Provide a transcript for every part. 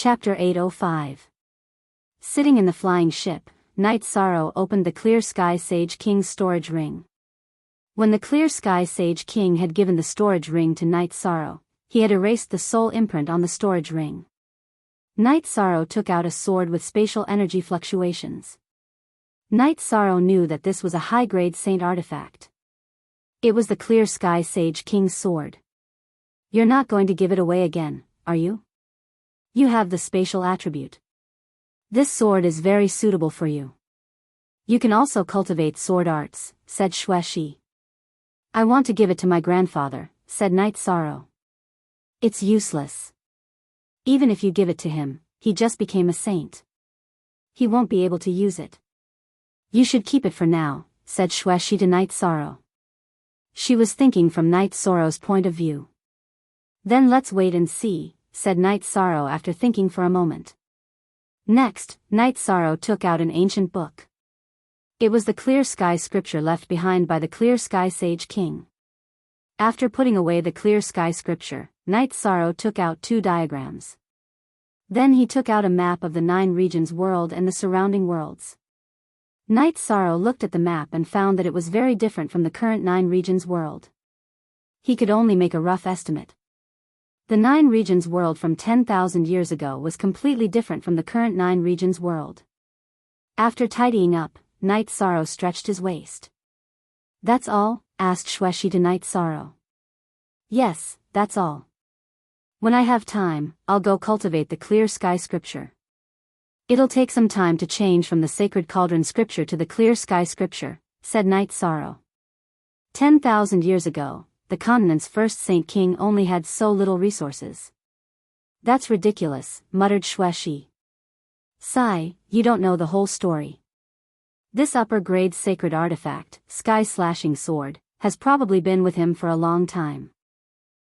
Chapter 805. Sitting in the flying ship, Night Sorrow opened the Clear Sky Sage King's storage ring. When the Clear Sky Sage King had given the storage ring to Night Sorrow, he had erased the soul imprint on the storage ring. Night Sorrow took out a sword with spatial energy fluctuations. Night Sorrow knew that this was a high-grade saint artifact. It was the Clear Sky Sage King's sword. You're not going to give it away again, are you? You have the spatial attribute. This sword is very suitable for you. You can also cultivate sword arts, said Xueshi. I want to give it to my grandfather, said Night Sorrow. It's useless. Even if you give it to him, he just became a saint. He won't be able to use it. You should keep it for now, said Xueshi to Night Sorrow. She was thinking from Night Sorrow's point of view. Then let's wait and see, said Night Sorrow after thinking for a moment. Next, Night Sorrow took out an ancient book. It was the Clear Sky Scripture left behind by the Clear Sky Sage King. After putting away the Clear Sky Scripture, Night Sorrow took out 2 diagrams. Then he took out a map of the 9 regions world and the surrounding worlds. Night Sorrow looked at the map and found that it was very different from the current 9 regions world. He could only make a rough estimate. The 9 regions world from 10,000 years ago was completely different from the current 9 regions world. After tidying up, Night Sorrow stretched his waist. That's all? Asked Xueshi to Night Sorrow. Yes, that's all. When I have time, I'll go cultivate the Clear Sky Scripture. It'll take some time to change from the Sacred Cauldron Scripture to the Clear Sky Scripture, said Night Sorrow. 10,000 years ago, the continent's first Saint King only had so little resources. That's ridiculous, muttered Xueshi. Sigh, you don't know the whole story. This upper-grade sacred artifact, Sky-Slashing Sword, has probably been with him for a long time.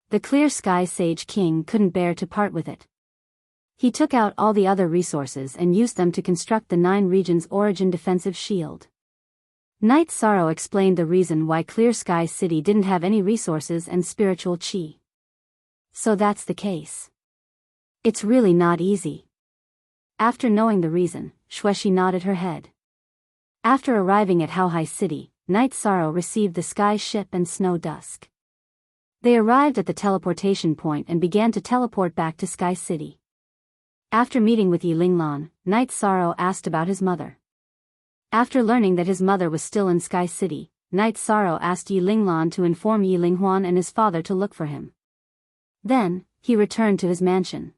The Clear Sky Sage King couldn't bear to part with it. He took out all the other resources and used them to construct the 9 regions' origin defensive shield. Night Sorrow explained the reason why Clear Sky City didn't have any resources and spiritual chi. So that's the case. It's really not easy. After knowing the reason, Xueshi nodded her head. After arriving at Haohai City, Night Sorrow received the sky ship and Snow Dusk. They arrived at the teleportation point and began to teleport back to Sky City. After meeting with Yi Linglan, Night Sorrow asked about his mother. After learning that his mother was still in Sky City, Night Sorrow asked Yi Linglan to inform Yi Linghuan and his father to look for him. Then, he returned to his mansion.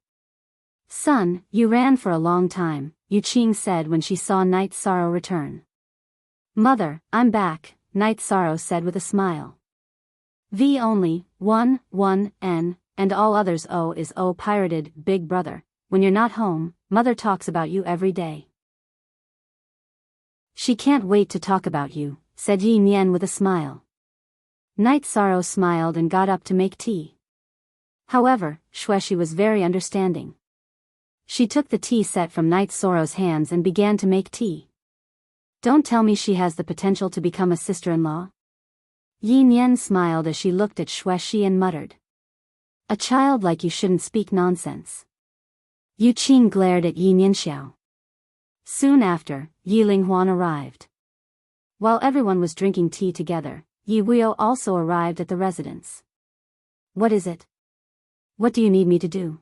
Son, you ran for a long time, Yu Qing said when she saw Night Sorrow return. Mother, I'm back, Night Sorrow said with a smile. V only, 1, N, and all others O is O pirated, big brother. When you're not home, Mother talks about you every day. She can't wait to talk about you, said Yi Nian with a smile. Night Sorrow smiled and got up to make tea. However, Xueshi was very understanding. She took the tea set from Night Sorrow's hands and began to make tea. Don't tell me she has the potential to become a sister-in-law? Yi Nian smiled as she looked at Xueshi and muttered. A child like you shouldn't speak nonsense. Yu Qing glared at Yi Nianxiao. Soon after, Yi Linghuan arrived. While everyone was drinking tea together, Yi Wuyo also arrived at the residence. What is it? What do you need me to do?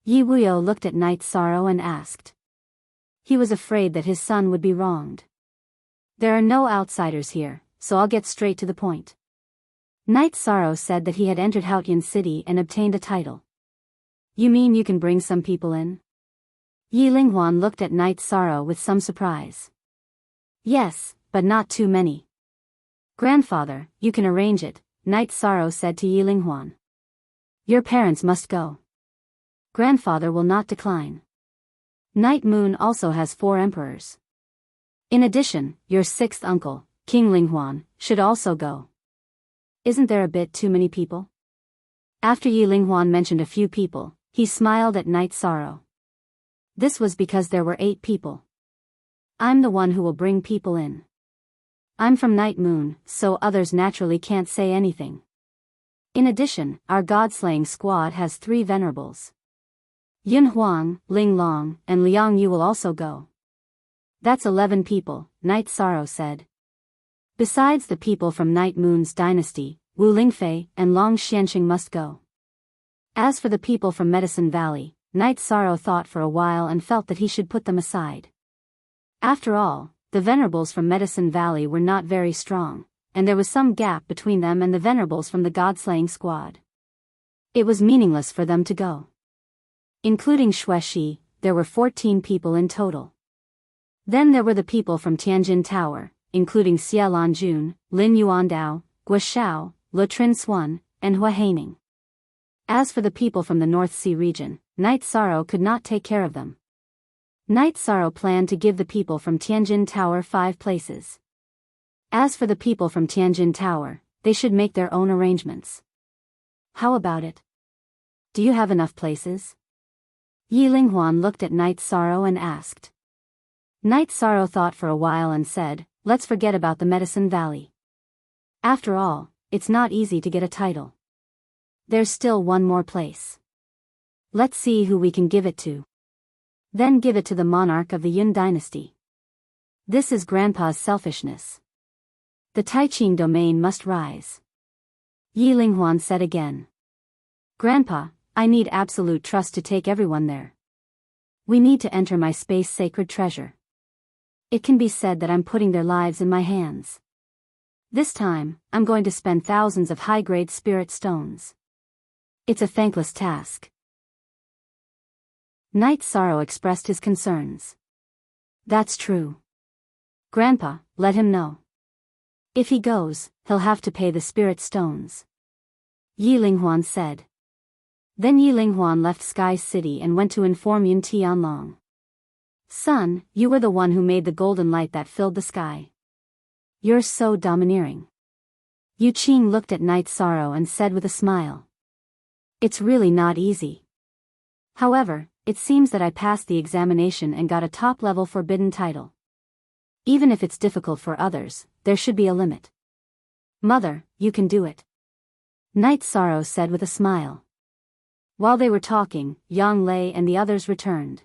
Yi Wuyo looked at Night Sorrow and asked. He was afraid that his son would be wronged. There are no outsiders here, so I'll get straight to the point. Night Sorrow said that he had entered Haotian City and obtained a title. You mean you can bring some people in? Yi Linghuan looked at Night Sorrow with some surprise. Yes, but not too many. Grandfather, you can arrange it, Night Sorrow said to Yi Linghuan. Your parents must go. Grandfather will not decline. Night Moon also has 4 emperors. In addition, your 6th uncle, King Linghuan, should also go. Isn't there a bit too many people? After Yi Linghuan mentioned a few people, he smiled at Night Sorrow. This was because there were 8 people. I'm the one who will bring people in. I'm from Night Moon, so others naturally can't say anything. In addition, our god-slaying squad has 3 venerables. Yun Huang, Ling Long, and Liang Yu will also go. That's 11 people, Night Sorrow said. Besides the people from Night Moon's dynasty, Wu Lingfei and Long Xianxing must go. As for the people from Medicine Valley, Night Sorrow thought for a while and felt that he should put them aside. After all, the venerables from Medicine Valley were not very strong, and there was some gap between them and the venerables from the God-slaying squad. It was meaningless for them to go. Including Xueshi, there were 14 people in total. Then there were the people from Tianjin Tower, including Xie Lanjun, Lin Yuandao, Guo Xiao, Le Trin Xuan, and Hua Haining. As for the people from the North Sea region, Night Sorrow could not take care of them. Night Sorrow planned to give the people from Tianjin Tower 5 places. As for the people from Tianjin Tower, they should make their own arrangements. How about it? Do you have enough places? Yi Linghuan looked at Night Sorrow and asked. Night Sorrow thought for a while and said, let's forget about the Medicine Valley. After all, it's not easy to get a title. There's still one more place. Let's see who we can give it to. Then give it to the monarch of the Yun dynasty. This is Grandpa's selfishness. The Taiqing domain must rise. Yi Linghuan said again. Grandpa, I need absolute trust to take everyone there. We need to enter my space sacred treasure. It can be said that I'm putting their lives in my hands. This time, I'm going to spend thousands of high-grade spirit stones. It's a thankless task. Night Sorrow expressed his concerns. That's true. Grandpa, let him know. If he goes, he'll have to pay the spirit stones. Yi Linghuan said. Then Yi Linghuan left Sky City and went to inform Yun Tianlong. Son, you were the one who made the golden light that filled the sky. You're so domineering. Yu Qing looked at Night Sorrow and said with a smile. It's really not easy. However, it seems that I passed the examination and got a top-level forbidden title. Even if it's difficult for others, there should be a limit. Mother, you can do it. Night Sorrow said with a smile. While they were talking, Yang Lei and the others returned.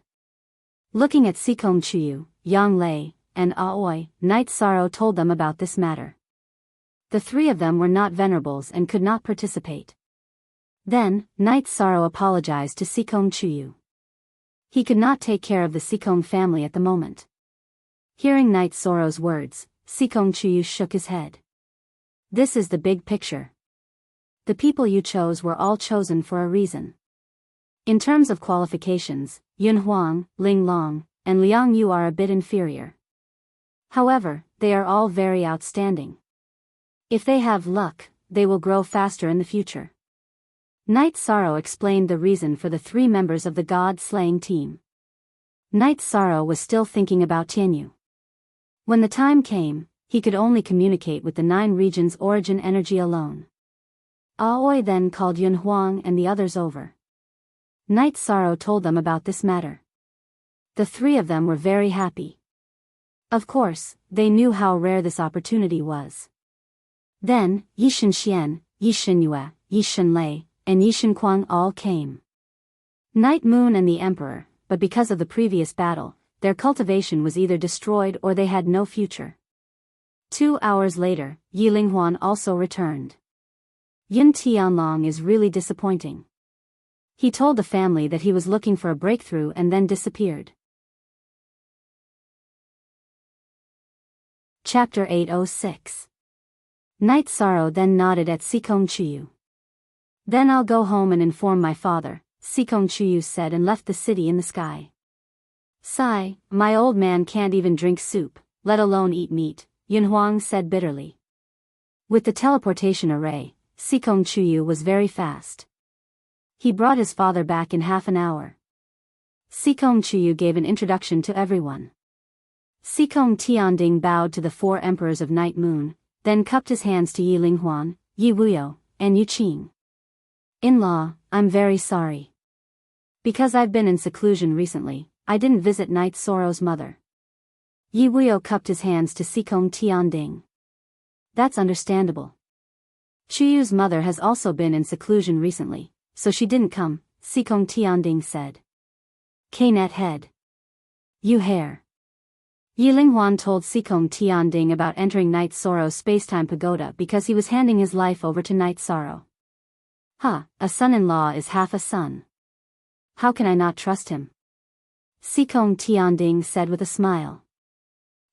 Looking at Sikong Chuyu, Yang Lei, and Aoi, Night Sorrow told them about this matter. The 3 of them were not venerables and could not participate. Then, Night Sorrow apologized to Sikong Chuyu. He could not take care of the Sikong family at the moment. Hearing Night Sorrow's words, Sikong Chuyu shook his head. This is the big picture. The people you chose were all chosen for a reason. In terms of qualifications, Yun Huang, Ling Long, and Liang Yu are a bit inferior. However, they are all very outstanding. If they have luck, they will grow faster in the future. Night Sorrow explained the reason for the 3 members of the God-slaying team. Night Sorrow was still thinking about Tianyu. When the time came, he could only communicate with the 9 regions' origin energy alone. Aoi then called Yun Huang and the others over. Night Sorrow told them about this matter. The 3 of them were very happy. Of course, they knew how rare this opportunity was. Then, Yishin Xian, Yishin Yue, Yishin Lei, and Yishin Kuang all came. Night Moon and the Emperor, but because of the previous battle, their cultivation was either destroyed or they had no future. 2 hours later, Yi Linghuan also returned. Yun Tianlong is really disappointing. He told the family that he was looking for a breakthrough and then disappeared. Chapter 806. Night Sorrow then nodded at Sikong Chuyu. Then I'll go home and inform my father, Sikong Chuyu said and left the city in the sky. Sigh, my old man can't even drink soup, let alone eat meat, Yun Huang said bitterly. With the teleportation array, Sikong Chuyu was very fast. He brought his father back in half an hour. Sikong Chuyu gave an introduction to everyone. Sikong Tianding bowed to the 4 emperors of Night Moon, then cupped his hands to Yi Linghuan, Yi Wuyo, and Yu Qing. In-law, I'm very sorry. Because I've been in seclusion recently, I didn't visit Night Sorrow's mother. Yi Wuyo cupped his hands to Sikong Tianding. That's understandable. Chuyu's mother has also been in seclusion recently, so she didn't come, Sikong Tianding said. Knet head. You hair. Yiling Huan told Sikong Tianding about entering Night Sorrow's spacetime pagoda because he was handing his life over to Night Sorrow. A son-in-law is half a son. How can I not trust him? Sikong Tianding said with a smile.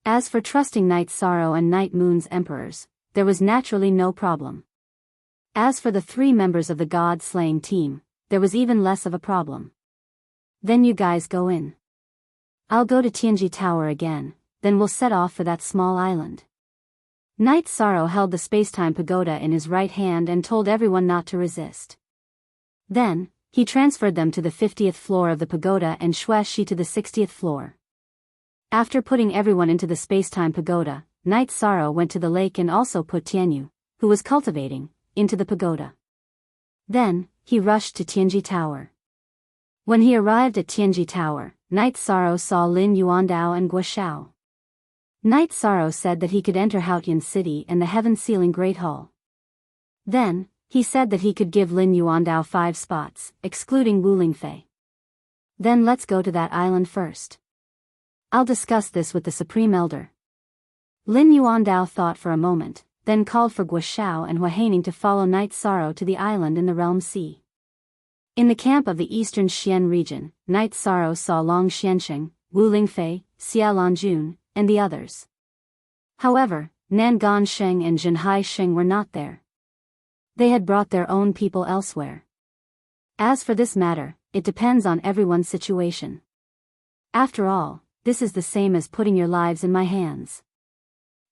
As for trusting Night Sorrow and Night Moon's emperors, there was naturally no problem. As for the 3 members of the god-slaying team, there was even less of a problem. Then you guys go in. I'll go to Tianji Tower again, then we'll set off for that small island. Night Sorrow held the spacetime pagoda in his right hand and told everyone not to resist. Then, he transferred them to the 50th floor of the pagoda and Xueshi to the 60th floor. After putting everyone into the spacetime pagoda, Night Sorrow went to the lake and also put Tianyu, who was cultivating, into the pagoda. Then, he rushed to Tianji Tower. When he arrived at Tianji Tower, Night Sorrow saw Lin Yuandao and Guo Xiao. Night Sorrow said that he could enter Haotian City and the heaven-sealing Great Hall. Then, he said that he could give Lin Yuandao 5 spots, excluding Wu Lingfei. Then let's go to that island first. I'll discuss this with the Supreme Elder. Lin Yuandao thought for a moment, then called for Guo Xiao and Hua Haining to follow Night Sorrow to the island in the Realm Sea. In the camp of the eastern Xian region, Night Sorrow saw Long Xiansheng, Wu Lingfei, Xia Lanjun, and the others. However, Nangan Sheng and Zhenhai Sheng were not there. They had brought their own people elsewhere. As for this matter, it depends on everyone's situation. After all, this is the same as putting your lives in my hands.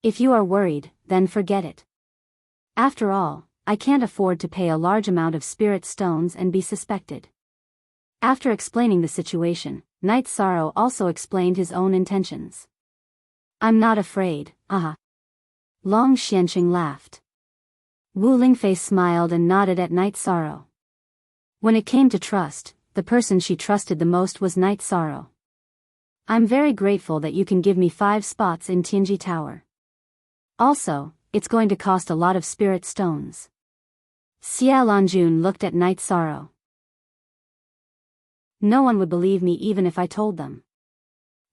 If you are worried, then forget it. After all, I can't afford to pay a large amount of spirit stones and be suspected. After explaining the situation, Night Sorrow also explained his own intentions. I'm not afraid, Long Xianqing laughed. Wu Lingfei smiled and nodded at Night Sorrow. When it came to trust, the person she trusted the most was Night Sorrow. I'm very grateful that you can give me 5 spots in Tianji Tower. Also, it's going to cost a lot of spirit stones. Xia Lanjun looked at Night Sorrow. No one would believe me even if I told them.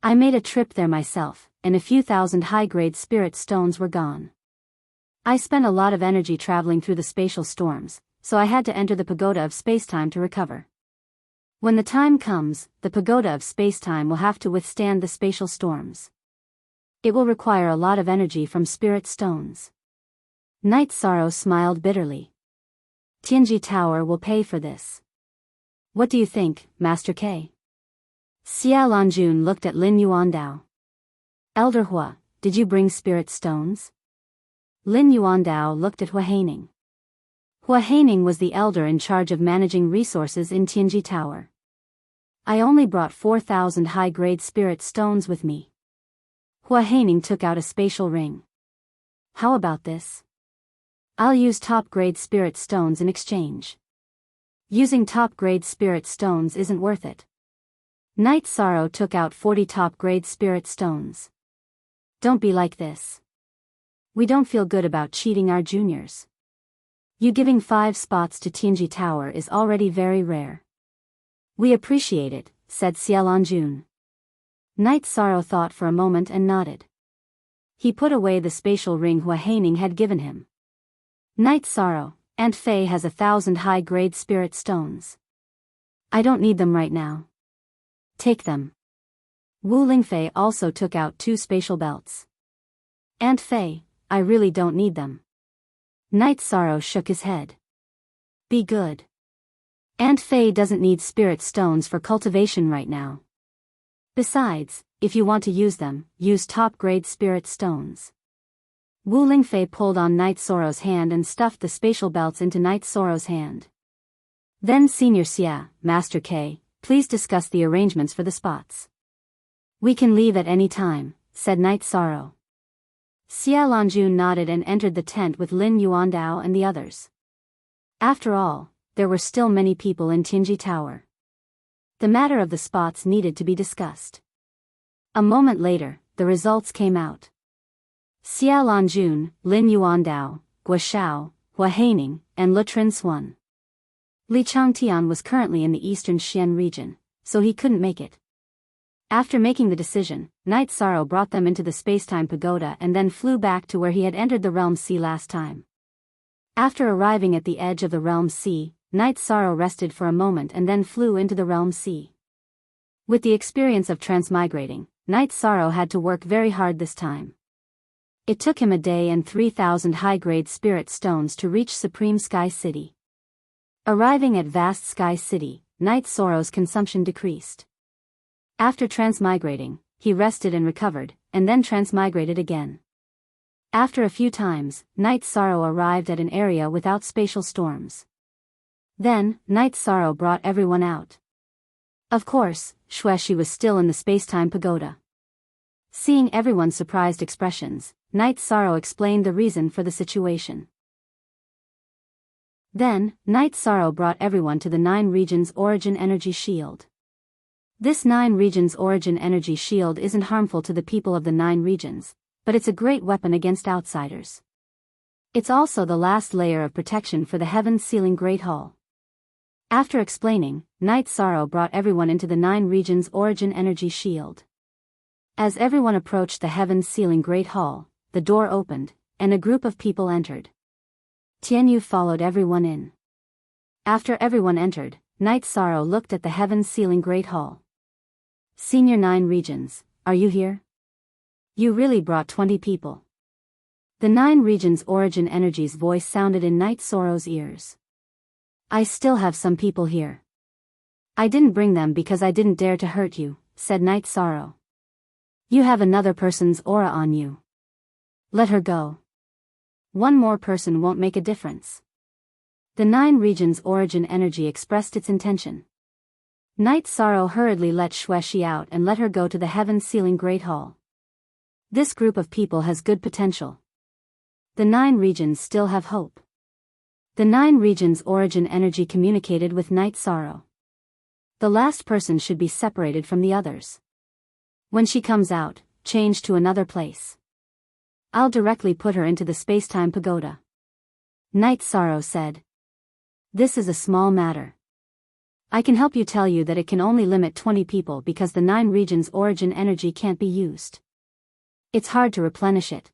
I made a trip there myself, and a few thousand high-grade spirit stones were gone. I spent a lot of energy traveling through the spatial storms, so I had to enter the pagoda of spacetime to recover. When the time comes, the pagoda of spacetime will have to withstand the spatial storms. It will require a lot of energy from spirit stones. Night Sorrow smiled bitterly. Tianji Tower will pay for this. What do you think, Master K? Xia Lanjun looked at Lin Yuandao. Elder Hua, did you bring spirit stones? Lin Yuandao looked at Hua Haining. Hua Haining was the elder in charge of managing resources in Tianji Tower. I only brought 4,000 high-grade spirit stones with me. Hua Haining took out a spatial ring. How about this? I'll use top-grade spirit stones in exchange. Using top-grade spirit stones isn't worth it. Night Sorrow took out 40 top-grade spirit stones. Don't be like this. We don't feel good about cheating our juniors. You giving 5 spots to Tianji Tower is already very rare. We appreciate it, said Xia Lanjun. Night Sorrow thought for a moment and nodded. He put away the spatial ring Hua Haining had given him. Night Sorrow, Aunt Fei has 1,000 high-grade spirit stones. I don't need them right now. Take them. Wu Lingfei also took out 2 spatial belts. Aunt Fei, I really don't need them. Night Sorrow shook his head. Be good. Aunt Fei doesn't need spirit stones for cultivation right now. Besides, if you want to use them, use top-grade spirit stones. Wu Lingfei pulled on Night Sorrow's hand and stuffed the spatial belts into Night Sorrow's hand. Then Senior Xia, Master K, please discuss the arrangements for the spots. We can leave at any time, said Night Sorrow. Xia Lanjun nodded and entered the tent with Lin Yuandao and the others. After all, there were still many people in Tianji Tower. The matter of the spots needed to be discussed. A moment later, the results came out. Xia Lanjun, Lin Yuandao, Guo Xiao, Hua Haining, and Le Trin Xuan. Li Changtian was currently in the eastern Xian region, so he couldn't make it. After making the decision, Night Sorrow brought them into the space-time pagoda and then flew back to where he had entered the Realm Sea last time. After arriving at the edge of the Realm Sea, Night Sorrow rested for a moment and then flew into the Realm Sea. With the experience of transmigrating, Night Sorrow had to work very hard this time. It took him a day and 3,000 high-grade spirit stones to reach Supreme Sky City. Arriving at Vast Sky City, Night Sorrow's consumption decreased. After transmigrating, he rested and recovered, and then transmigrated again. After a few times, Night Sorrow arrived at an area without spatial storms. Then, Night Sorrow brought everyone out. Of course, Xueshi was still in the space-time pagoda. Seeing everyone's surprised expressions, Night Sorrow explained the reason for the situation. Then, Night Sorrow brought everyone to the 9 Regions Origin Energy Shield. This 9 Regions Origin Energy Shield isn't harmful to the people of the 9 regions, but it's a great weapon against outsiders. It's also the last layer of protection for the Heaven-Sealing Great Hall. After explaining, Night Sorrow brought everyone into the 9 Regions Origin Energy Shield. As everyone approached the Heaven-Sealing Great Hall, the door opened, and a group of people entered. Tianyu followed everyone in. After everyone entered, Night Sorrow looked at the Heaven-Sealing Great Hall. Senior 9 Regions, are you here? You really brought 20 people. The 9 Regions Origin Energy's voice sounded in Night Sorrow's ears. I still have some people here. I didn't bring them because I didn't dare to hurt you, said Night Sorrow. You have another person's aura on you. Let her go. One more person won't make a difference. The 9 Regions Origin Energy expressed its intention. Night Sorrow hurriedly let Xueshi out and let her go to the Heaven-Sealing Great Hall. This group of people has good potential. The 9 regions still have hope. The 9 Regions Origin Energy communicated with Night Sorrow. The last person should be separated from the others. When she comes out, change to another place. I'll directly put her into the space-time pagoda. Night Sorrow said. This is a small matter. I can help you tell you that it can only limit 20 people because the 9 regions origin energy can't be used. It's hard to replenish it.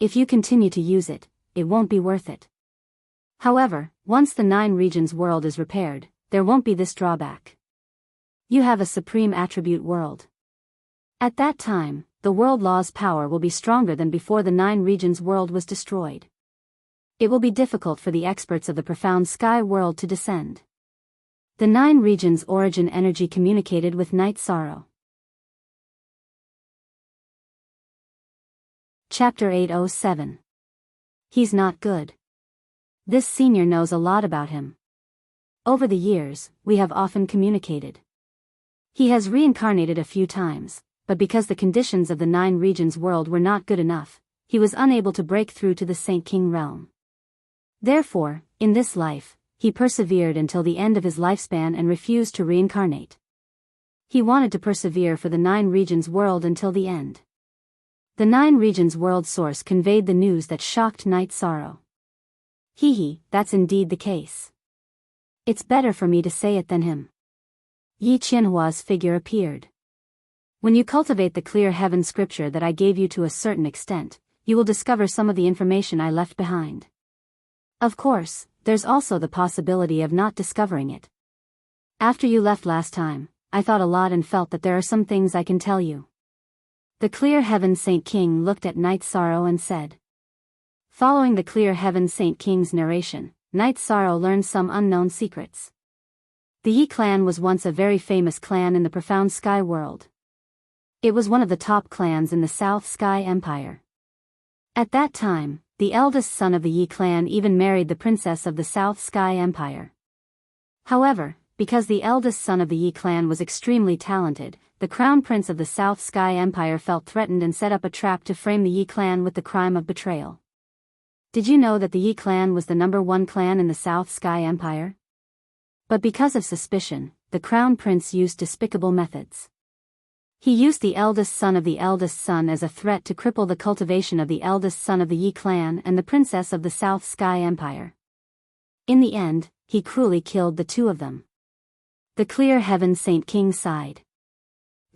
If you continue to use it, it won't be worth it. However, once the 9 regions world is repaired, there won't be this drawback. You have a supreme attribute world. At that time, the world law's power will be stronger than before the 9 regions world was destroyed. It will be difficult for the experts of the profound sky world to descend. The 9 regions origin energy communicated with Night Sorrow. Chapter 807. He's not good. This senior knows a lot about him. Over the years, we have often communicated. He has reincarnated a few times, but because the conditions of the 9 regions world were not good enough, he was unable to break through to the Saint King realm. Therefore, in this life, he persevered until the end of his lifespan and refused to reincarnate. He wanted to persevere for the 9 regions world until the end. The 9 regions world source conveyed the news that shocked Night Sorrow. That's indeed the case. It's better for me to say it than him. Yi Qianhua's figure appeared. When you cultivate the clear heaven scripture that I gave you to a certain extent, you will discover some of the information I left behind. Of course, there's also the possibility of not discovering it. After you left last time, I thought a lot and felt that there are some things I can tell you. The Clear Heaven Saint King looked at Night Sorrow and said. Following the Clear Heaven Saint King's narration, Night Sorrow learned some unknown secrets. The Yi clan was once a very famous clan in the profound sky world. It was one of the top clans in the South Sky Empire. At that time, the eldest son of the Yi clan even married the princess of the South Sky Empire. However, because the eldest son of the Yi clan was extremely talented, the crown prince of the South Sky Empire felt threatened and set up a trap to frame the Yi clan with the crime of betrayal. Did you know that the Yi clan was the #1 clan in the South Sky Empire? But because of suspicion, the crown prince used despicable methods. He used the eldest son of the eldest son as a threat to cripple the cultivation of the eldest son of the Yi clan and the princess of the South Sky Empire. In the end, he cruelly killed the two of them. The Clear Heaven Saint King sighed.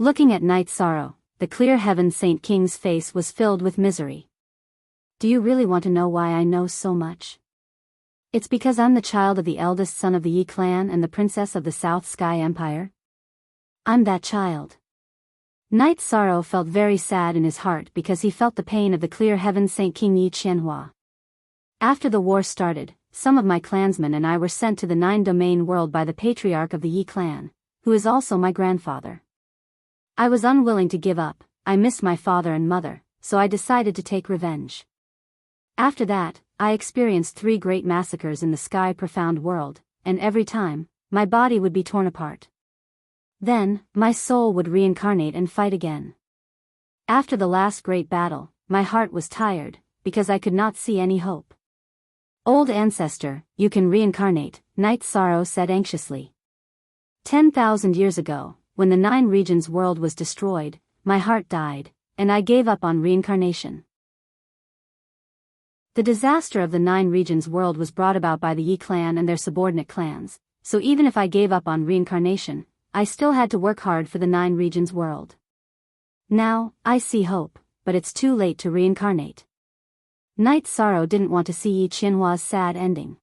Looking at Night Sorrow, the clear heaven Saint King's face was filled with misery. Do you really want to know why I know so much? It's because I'm the child of the eldest son of the Yi clan and the princess of the South Sky Empire. I'm that child. Night Sorrow felt very sad in his heart because he felt the pain of the clear heaven Saint King Yi Qianhua. After the war started, some of my clansmen and I were sent to the 9-domain world by the patriarch of the Yi clan, who is also my grandfather. I was unwilling to give up. I missed my father and mother, so I decided to take revenge. After that, I experienced 3 great massacres in the sky profound world, and every time, my body would be torn apart. Then, my soul would reincarnate and fight again. After the last great battle, my heart was tired, because I could not see any hope. Old ancestor, you can reincarnate, Night Sorrow said anxiously. 10,000 years ago, when the 9 regions world was destroyed, my heart died, and I gave up on reincarnation. The disaster of the 9 regions world was brought about by the Yi clan and their subordinate clans, so even if I gave up on reincarnation, I still had to work hard for the 9 regions world. Now, I see hope, but it's too late to reincarnate. Night Sorrow didn't want to see Yi Qianhua's sad ending.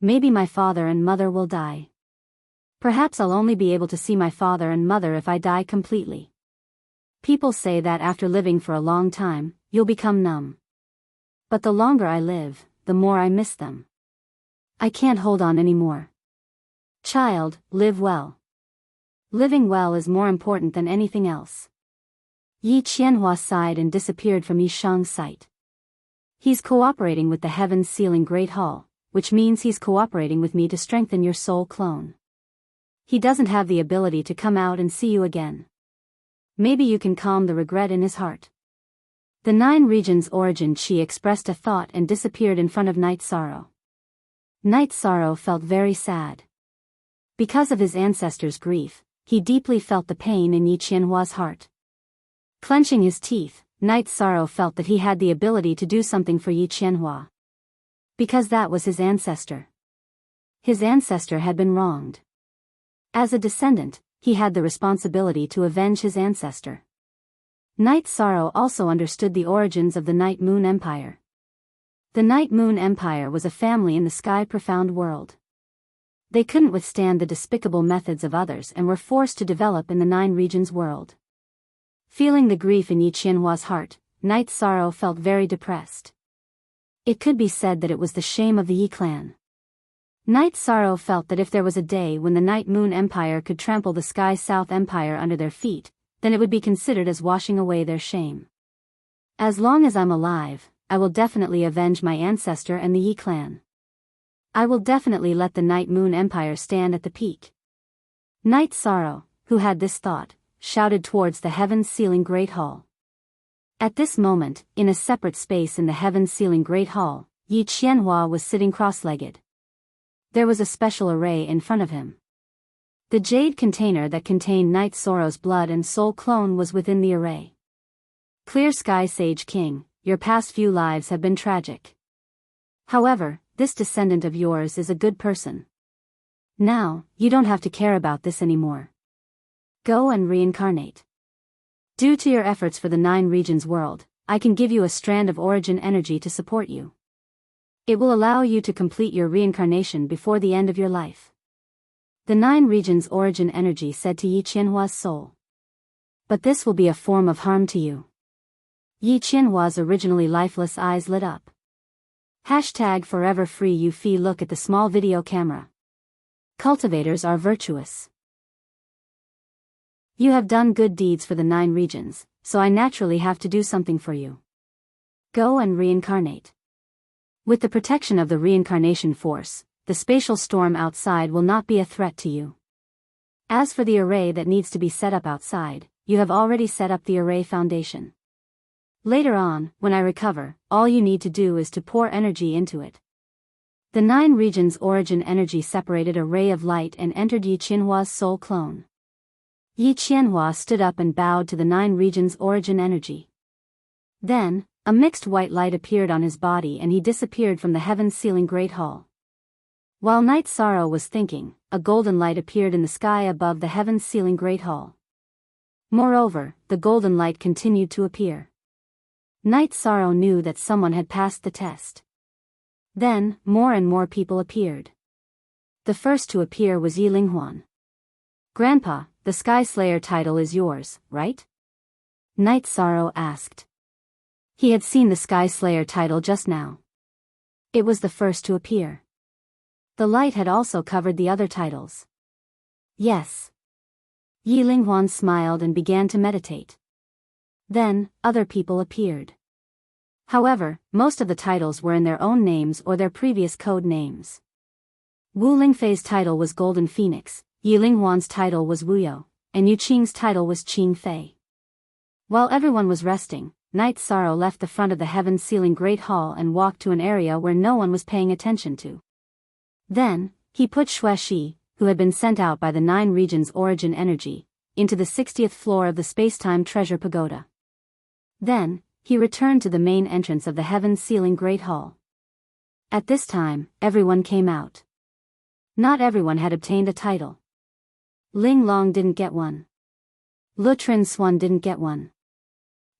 Maybe my father and mother will die. Perhaps I'll only be able to see my father and mother if I die completely. People say that after living for a long time, you'll become numb. But the longer I live, the more I miss them. I can't hold on anymore. Child, live well. Living well is more important than anything else. Yi Qianhua sighed and disappeared from Yi Shang's sight. He's cooperating with the Heaven's Sealing Great Hall, which means he's cooperating with me to strengthen your soul clone. He doesn't have the ability to come out and see you again. Maybe you can calm the regret in his heart. The 9 regions origin Chi expressed a thought and disappeared in front of Night Sorrow. Night Sorrow felt very sad. Because of his ancestors' grief, he deeply felt the pain in Yi Qianhua's heart. Clenching his teeth, Night Sorrow felt that he had the ability to do something for Yi Qianhua. Because that was his ancestor. His ancestor had been wronged. As a descendant, he had the responsibility to avenge his ancestor. Night Sorrow also understood the origins of the Night Moon Empire. The Night Moon Empire was a family in the sky profound world. They couldn't withstand the despicable methods of others and were forced to develop in the 9 regions world. Feeling the grief in Yi Qianhua's heart, Night Sorrow felt very depressed. It could be said that it was the shame of the Yi clan. Night Sorrow felt that if there was a day when the Night Moon Empire could trample the Sky South Empire under their feet, then it would be considered as washing away their shame. As long as I'm alive, I will definitely avenge my ancestor and the Yi clan. I will definitely let the Night Moon Empire stand at the peak. Night Sorrow, who had this thought, shouted towards the Heaven's Sealing Great Hall. At this moment, in a separate space in the Heaven's Sealing Great Hall, Yi Qianhua was sitting cross-legged. There was a special array in front of him. The jade container that contained Night Sorrow's blood and soul clone was within the array. Clear Sky Sage King, your past few lives have been tragic. However, this descendant of yours is a good person. Now, you don't have to care about this anymore. Go and reincarnate. Due to your efforts for the 9 regions world, I can give you a strand of origin energy to support you. It will allow you to complete your reincarnation before the end of your life. The 9 regions origin energy said to Yi Qianhua's soul. But this will be a form of harm to you. Yi Qianhua's originally lifeless eyes lit up. #forever free Yufi. Look at the small video camera. Cultivators are virtuous. You have done good deeds for the 9 regions, so I naturally have to do something for you. Go and reincarnate. With the protection of the reincarnation force, the spatial storm outside will not be a threat to you. As for the array that needs to be set up outside, you have already set up the array foundation. Later on, when I recover, all you need to do is to pour energy into it. The 9 regions origin energy separated a ray of light and entered Yi Qianhua's soul clone. Yi Qianhua stood up and bowed to the 9 regions origin energy. Then, a mixed white light appeared on his body and he disappeared from the Heaven's Sealing Great Hall. While Night Sorrow was thinking, a golden light appeared in the sky above the Heaven's Sealing Great Hall. Moreover, the golden light continued to appear. Night Sorrow knew that someone had passed the test. Then, more and more people appeared. The first to appear was Yi Linghuan. "Grandpa, the Sky Slayer title is yours, right?" Night Sorrow asked. He had seen the Sky Slayer title just now. It was the first to appear. The light had also covered the other titles. Yes. Yi Linghuan smiled and began to meditate. Then, other people appeared. However, most of the titles were in their own names or their previous code names. Wu Lingfei's title was Golden Phoenix, Yi Linghuan's title was Wuyo, and Yu Qing's title was Qing Fei. While everyone was resting, Night Sorrow left the front of the heaven-sealing Great Hall and walked to an area where no one was paying attention to. Then, he put Xue Shi, who had been sent out by the 9 regions' origin energy, into the 60th floor of the Space-Time Treasure Pagoda. Then, he returned to the main entrance of the heaven-sealing Great Hall. At this time, everyone came out. Not everyone had obtained a title. Ling Long didn't get one. Lu Trin Swan didn't get one.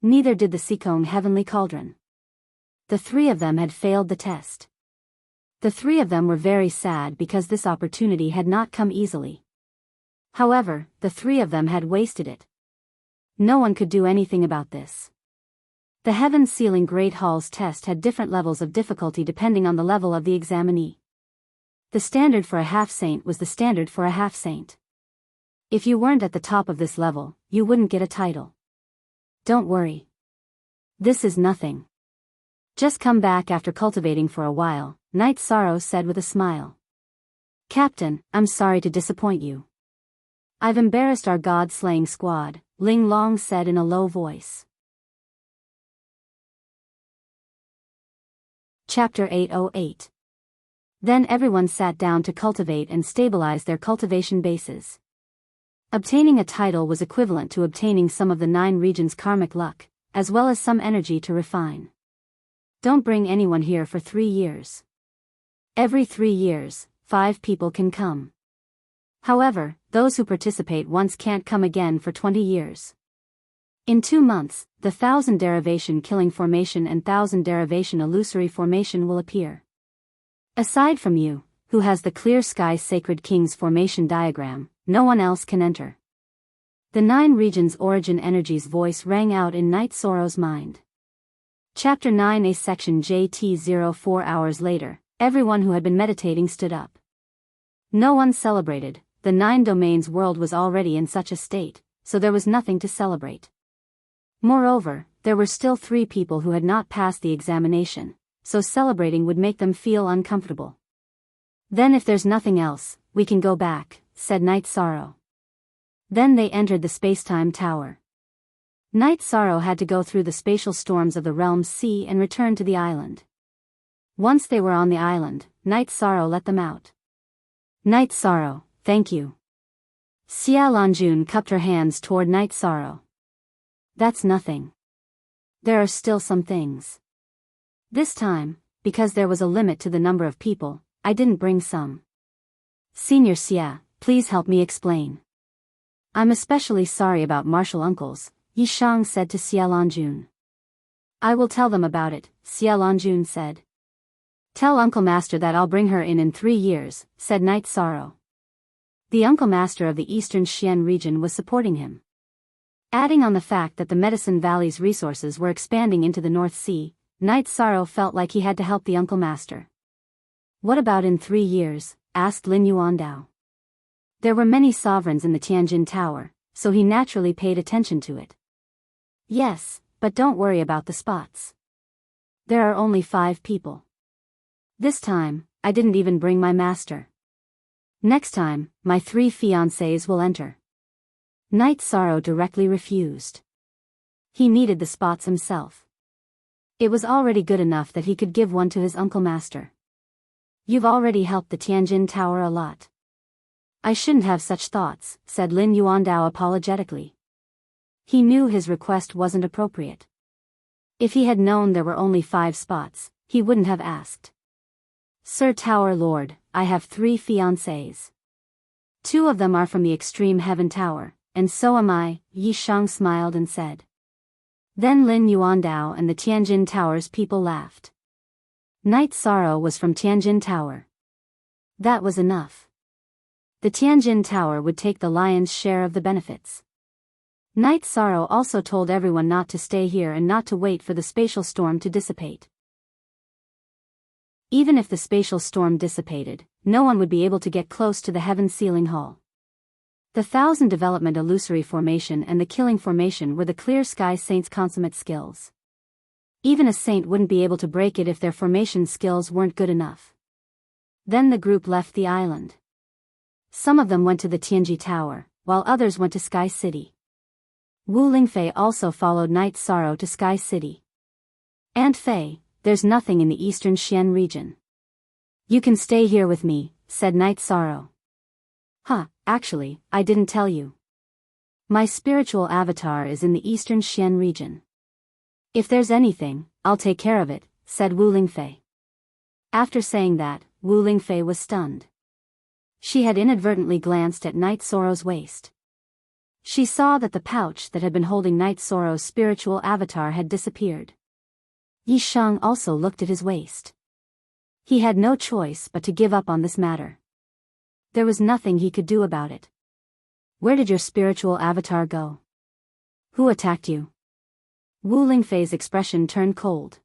Neither did the Sikong Heavenly Cauldron. The 3 of them had failed the test. The 3 of them were very sad because this opportunity had not come easily. However, the 3 of them had wasted it. No one could do anything about this. The heaven-sealing Great Hall's test had different levels of difficulty depending on the level of the examinee. The standard for a half-saint was the standard for a half-saint. If you weren't at the top of this level, you wouldn't get a title. Don't worry. This is nothing. Just come back after cultivating for a while, Night Sorrow said with a smile. Captain, I'm sorry to disappoint you. I've embarrassed our god-slaying squad, Ling Long said in a low voice. Chapter 808. Then everyone sat down to cultivate and stabilize their cultivation bases. Obtaining a title was equivalent to obtaining some of the 9 regions' karmic luck, as well as some energy to refine. Don't bring anyone here for 3 years. Every 3 years, 5 people can come. However, those who participate once can't come again for 20 years. In 2 months, the 1000 derivation killing formation and 1000 derivation illusory formation will appear. Aside from you, who has the Clear Sky Sacred King's formation diagram, no one else can enter. The 9 regions' origin energy's voice rang out in Night Sorrow's mind. Chapter 9a Section JT 04 hours later, everyone who had been meditating stood up. No one celebrated, the 9 domains world was already in such a state, so there was nothing to celebrate. Moreover, there were still 3 people who had not passed the examination, so celebrating would make them feel uncomfortable. Then if there's nothing else, we can go back, said Night Sorrow. Then they entered the Space-Time Tower. Night Sorrow had to go through the spatial storms of the realm's sea and return to the island. Once they were on the island, Night Sorrow let them out. Night Sorrow, thank you. Xia Lanjun cupped her hands toward Night Sorrow. That's nothing. There are still some things. This time, because there was a limit to the number of people, I didn't bring some. Senior Xia, please help me explain. I'm especially sorry about martial uncles, Yi Shang said to Xia Lanjun. I will tell them about it, Xia Lanjun said. Tell Uncle Master that I'll bring her in 3 years, said Night Sorrow. The Uncle Master of the Eastern Xian region was supporting him. Adding on the fact that the Medicine Valley's resources were expanding into the North Sea, Night Sorrow felt like he had to help the Uncle Master. What about in 3 years? Asked Lin Yuandao. There were many sovereigns in the Tianjin Tower, so he naturally paid attention to it. Yes, but don't worry about the spots. There are only 5 people. This time, I didn't even bring my master. Next time, my 3 fiancés will enter. Night Sorrow directly refused. He needed the spots himself. It was already good enough that he could give one to his Uncle Master. You've already helped the Tianjin Tower a lot. I shouldn't have such thoughts, said Lin Yuandao apologetically. He knew his request wasn't appropriate. If he had known there were only 5 spots, he wouldn't have asked. Sir Tower Lord, I have 3 fiancés. 2 of them are from the Extreme Heaven Tower, and so am I, Yi Shang smiled and said. Then Lin Yuandao and the Tianjin Tower's people laughed. Night Sorrow was from Tianjin Tower. That was enough. The Tianjin Tower would take the lion's share of the benefits. Night Sorrow also told everyone not to stay here and not to wait for the spatial storm to dissipate. Even if the spatial storm dissipated, no one would be able to get close to the heaven ceiling hall. The Thousand Development Illusory Formation and the Killing Formation were the Clear Sky Saints' consummate skills. Even a saint wouldn't be able to break it if their formation skills weren't good enough. Then the group left the island. Some of them went to the Tianji Tower, while others went to Sky City. Wu Lingfei also followed Night Sorrow to Sky City. Aunt Fei, there's nothing in the eastern Xian region. You can stay here with me, said Night Sorrow. Huh, actually, I didn't tell you. My spiritual avatar is in the eastern Xian region. If there's anything, I'll take care of it, said Wu Lingfei. After saying that, Wu Lingfei was stunned. She had inadvertently glanced at Night Sorrow's waist. She saw that the pouch that had been holding Night Sorrow's spiritual avatar had disappeared. Yi Shang also looked at his waist. He had no choice but to give up on this matter. There was nothing he could do about it. Where did your spiritual avatar go? Who attacked you? Wu Lingfei's expression turned cold.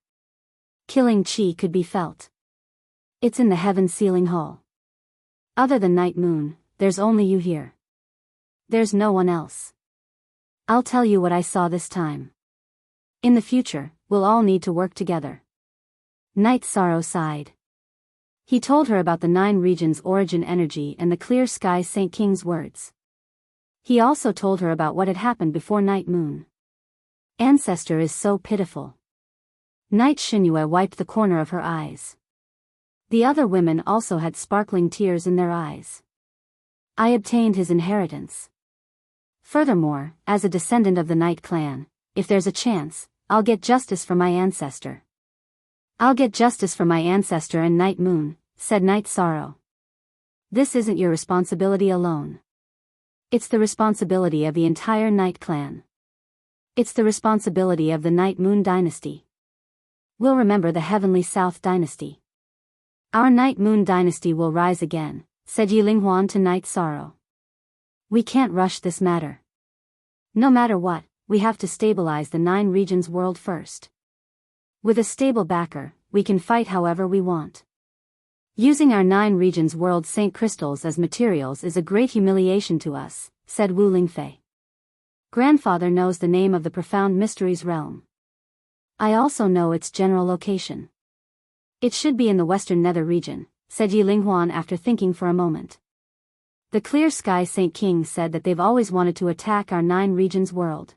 Killing qi could be felt. It's in the heaven ceiling hall. Other than Night Moon, there's only you here. There's no one else. I'll tell you what I saw this time. In the future, we'll all need to work together. Night Sorrow sighed. He told her about the 9 regions' origin energy and the Clear Sky Saint King's words. He also told her about what had happened before Night Moon. Ancestor is so pitiful. Night Xinyue wiped the corner of her eyes. The other women also had sparkling tears in their eyes. I obtained his inheritance. Furthermore, as a descendant of the Night Clan, if there's a chance, I'll get justice for my ancestor. I'll get justice for my ancestor and Night Moon, said Night Sorrow. This isn't your responsibility alone. It's the responsibility of the entire Night Clan. It's the responsibility of the Night Moon dynasty. We'll remember the Heavenly South dynasty. Our Night Moon dynasty will rise again, said Yi Linghuan to Night Sorrow. We can't rush this matter. No matter what, we have to stabilize the 9 regions world first. With a stable backer, we can fight however we want. Using our 9 regions world Saint crystals as materials is a great humiliation to us, said Wu Lingfei. Grandfather knows the name of the profound mysteries realm. I also know its general location. It should be in the western nether region, said Yi Linghuan after thinking for a moment. The Clear Sky Saint King said that they've always wanted to attack our 9 regions world.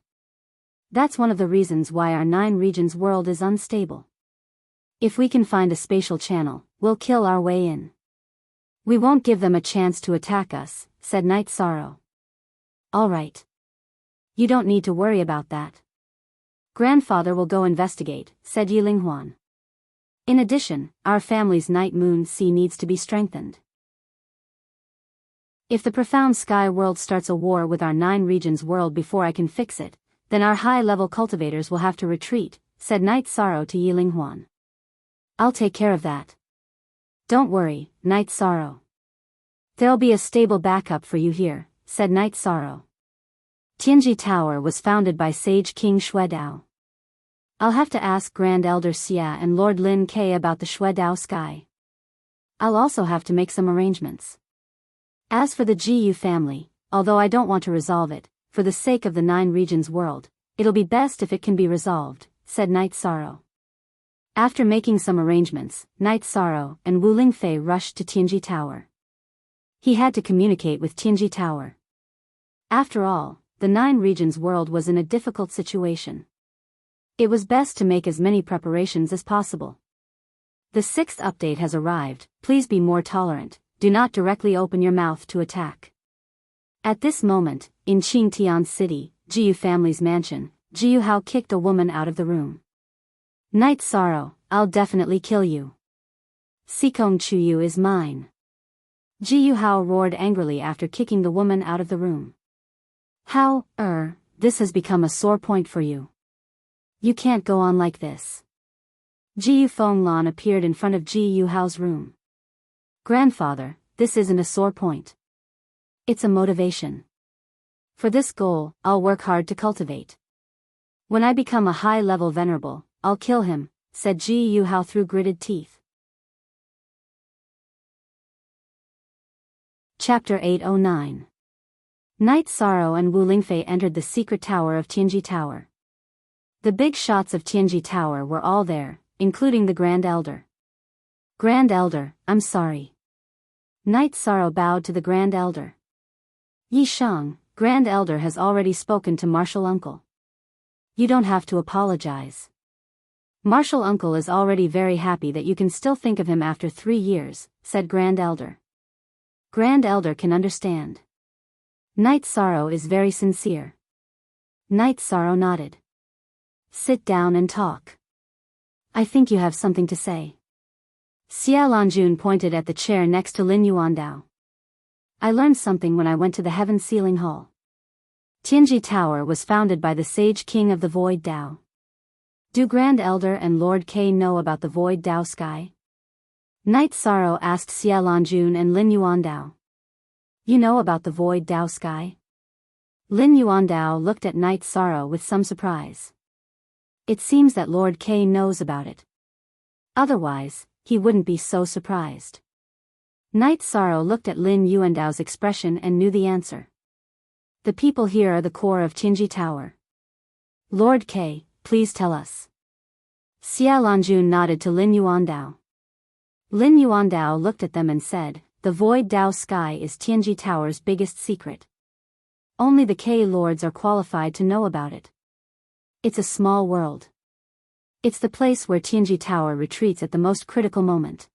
That's one of the reasons why our 9 regions world is unstable. If we can find a spatial channel, we'll kill our way in. We won't give them a chance to attack us, said Night Sorrow. All right. You don't need to worry about that. Grandfather will go investigate, said Yi Linghuan. In addition, our family's Night Moon Sea needs to be strengthened. If the profound sky world starts a war with our 9 regions world before I can fix it, then our high-level cultivators will have to retreat, said Night Sorrow to Yi Linghuan. I'll take care of that. Don't worry, Night Sorrow. There'll be a stable backup for you here, said Night Sorrow. Tianji Tower was founded by Sage King Xuedao. I'll have to ask Grand Elder Xia and Lord Lin Ke about the Xuedao sky. I'll also have to make some arrangements. As for the Jiyu family, although I don't want to resolve it, for the sake of the 9 regions world, it'll be best if it can be resolved, said Night Sorrow. After making some arrangements, Night Sorrow and Wu Lingfei rushed to Tianji Tower. He had to communicate with Tianji Tower. After all, the 9 regions world was in a difficult situation. It was best to make as many preparations as possible. The 6th update has arrived, please be more tolerant, do not directly open your mouth to attack. At this moment, in Qingtian City, Jiyu family's mansion, Jiyu Hao kicked a woman out of the room. Night Sorrow, I'll definitely kill you. Sikong Chuyu is mine. Jiyu Hao roared angrily after kicking the woman out of the room. How, this has become a sore point for you. You can't go on like this. Ji Fenglan appeared in front of Ji Yuhao's room. Grandfather, this isn't a sore point. It's a motivation. For this goal, I'll work hard to cultivate. When I become a high-level venerable, I'll kill him, said Ji Yuhao through gritted teeth. Chapter 809. Night Sorrow and Wu Lingfei entered the secret tower of Tianji Tower. The big shots of Tianji Tower were all there, including the Grand Elder. Grand Elder, I'm sorry. Night Sorrow bowed to the Grand Elder. Yi Shang, Grand Elder has already spoken to Martial Uncle. You don't have to apologize. Martial Uncle is already very happy that you can still think of him after 3 years, said Grand Elder. Grand Elder can understand. Night Sorrow is very sincere. Night Sorrow nodded. Sit down and talk. I think you have something to say. Xia Lanjun pointed at the chair next to Lin Yuandao. I learned something when I went to the Heaven Sealing Hall. Tianji Tower was founded by the Sage King of the Void Dao. Do Grand Elder and Lord K know about the Void Dao Sky? Night Sorrow asked Xia Lanjun and Lin Yuandao. You know about the Void Dao Sky? Lin Yuandao looked at Night Sorrow with some surprise. It seems that Lord K knows about it. Otherwise, he wouldn't be so surprised. Night Sorrow looked at Lin Yuandao's expression and knew the answer. The people here are the core of Tianji Tower. Lord K, please tell us. Xia Lanjun nodded to Lin Yuandao. Lin Yuandao looked at them and said, the Void Dao Sky is Tianji Tower's biggest secret. Only the K Lords are qualified to know about it. It's a small world. It's the place where Tianji Tower retreats at the most critical moment.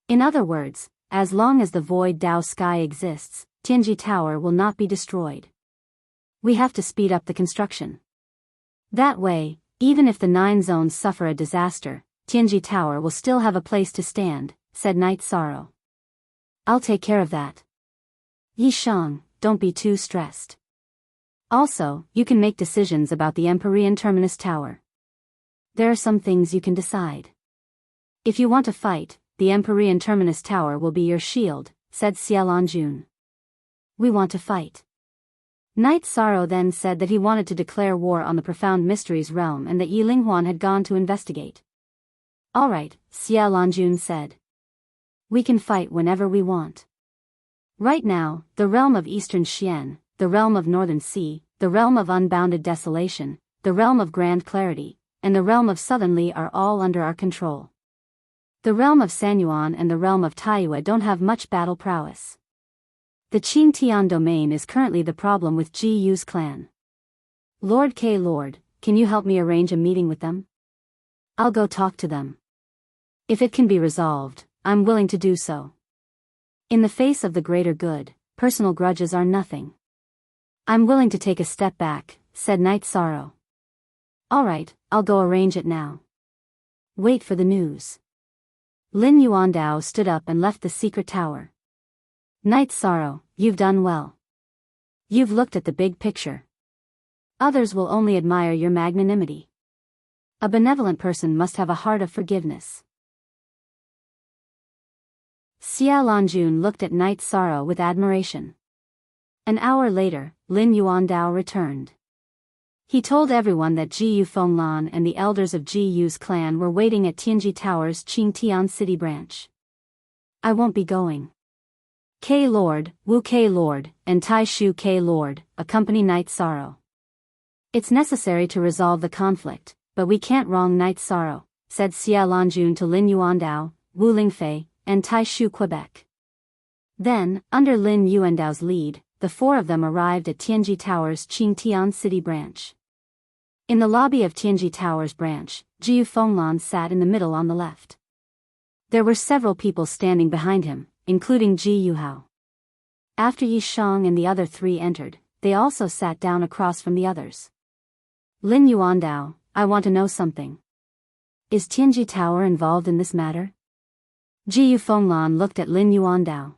In other words, as long as the Void Dao Sky exists, Tianji Tower will not be destroyed. We have to speed up the construction. That way, even if the 9 zones suffer a disaster, Tianji Tower will still have a place to stand, said Night Sorrow. I'll take care of that. Yi Shang, don't be too stressed. Also, you can make decisions about the Empyrean Terminus Tower. There are some things you can decide. If you want to fight, the Empyrean Terminus Tower will be your shield, said Xia Lanjun. We want to fight. Night Sorrow then said that he wanted to declare war on the Profound Mysteries realm and that Yi Linghuan had gone to investigate. Alright, Xia Lanjun said. We can fight whenever we want. Right now, the realm of Eastern Xian, the realm of Northern Sea, the realm of Unbounded Desolation, the realm of Grand Clarity, and the realm of Southern Li are all under our control. The realm of Sanyuan and the realm of Taiyue don't have much battle prowess. The Qingtian domain is currently the problem with Ji Yu's clan. Lord K. Lord, can you help me arrange a meeting with them? I'll go talk to them. If it can be resolved, I'm willing to do so. In the face of the greater good, personal grudges are nothing. I'm willing to take a step back, said Night Sorrow. Alright, I'll go arrange it now. Wait for the news. Lin Yuandao stood up and left the secret tower. Night Sorrow, you've done well. You've looked at the big picture. Others will only admire your magnanimity. A benevolent person must have a heart of forgiveness. Xia Lanjun looked at Night Sorrow with admiration. An hour later, Lin Yuandao returned. He told everyone that Ji Yu Fenglan and the elders of Ji Yu's clan were waiting at Tianji Tower's Qingtian City branch. I won't be going. K Lord, Wu K Lord, and Tai Shu K Lord accompany Night Sorrow. It's necessary to resolve the conflict, but we can't wrong Night Sorrow, said Xia Lanjun to Lin Yuandao, Wu Lingfei, and Tai Shu Quebec. Then, under Lin Yuandao's lead, the 4 of them arrived at Tianji Tower's Qingtian City branch. In the lobby of Tianji Tower's branch, Ji Yu Fenglan sat in the middle on the left. There were several people standing behind him, including Ji Yuhao. After Yi Shang and the other 3 entered, they also sat down across from the others. Lin Yuandao, I want to know something. Is Tianji Tower involved in this matter? Ji Yu Fenglan looked at Lin Yuandao.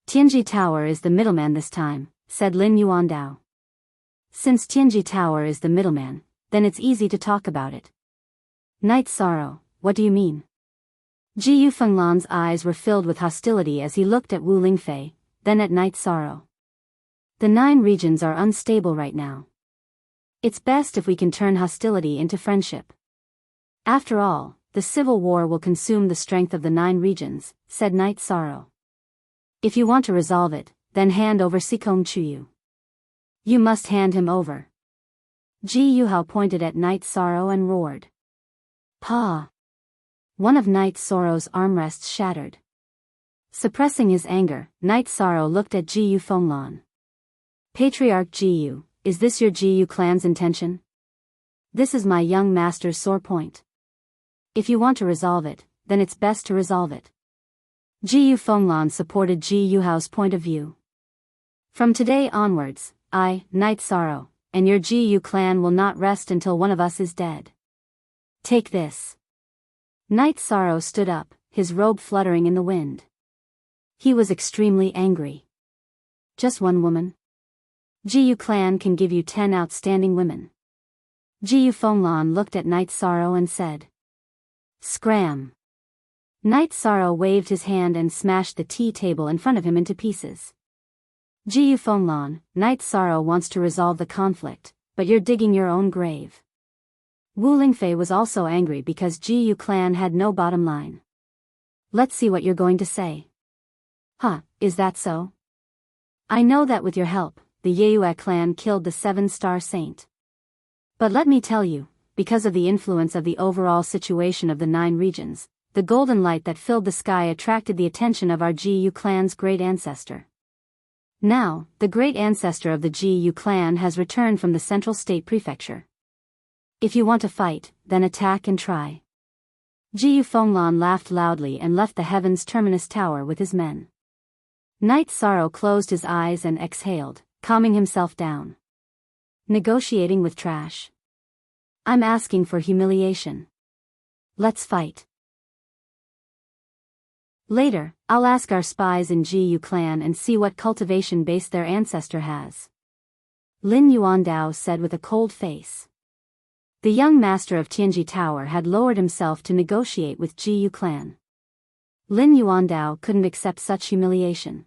Tianji Tower is the middleman this time, said Lin Yuandao. Since Tianji Tower is the middleman, then it's easy to talk about it. Night Sorrow, what do you mean? Ji Yufenglan's eyes were filled with hostility as he looked at Wu Lingfei, then at Night Sorrow. The 9 regions are unstable right now. It's best if we can turn hostility into friendship. After all, the civil war will consume the strength of the 9 regions, said Night Sorrow. If you want to resolve it, then hand over Sikong Chuyu. You must hand him over. Ji Yuhao pointed at Night Sorrow and roared. Pa! One of Night Sorrow's armrests shattered. Suppressing his anger, Night Sorrow looked at Ji Yufenglan. Patriarch Ji Yu, is this your Ji Yu clan's intention? This is my young master's sore point. If you want to resolve it, then it's best to resolve it. Ji Yufenglan supported Ji Yuhao's point of view. From today onwards, I, Night Sorrow, and your Ji Yu clan will not rest until one of us is dead. Take this. Night Sorrow stood up, his robe fluttering in the wind. He was extremely angry. Just one woman? Ji Yu clan can give you 10 outstanding women. Ji Yufenglan looked at Night Sorrow and said. Scram. Night Sorrow waved his hand and smashed the tea table in front of him into pieces. Ji Yufenglan, Night Sorrow wants to resolve the conflict, but you're digging your own grave. Wu Lingfei was also angry because Ji Yu clan had no bottom line. Let's see what you're going to say. Huh, is that so? I know that with your help, the Yeyue clan killed the 7-star saint. But let me tell you, because of the influence of the overall situation of the 9 regions, the golden light that filled the sky attracted the attention of our Ji Yu clan's great ancestor. Now, the great ancestor of the Ji Yu clan has returned from the central state prefecture. If you want to fight, then attack and try. Ji Yufenglan laughed loudly and left the Heaven's Terminus Tower with his men. Night Sorrow closed his eyes and exhaled, calming himself down. Negotiating with trash. I'm asking for humiliation. Let's fight. Later, I'll ask our spies in Ji Yu clan and see what cultivation base their ancestor has. Lin Yuandao said with a cold face. The young master of Tianji Tower had lowered himself to negotiate with Ji Yu clan. Lin Yuandao couldn't accept such humiliation.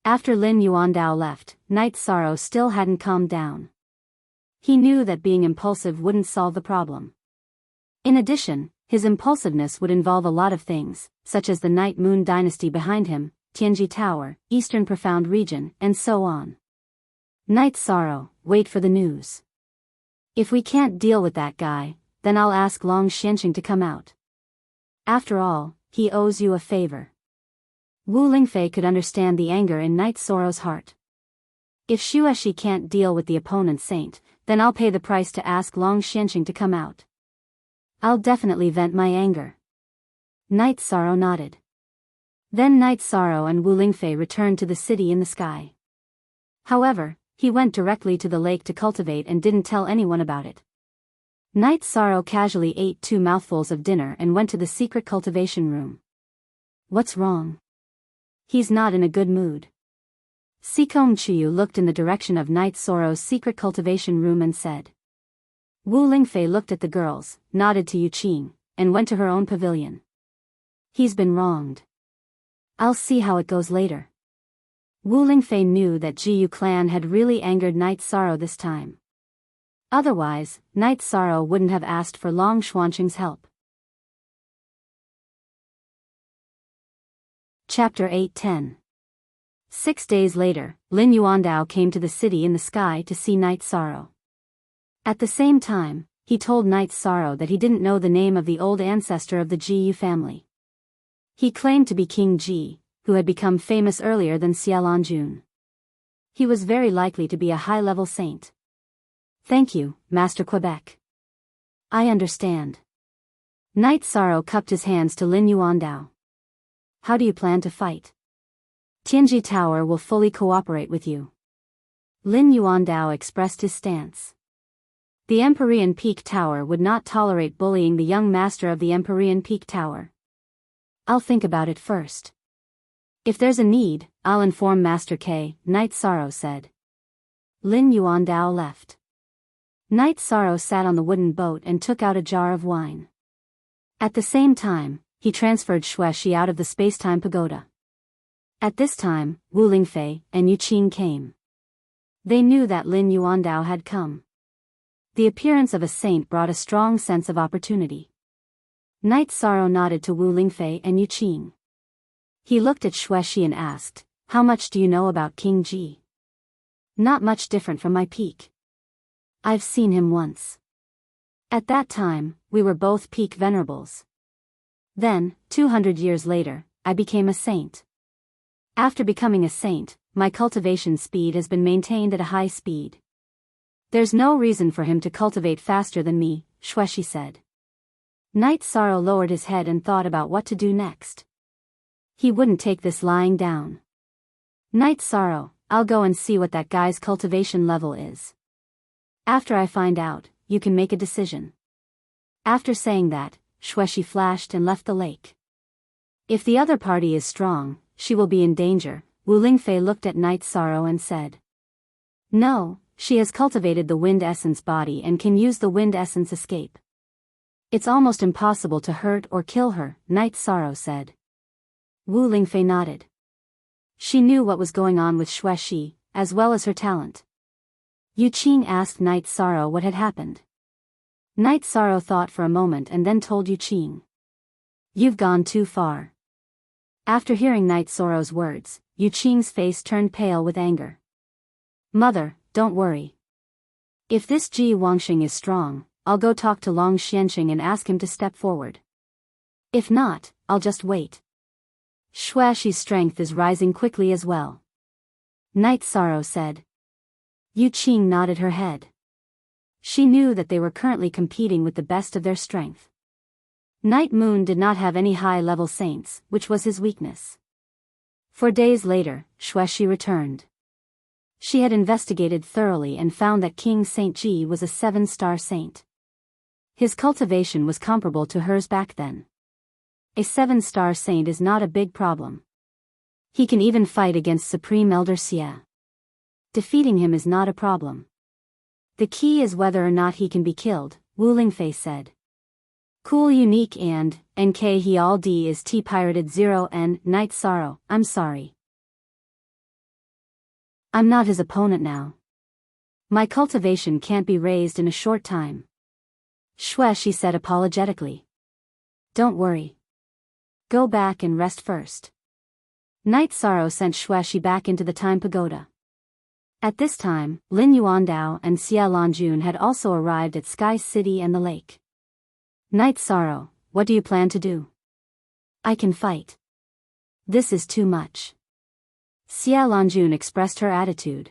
After Lin Yuandao left, Night Sorrow still hadn't calmed down. He knew that being impulsive wouldn't solve the problem. In addition, his impulsiveness would involve a lot of things, such as the Night Moon dynasty behind him, Tianji Tower, Eastern Profound Region, and so on. Night Sorrow, wait for the news. If we can't deal with that guy, then I'll ask Long Xianqing to come out. After all, he owes you a favor. Wu Lingfei could understand the anger in Night Sorrow's heart. If Shueshi can't deal with the opponent saint, then I'll pay the price to ask Long Xianqing to come out. I'll definitely vent my anger. Night Sorrow nodded. Then Night Sorrow and Wu Lingfei returned to the city in the sky. However, he went directly to the lake to cultivate and didn't tell anyone about it. Night Sorrow casually ate 2 mouthfuls of dinner and went to the secret cultivation room. What's wrong? He's not in a good mood. Sikong Chuyu looked in the direction of Night Sorrow's secret cultivation room and said. Wu Lingfei looked at the girls, nodded to Yu Qing, and went to her own pavilion. He's been wronged. I'll see how it goes later. Wu Lingfei knew that Ji Yu clan had really angered Night Sorrow this time. Otherwise, Night Sorrow wouldn't have asked for Long Xuanqing's help. Chapter 8-10. 6 days later, Lin Yuandao came to the city in the sky to see Night Sorrow. At the same time, he told Night Sorrow that he didn't know the name of the old ancestor of the Ji Yu family. He claimed to be King Ji, who had become famous earlier than Xiaolanjun. He was very likely to be a high-level saint. Thank you, Master Quebec. I understand. Night Sorrow cupped his hands to Lin Yuandao. How do you plan to fight? Tianji Tower will fully cooperate with you. Lin Yuandao expressed his stance. The Empyrean Peak Tower would not tolerate bullying the young master of the Empyrean Peak Tower. I'll think about it first. If there's a need, I'll inform Master K, Night Sorrow said. Lin Yuandao left. Night Sorrow sat on the wooden boat and took out a jar of wine. At the same time, he transferred Xuexi out of the space-time pagoda. At this time, Wu Lingfei and Yu Qing came. They knew that Lin Yuandao had come. The appearance of a saint brought a strong sense of opportunity. Night Sorrow nodded to Wu Lingfei and Yu Qing. He looked at Xuexi and asked, "How much do you know about King Ji?" "Not much different from my peak. I've seen him once. At that time, we were both peak venerables. Then, 200 years later, I became a saint. After becoming a saint, my cultivation speed has been maintained at a high speed. There's no reason for him to cultivate faster than me," Xuexi said. Night Sorrow lowered his head and thought about what to do next. He wouldn't take this lying down. "Night Sorrow, I'll go and see what that guy's cultivation level is. After I find out, you can make a decision." After saying that, Xuexi flashed and left the lake. "If the other party is strong, she will be in danger," Wu Lingfei looked at Night Sorrow and said. "No, she has cultivated the wind essence body and can use the wind essence escape. It's almost impossible to hurt or kill her," Night Sorrow said. Wu Lingfei nodded. She knew what was going on with Xuexi, as well as her talent. Yu Qing asked Night Sorrow what had happened. Night Sorrow thought for a moment and then told Yu Qing. "You've gone too far." After hearing Night Sorrow's words, Yu Qing's face turned pale with anger. "Mother, don't worry. If this Ji Wangxing is strong, I'll go talk to Long Xianxing and ask him to step forward. If not, I'll just wait." Xuexi's strength is rising quickly as well, Night Sorrow said. Yu Qing nodded her head. She knew that they were currently competing with the best of their strength. Night Moon did not have any high-level saints, which was his weakness. 4 days later, Xuexi returned. She had investigated thoroughly and found that King Saint Ji was a 7-star saint. His cultivation was comparable to hers back then. A 7-star saint is not a big problem. He can even fight against Supreme Elder Xie. Defeating him is not a problem. The key is whether or not he can be killed, Wu Lingfei said. Cool Unique and NK he all D is T pirated 0 N Night Sorrow, I'm sorry. I'm not his opponent now. My cultivation can't be raised in a short time. Xuexi said apologetically. Don't worry. Go back and rest first. Night Sorrow sent Xuexi back into the Time Pagoda. At this time, Lin Yuandao and Xie Lanjun had also arrived at Sky City and the lake. Night Sorrow, what do you plan to do? I can fight. This is too much. Xie Lanjun expressed her attitude.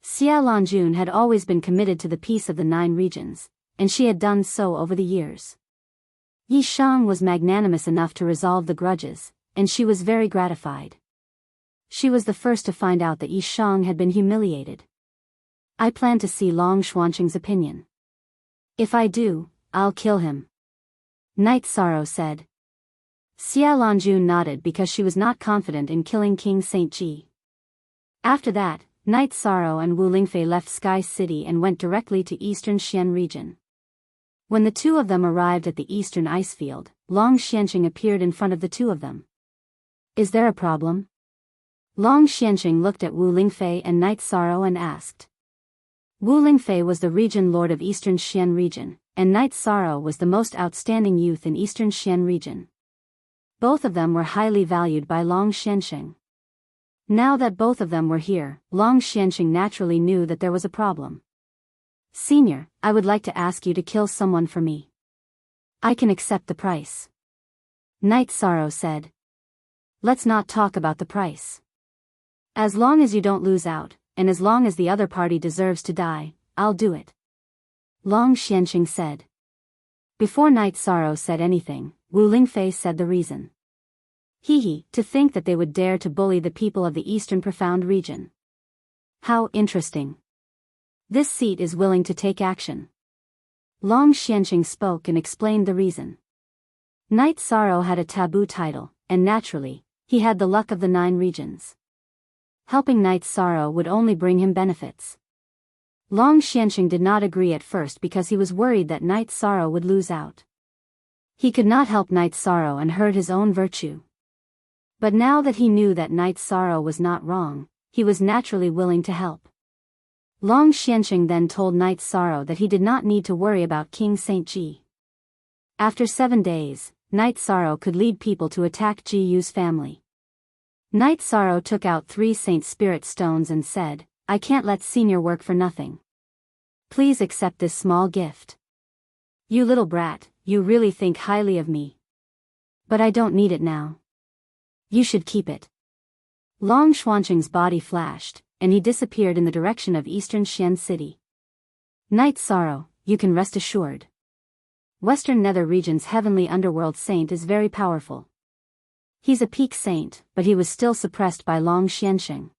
Xie Lanjun had always been committed to the peace of the 9 regions, and she had done so over the years. Yi Shang was magnanimous enough to resolve the grudges, and she was very gratified. She was the first to find out that Yi Shang had been humiliated. I plan to see Long Xuanqing's opinion. If I do, I'll kill him. Night Sorrow said. Xie Lanjun nodded because she was not confident in killing King Saint Ji. After that, Night Sorrow and Wu Lingfei left Sky City and went directly to Eastern Xian region. When the two of them arrived at the eastern ice field, Long Xianxing appeared in front of the two of them. Is there a problem? Long Xianxing looked at Wu Lingfei and Night Sorrow and asked. Wu Lingfei was the region lord of Eastern Xian region, and Night Sorrow was the most outstanding youth in Eastern Xian region. Both of them were highly valued by Long Xianxing. Now that both of them were here, Long Xianxing naturally knew that there was a problem. Senior, I would like to ask you to kill someone for me. I can accept the price. Night Sorrow said. Let's not talk about the price. As long as you don't lose out, and as long as the other party deserves to die, I'll do it. Long Xianxing said. Before Night Sorrow said anything, Wu Lingfei said the reason. To think that they would dare to bully the people of the Eastern Profound region. How interesting. This seat is willing to take action. Long Xianxing spoke and explained the reason. Night Sorrow had a taboo title, and naturally, he had the luck of the 9 regions. Helping Night Sorrow would only bring him benefits. Long Xianxing did not agree at first because he was worried that Night Sorrow would lose out. He could not help Night Sorrow and hurt his own virtue. But now that he knew that Night Sorrow was not wrong, he was naturally willing to help. Long Xianxing then told Night Sorrow that he did not need to worry about King Saint Ji. After 7 days, Night Sorrow could lead people to attack Ji Yu's family. Night Sorrow took out 3 Saint Spirit stones and said, "I can't let Senior work for nothing. Please accept this small gift. You little brat, you really think highly of me. But I don't need it now. You should keep it." Long Xuanqing's body flashed, and he disappeared in the direction of Eastern Xian City. Night Sorrow, you can rest assured. Western Nether Region's heavenly underworld saint is very powerful. He's a peak saint, but he was still suppressed by Long Xianxing.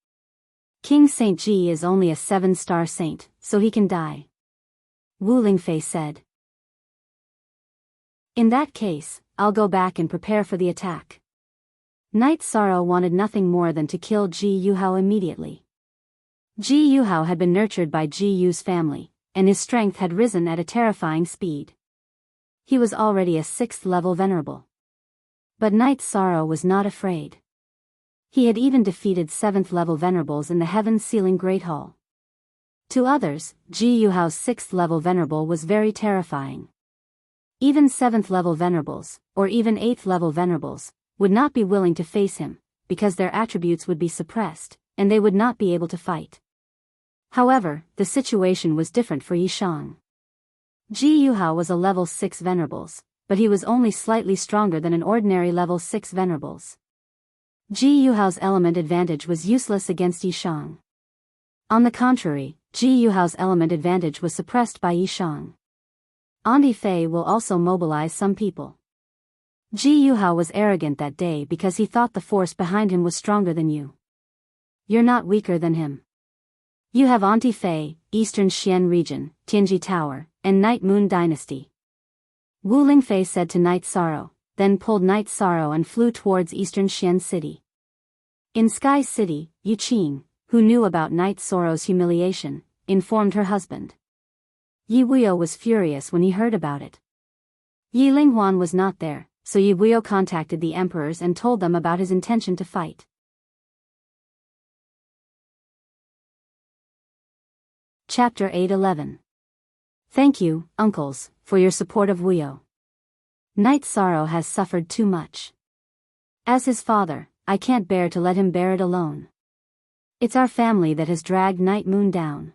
King Saint Ji is only a 7-star saint, so he can die. Wu Lingfei said. In that case, I'll go back and prepare for the attack. Night Sorrow wanted nothing more than to kill Ji Yuhao immediately. Ji Yuhao had been nurtured by Ji Yu's family, and his strength had risen at a terrifying speed. He was already a 6th-level venerable. But Night Sorrow was not afraid. He had even defeated 7th-level venerables in the heaven-sealing Great Hall. To others, Ji Yuhao's 6th-level venerable was very terrifying. Even 7th-level venerables, or even 8th-level venerables, would not be willing to face him, because their attributes would be suppressed, and they would not be able to fight. However, the situation was different for Yishang. Ji Yuhao was a level 6 venerables, but he was only slightly stronger than an ordinary level 6 venerables. Ji Yuhao's element advantage was useless against Yishang. On the contrary, Ji Yuhao's element advantage was suppressed by Yishang. Auntie Fei will also mobilize some people. Ji Yuhao was arrogant that day because he thought the force behind him was stronger than you. You're not weaker than him. You have Auntie Fei, Eastern Xian Region, Tianji Tower, and Night Moon Dynasty. Wu Lingfei said to Night Sorrow, then pulled Night Sorrow and flew towards Eastern Xian City. In Sky City, Yu Qing, who knew about Night Sorrow's humiliation, informed her husband. Yi Wuyo was furious when he heard about it. Yi Linghuan was not there, so Yi Wuyo contacted the emperors and told them about his intention to fight. Chapter 811. Thank you, uncles, for your support of Wuyo. Night Sorrow has suffered too much. As his father, I can't bear to let him bear it alone. It's our family that has dragged Night Moon down.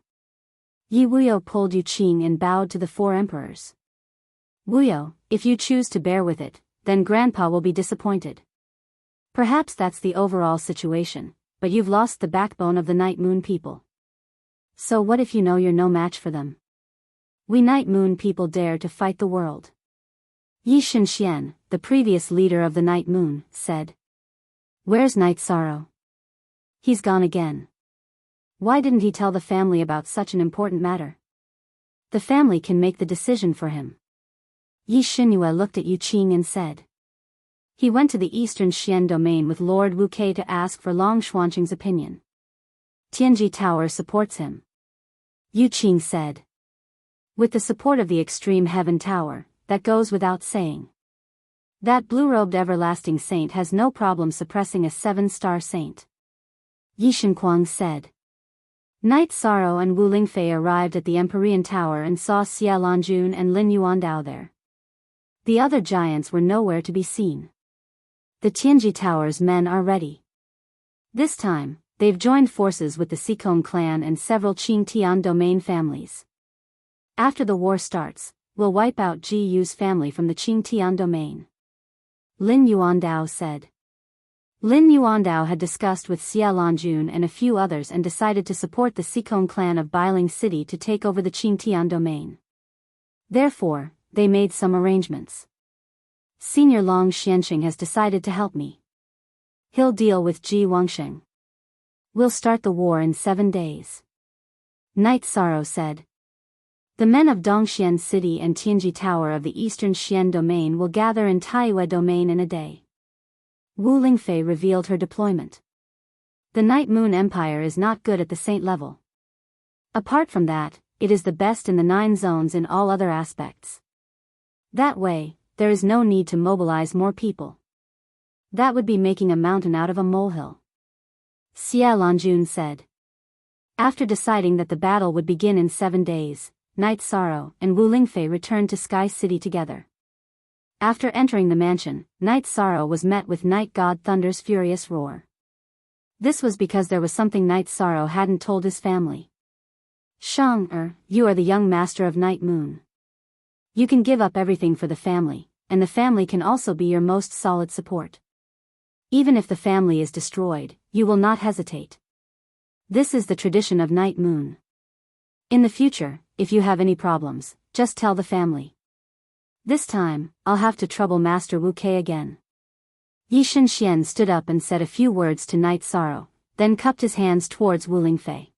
Yi Wuyo pulled Yu Qing and bowed to the 4 emperors. Wuyo, if you choose to bear with it, then Grandpa will be disappointed. Perhaps that's the overall situation, but you've lost the backbone of the Night Moon people. So what if you know you're no match for them? We Night Moon people dare to fight the world. Yi Shenxian, the previous leader of the Night Moon, said. Where's Night Sorrow? He's gone again. Why didn't he tell the family about such an important matter? The family can make the decision for him. Yi Xinyue looked at Yu Qing and said. He went to the Eastern Xian domain with Lord Wu Kei to ask for Long Xuanqing's opinion. Tianji Tower supports him. Yu Qing said. With the support of the Extreme Heaven Tower, that goes without saying. That blue-robed everlasting saint has no problem suppressing a 7-star saint. Yi Shenquang said. Night Sorrow and Wu Lingfei arrived at the Empyrean Tower and saw Xia Lanjun and Lin Yuandao there. The other giants were nowhere to be seen. The Tianji Tower's men are ready. This time, they've joined forces with the Sikong clan and several Qingtian domain families. After the war starts, we'll wipe out Ji Yu's family from the Qingtian domain. Lin Yuandao said. Lin Yuandao had discussed with Xia Lanjun and a few others and decided to support the Sikong clan of Bailing City to take over the Qingtian domain. Therefore, they made some arrangements. Senior Long Xianxing has decided to help me. He'll deal with Ji Wangsheng. We'll start the war in 7 days. Night Sorrow said. The men of Dongxian City and Tianji Tower of the Eastern Xian domain will gather in Taiyue domain in a day. Wu Lingfei revealed her deployment. The Night Moon Empire is not good at the saint level. Apart from that, it is the best in the 9 zones in all other aspects. That way, there is no need to mobilize more people. That would be making a mountain out of a molehill. Xie Lanjun said. After deciding that the battle would begin in 7 days, Night Sorrow and Wu Lingfei returned to Sky City together. After entering the mansion, Night Sorrow was met with Night God Thunder's furious roar. This was because there was something Night Sorrow hadn't told his family. Shang-er, you are the young master of Night Moon. You can give up everything for the family, and the family can also be your most solid support. Even if the family is destroyed, you will not hesitate. This is the tradition of Night Moon. In the future, if you have any problems, just tell the family. This time, I'll have to trouble Master Wu Kei again. Yi Shenxian stood up and said a few words to Night Sorrow, then cupped his hands towards Wu Lingfei.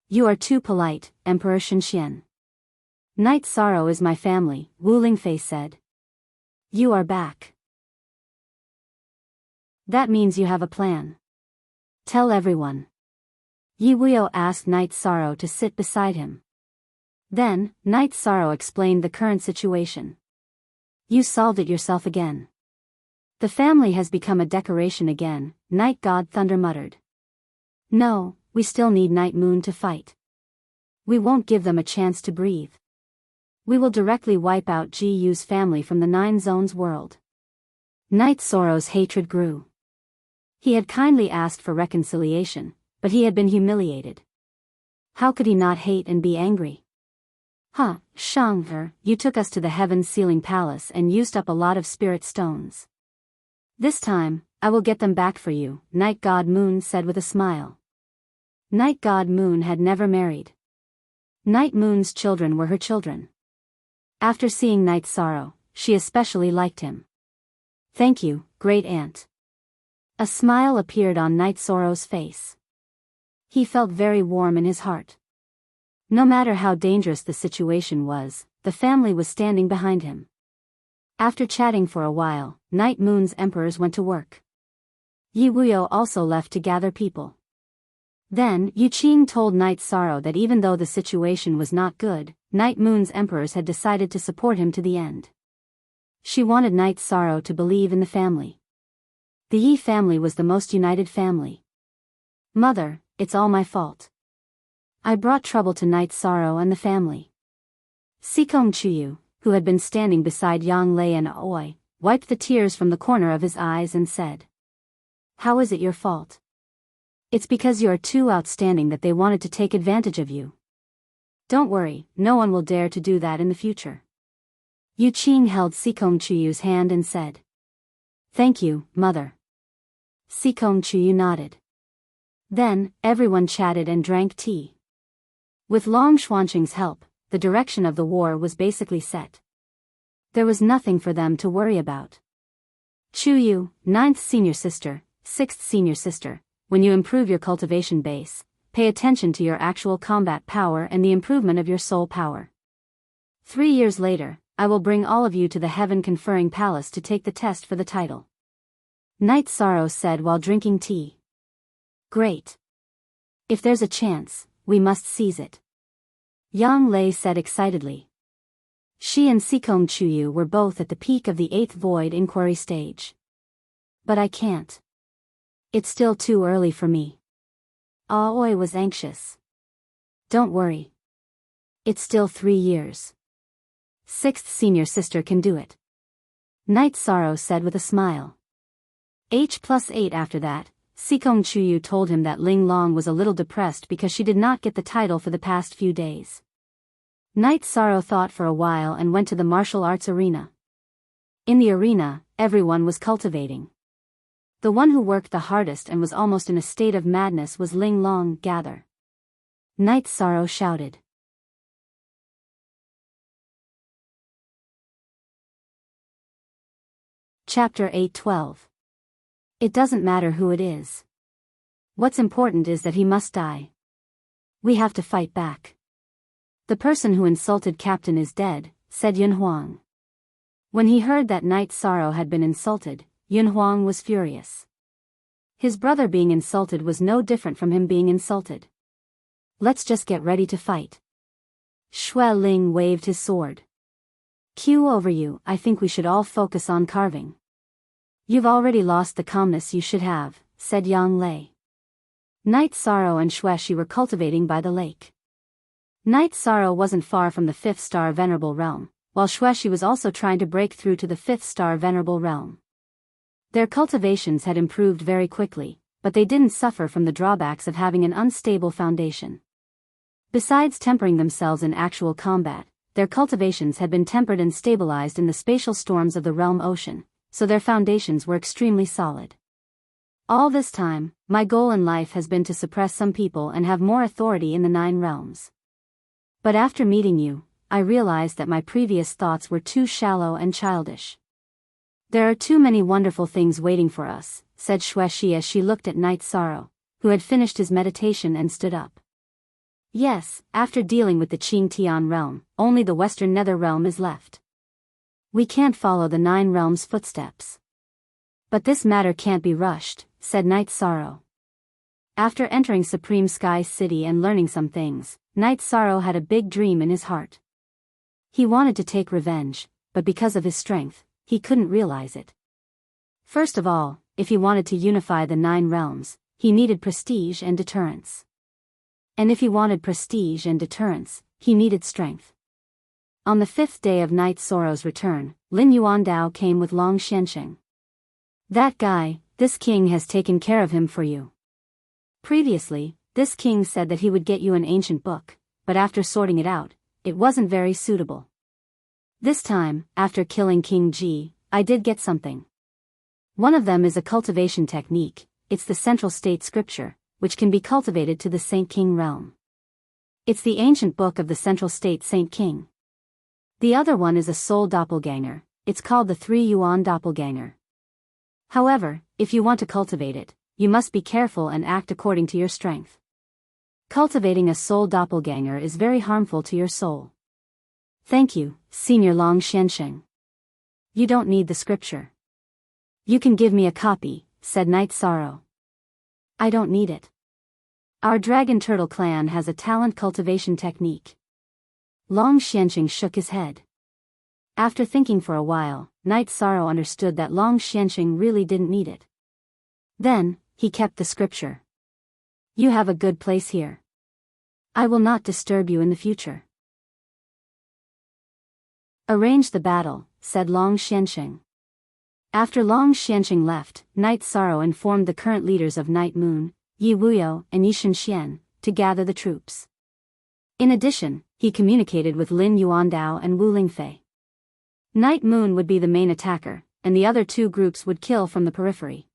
You are too polite, Emperor Shenxian. Night Sorrow is my family, Wu Lingfei said. You are back. That means you have a plan. Tell everyone. Yi Wuyo asked Night Sorrow to sit beside him. Then, Night Sorrow explained the current situation. You solved it yourself again. The family has become a decoration again, Night God Thunder muttered. No, we still need Night Moon to fight. We won't give them a chance to breathe. We will directly wipe out Ji Yu's family from the 9 zones world. Night Sorrow's hatred grew. He had kindly asked for reconciliation, but he had been humiliated. How could he not hate and be angry? Shang-er, you took us to the heaven-sealing palace and used up a lot of spirit stones. This time, I will get them back for you, Night God Moon said with a smile. Night God Moon had never married. Night Moon's children were her children. After seeing Night Sorrow, she especially liked him. Thank you, Great Aunt. A smile appeared on Night Sorrow's face. He felt very warm in his heart. No matter how dangerous the situation was, the family was standing behind him. After chatting for a while, Night Moon's emperors went to work. Yi Wuyo also left to gather people. Then, Yu Qing told Night Sorrow that even though the situation was not good, Night Moon's emperors had decided to support him to the end. She wanted Night Sorrow to believe in the family. The Yi family was the most united family. Mother, it's all my fault. I brought trouble to Night Sorrow and the family. Sikong Chuyu, who had been standing beside Yang Lei and Aoi, wiped the tears from the corner of his eyes and said. How is it your fault? It's because you are too outstanding that they wanted to take advantage of you. Don't worry, no one will dare to do that in the future. Yu Qing held Sikong Chuyu's hand and said. Thank you, mother. Sikong Chuyu nodded. Then, everyone chatted and drank tea. With Long Xuanqing's help, the direction of the war was basically set. There was nothing for them to worry about. Chuyu, 9th senior sister, 6th senior sister, when you improve your cultivation base, pay attention to your actual combat power and the improvement of your soul power. 3 years later, I will bring all of you to the heaven-conferring palace to take the test for the title. Night Sorrow said while drinking tea. Great. If there's a chance, we must seize it. Yang Lei said excitedly. She and Sikong Chuyu were both at the peak of the 8th void inquiry stage. But I can't. It's still too early for me. Aoi was anxious. Don't worry. It's still 3 years. 6th senior sister can do it. Night Sorrow said with a smile. H+8 after that, Sikong Chuyu told him that Ling Long was a little depressed because she did not get the title for the past few days. Night Sorrow thought for a while and went to the martial arts arena. In the arena, everyone was cultivating. The one who worked the hardest and was almost in a state of madness was Ling Long. Gather. Night Sorrow shouted. Chapter 8:12. It doesn't matter who it is. What's important is that he must die. We have to fight back. The person who insulted Captain is dead, said Yun Huang. When he heard that Night Sorrow had been insulted, Yun Huang was furious. His brother being insulted was no different from him being insulted. Let's just get ready to fight. Xue Ling waved his sword. Q over you, I think we should all focus on carving. You've already lost the calmness you should have, said Yang Lei. Night Sorrow and Xueshi were cultivating by the lake. Night Sorrow wasn't far from the 5th star Venerable Realm, while Xueshi was also trying to break through to the 5th star Venerable Realm. Their cultivations had improved very quickly, but they didn't suffer from the drawbacks of having an unstable foundation. Besides tempering themselves in actual combat, their cultivations had been tempered and stabilized in the spatial storms of the realm ocean, so their foundations were extremely solid. All this time, my goal in life has been to suppress some people and have more authority in the 9 realms. But after meeting you, I realized that my previous thoughts were too shallow and childish. There are too many wonderful things waiting for us, said Xueshi as she looked at Night Sorrow, who had finished his meditation and stood up. Yes, after dealing with the Qing Tian realm, only the Western Nether realm is left. We can't follow the 9 realms' footsteps. But this matter can't be rushed, said Night Sorrow. After entering Supreme Sky City and learning some things, Night Sorrow had a big dream in his heart. He wanted to take revenge, but because of his strength, he couldn't realize it. First of all, if he wanted to unify the 9 realms, he needed prestige and deterrence. And if he wanted prestige and deterrence, he needed strength. On the 5th day of Night Sorrow's return, Lin Yuandao came with Long Xiansheng. That guy, this king has taken care of him for you. Previously, this king said that he would get you an ancient book, but after sorting it out, it wasn't very suitable. This time, after killing King Ji, I did get something. One of them is a cultivation technique, it's the Central State Scripture, which can be cultivated to the Saint King realm. It's the ancient book of the Central State Saint King. The other one is a soul doppelganger, it's called the 3 Yuan doppelganger. However, if you want to cultivate it, you must be careful and act according to your strength. Cultivating a soul doppelganger is very harmful to your soul. Thank you, Senior Long Xiansheng. You don't need the scripture. You can give me a copy, said Night Sorrow. I don't need it. Our Dragon Turtle clan has a talent cultivation technique. Long Xiansheng shook his head. After thinking for a while, Night Sorrow understood that Long Xiansheng really didn't need it. Then, he kept the scripture. You have a good place here. I will not disturb you in the future. Arrange the battle, said Long Xiansheng. After Long Xiansheng left, Night Sorrow informed the current leaders of Night Moon, Yi Wuyo and Yi Shenxian, to gather the troops. In addition, he communicated with Lin Yuandao and Wu Lingfei. Night Moon would be the main attacker, and the other 2 groups would kill from the periphery.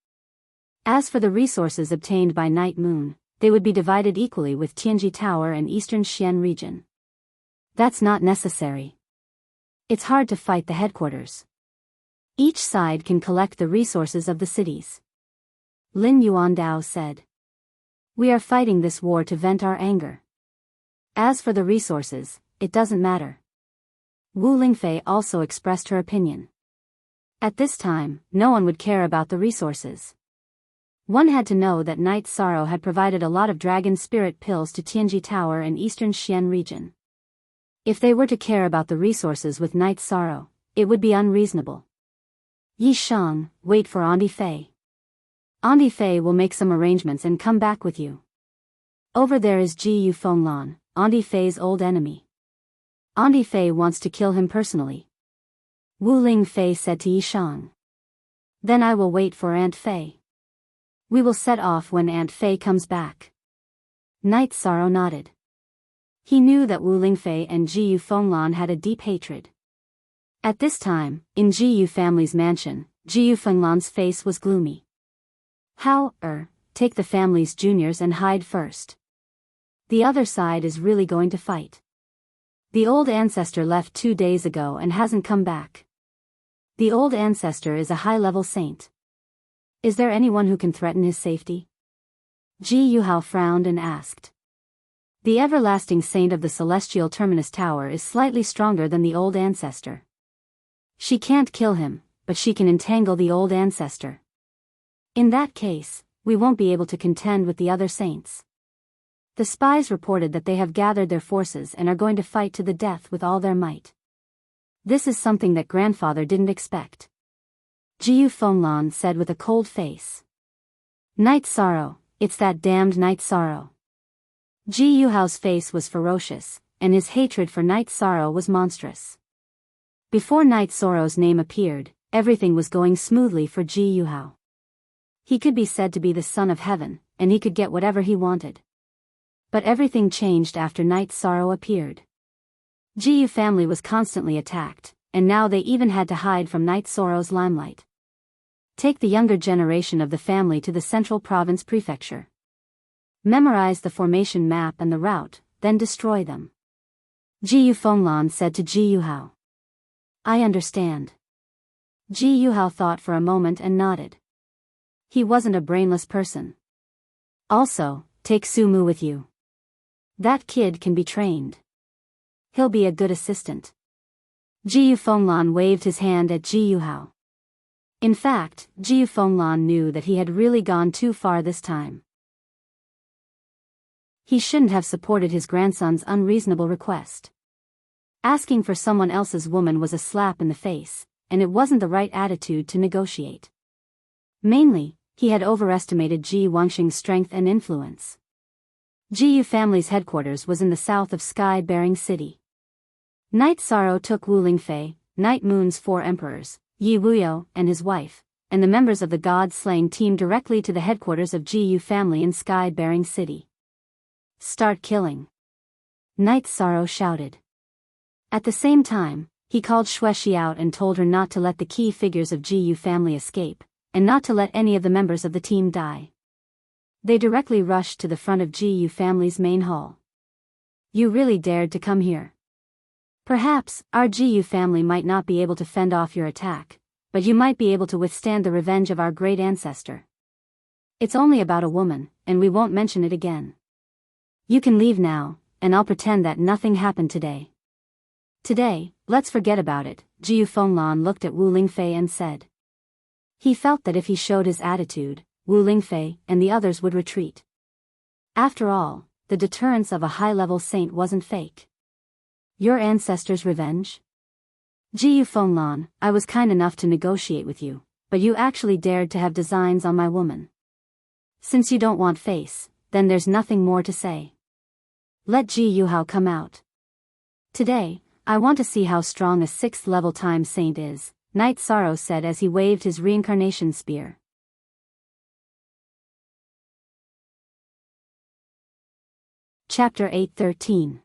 As for the resources obtained by Night Moon, they would be divided equally with Tianji Tower and Eastern Xian region. That's not necessary. It's hard to fight the headquarters. Each side can collect the resources of the cities. Lin Yuandao said. We are fighting this war to vent our anger. As for the resources, it doesn't matter. Wu Lingfei also expressed her opinion. At this time, no one would care about the resources. One had to know that Night Sorrow had provided a lot of dragon spirit pills to Tianji Tower and Eastern Xian region. If they were to care about the resources with Night Sorrow, it would be unreasonable. Yi Shang, wait for Auntie Fei. Auntie Fei will make some arrangements and come back with you. Over there is Ji Yu Fenglan, Auntie Fei's old enemy. Auntie Fei wants to kill him personally. Wu Lingfei said to Yi Shang. Then I will wait for Aunt Fei. We will set off when Aunt Fei comes back. Night Sorrow nodded. He knew that Wu Lingfei and Ji Yu Fenglan had a deep hatred. At this time, in Ji Yu family's mansion, Ji Yu Fenglan's face was gloomy. How, take the family's juniors and hide first. The other side is really going to fight. The old ancestor left 2 days ago and hasn't come back. The old ancestor is a high-level saint. Is there anyone who can threaten his safety? Ji Yuhao frowned and asked. The everlasting saint of the celestial terminus tower is slightly stronger than the old ancestor. She can't kill him, but she can entangle the old ancestor. In that case, we won't be able to contend with the other saints. The spies reported that they have gathered their forces and are going to fight to the death with all their might. This is something that grandfather didn't expect. Jiyu Fenglan said with a cold face. Night Sorrow, it's that damned Night Sorrow. Ji Yuhao's face was ferocious, and his hatred for Night Sorrow was monstrous. Before Night Sorrow's name appeared, everything was going smoothly for Ji Yuhao. He could be said to be the son of heaven, and he could get whatever he wanted. But everything changed after Night Sorrow appeared. Ji Yu family was constantly attacked, and now they even had to hide from Night Sorrow's limelight. Take the younger generation of the family to the Central Province Prefecture. Memorize the formation map and the route, then destroy them. Jiyu Fenglan said to Ji Yuhao. I understand. Ji Yuhao thought for a moment and nodded. He wasn't a brainless person. Also, take Su Mu with you. That kid can be trained. He'll be a good assistant. Jiyu Fenglan waved his hand at Ji Yuhao. In fact, Jiyu Fenglan knew that he had really gone too far this time. He shouldn't have supported his grandson's unreasonable request. Asking for someone else's woman was a slap in the face, and it wasn't the right attitude to negotiate. Mainly, he had overestimated Ji Wangxing's strength and influence. Ji Yu family's headquarters was in the south of Sky-bearing City. Night Sorrow took Wu Lingfei, Night Moon's 4 emperors, Yi Wuyo and his wife, and the members of the god-slaying team directly to the headquarters of Ji Yu family in Sky-bearing City. Start killing. Night Sorrow shouted. At the same time, he called Xuexi out and told her not to let the key figures of Ji Yu family escape, and not to let any of the members of the team die. They directly rushed to the front of Ji Yu family's main hall. You really dared to come here. Perhaps, our Ji Yu family might not be able to fend off your attack, but you might be able to withstand the revenge of our great ancestor. It's only about a woman, and we won't mention it again. You can leave now, and I'll pretend that nothing happened today. Today, let's forget about it, Jiyu Fenglan looked at Wu Lingfei and said. He felt that if he showed his attitude, Wu Lingfei and the others would retreat. After all, the deterrence of a high-level saint wasn't fake. Your ancestors' revenge? Jiyu Fenglan, I was kind enough to negotiate with you, but you actually dared to have designs on my woman. Since you don't want face, then there's nothing more to say. Let Ji Yuhao come out. Today, I want to see how strong a 6th-level time saint is, Night Sorrow said as he waved his reincarnation spear. Chapter 8:13.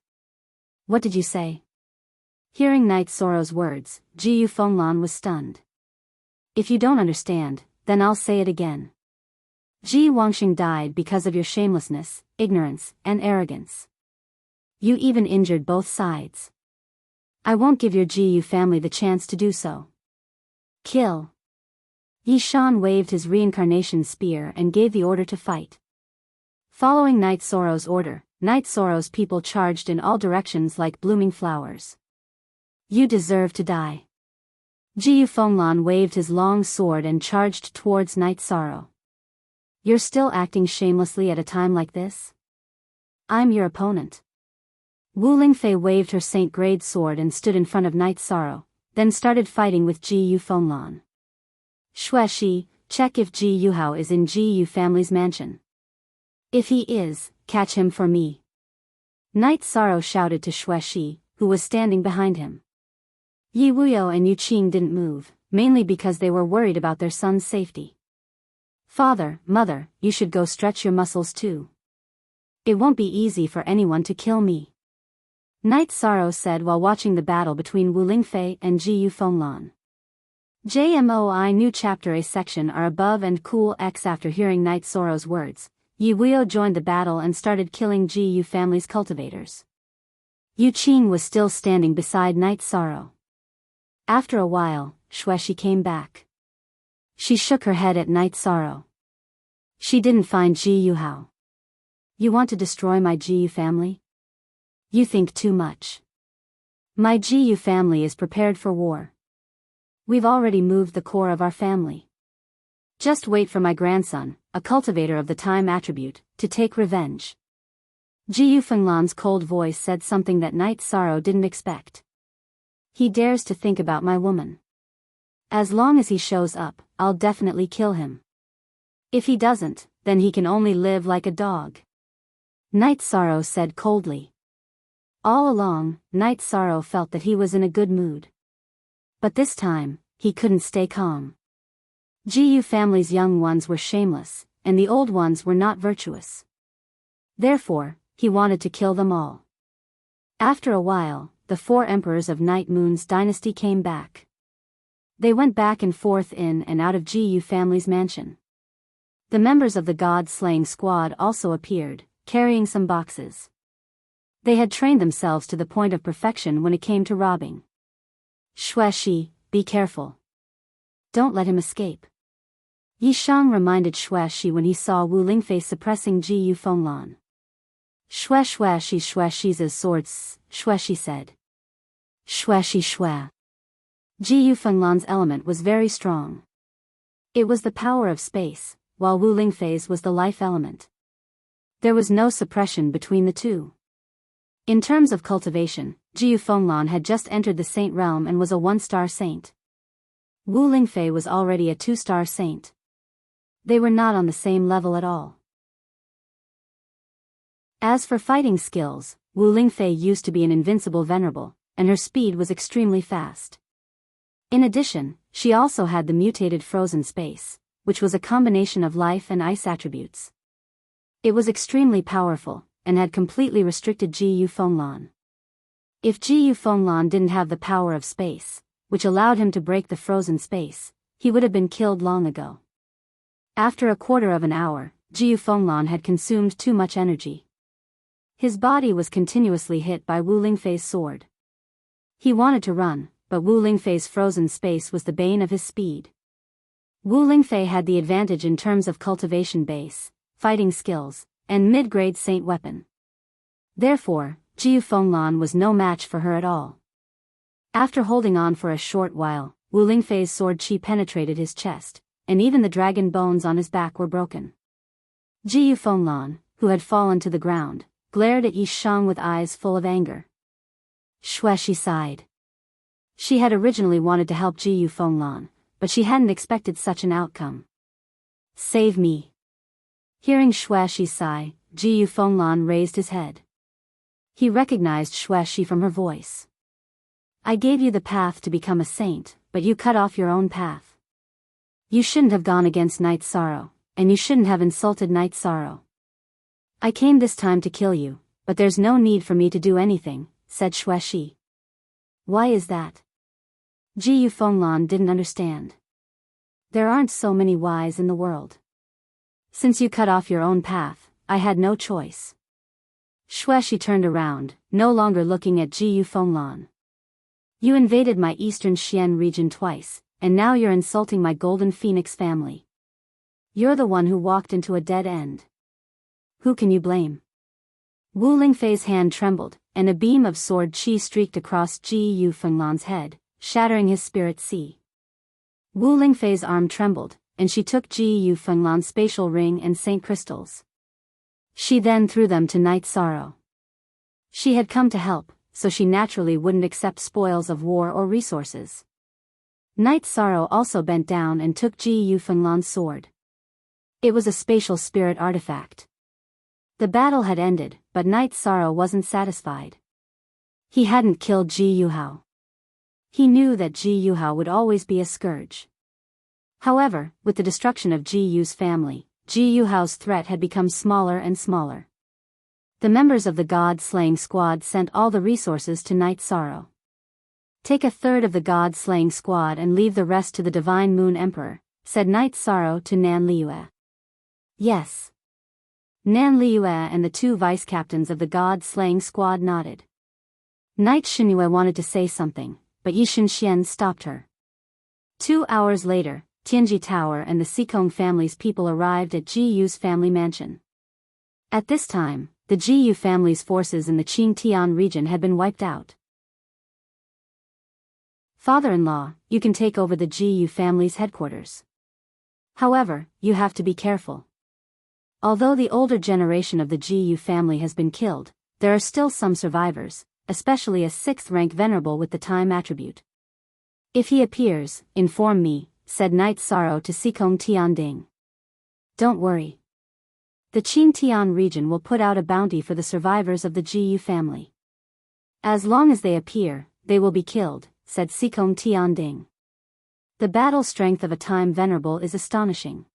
What did you say? Hearing Night Sorrow's words, Jiyu Fenglan was stunned. If you don't understand, then I'll say it again. Ji Wangxing died because of your shamelessness, ignorance, and arrogance. You even injured both sides. I won't give your Ji Yu family the chance to do so. Kill. Yi Shan waved his reincarnation spear and gave the order to fight. Following Night Sorrow's order, Night Sorrow's people charged in all directions like blooming flowers. You deserve to die. Jiyu Fenglan waved his long sword and charged towards Night Sorrow. You're still acting shamelessly at a time like this? I'm your opponent. Wu Lingfei waved her saint-grade sword and stood in front of Night Sorrow, then started fighting with Jiyu Fenglan. Xuexi, check if Ji Yuhao is in Ji Yu family's mansion. If he is, catch him for me. Night Sorrow shouted to Xuexi, who was standing behind him. Yi Wuyo and Yu Qing didn't move, mainly because they were worried about their son's safety. Father, mother, you should go stretch your muscles too. It won't be easy for anyone to kill me. Night Sorrow said while watching the battle between Wu Lingfei and Jiyu Fenglan. JMOI new chapter A section are above and cool X. After hearing Night Sorrow's words, Yi Wuyo joined the battle and started killing Ji Yu family's cultivators. Yu Qing was still standing beside Night Sorrow. After a while, Xuexi came back. She shook her head at Night Sorrow. She didn't find Ji Yuhao. You want to destroy my Ji Yu family? You think too much. My Ji Yu family is prepared for war. We've already moved the core of our family. Just wait for my grandson, a cultivator of the time attribute, to take revenge. Ji Fenglan's cold voice said something that Night Sorrow didn't expect. He dares to think about my woman. As long as he shows up, I'll definitely kill him. If he doesn't, then he can only live like a dog. Night Sorrow said coldly. All along, Night Sorrow felt that he was in a good mood. But this time, he couldn't stay calm. Ji family's young ones were shameless, and the old ones were not virtuous. Therefore, he wanted to kill them all. After a while, the 4 emperors of Night Moon's dynasty came back. They went back and forth in and out of Ji family's mansion. The members of the god-slaying squad also appeared, carrying some boxes. They had trained themselves to the point of perfection when it came to robbing. Xueshi, be careful. Don't let him escape. Yi Shang reminded Xueshi when he saw Wu Lingfei suppressing Ji Fenglan. Xueshi's swords, Xueshi said. Xue. Ji Fenglan's element was very strong. It was the power of space, while Wu Lingfei's was the life element. There was no suppression between the two. In terms of cultivation, Ji Fenglan had just entered the saint realm and was a 1-star saint. Wu Lingfei was already a 2-star saint. They were not on the same level at all. As for fighting skills, Wu Lingfei used to be an invincible venerable, and her speed was extremely fast. In addition, she also had the mutated frozen space, which was a combination of life and ice attributes. It was extremely powerful, and had completely restricted Ji Fenglan. If Ji Fenglan didn't have the power of space, which allowed him to break the frozen space, he would have been killed long ago. After a quarter of an hour, Ji Fenglan had consumed too much energy. His body was continuously hit by Wu Lingfei's sword. He wanted to run, but Wu Lingfei's frozen space was the bane of his speed. Wu Lingfei had the advantage in terms of cultivation base, fighting skills, and mid-grade saint weapon. Therefore, Ji Fenglan was no match for her at all. After holding on for a short while, Wu Lingfei's sword chi penetrated his chest, and even the dragon bones on his back were broken. Ji Fenglan, who had fallen to the ground, glared at Yi Shang with eyes full of anger. Xueshi sighed. She had originally wanted to help Ji Fenglan, but she hadn't expected such an outcome. Save me. Hearing Xueshi's sigh, Ji Fenglan raised his head. He recognized Xueshi from her voice. I gave you the path to become a saint, but you cut off your own path. You shouldn't have gone against Night Sorrow, and you shouldn't have insulted Night Sorrow. I came this time to kill you, but there's no need for me to do anything, said Xueshi. Why is that? Ji Fenglan didn't understand. There aren't so many whys in the world. Since you cut off your own path, I had no choice. Xueshi turned around, no longer looking at Ji Fenglan. You invaded my eastern Xian region twice, and now you're insulting my Golden Phoenix family. You're the one who walked into a dead end. Who can you blame? Wu Lingfei's hand trembled, and a beam of sword chi streaked across Ji Fenglan's head, shattering his spirit sea. Wu Lingfei's arm trembled, and she took Ji Fenglan's spatial ring and saint crystals. She then threw them to Night Sorrow. She had come to help, so she naturally wouldn't accept spoils of war or resources. Night Sorrow also bent down and took Ji Fenglan's sword. It was a spatial spirit artifact. The battle had ended, but Night Sorrow wasn't satisfied. He hadn't killed Ji Yuhao. He knew that Ji Yuhao would always be a scourge. However, with the destruction of Ji Yu's family, Ji Yuhao's threat had become smaller and smaller. The members of the god-slaying squad sent all the resources to Night Sorrow. Take a third of the god-slaying squad and leave the rest to the Divine Moon Emperor, said Night Sorrow to Nan Liue. Yes. Nan Liue and the 2 vice-captains of the god-slaying squad nodded. Night Xinyue wanted to say something, but Yi Xinxian stopped her. 2 hours later, Tianji Tower and the Sikong family's people arrived at Ji Yu's family mansion. At this time, the Ji Yu family's forces in the Qingtian region had been wiped out. Father-in-law, you can take over the Ji Yu family's headquarters. However, you have to be careful. Although the older generation of the Gu family has been killed, there are still some survivors, especially a 6th-rank venerable with the time attribute. If he appears, inform me, said Knight Sorrow to Sikong Tianding. Don't worry. The Qing Tian region will put out a bounty for the survivors of the Gu family. As long as they appear, they will be killed, said Sikong Tianding. The battle strength of a time venerable is astonishing.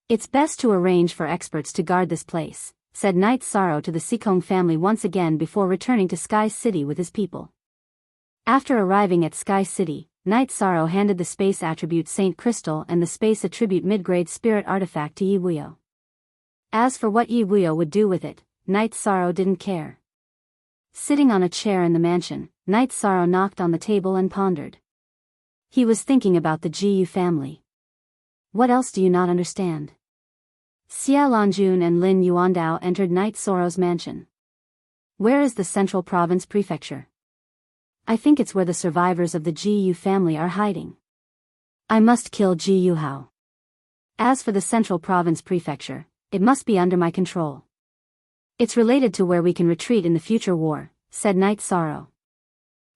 It's best to arrange for experts to guard this place, said Knight Sorrow to the Sikong family once again before returning to Sky City with his people. After arriving at Sky City, Knight Sorrow handed the space attribute Saint Crystal and the space attribute mid-grade spirit artifact to Yi Wuyo. As for what Yi Wuyo would do with it, Knight Sorrow didn't care. Sitting on a chair in the mansion, Knight Sorrow knocked on the table and pondered. He was thinking about the Gu family. What else do you not understand? Xia Lanjun and Lin Yuandao entered Knight Sorrow's mansion. Where is the Central Province Prefecture? I think it's where the survivors of the Gu family are hiding. I must kill Ji Yuhao. As for the Central Province Prefecture, it must be under my control. It's related to where we can retreat in the future war, said Knight Sorrow.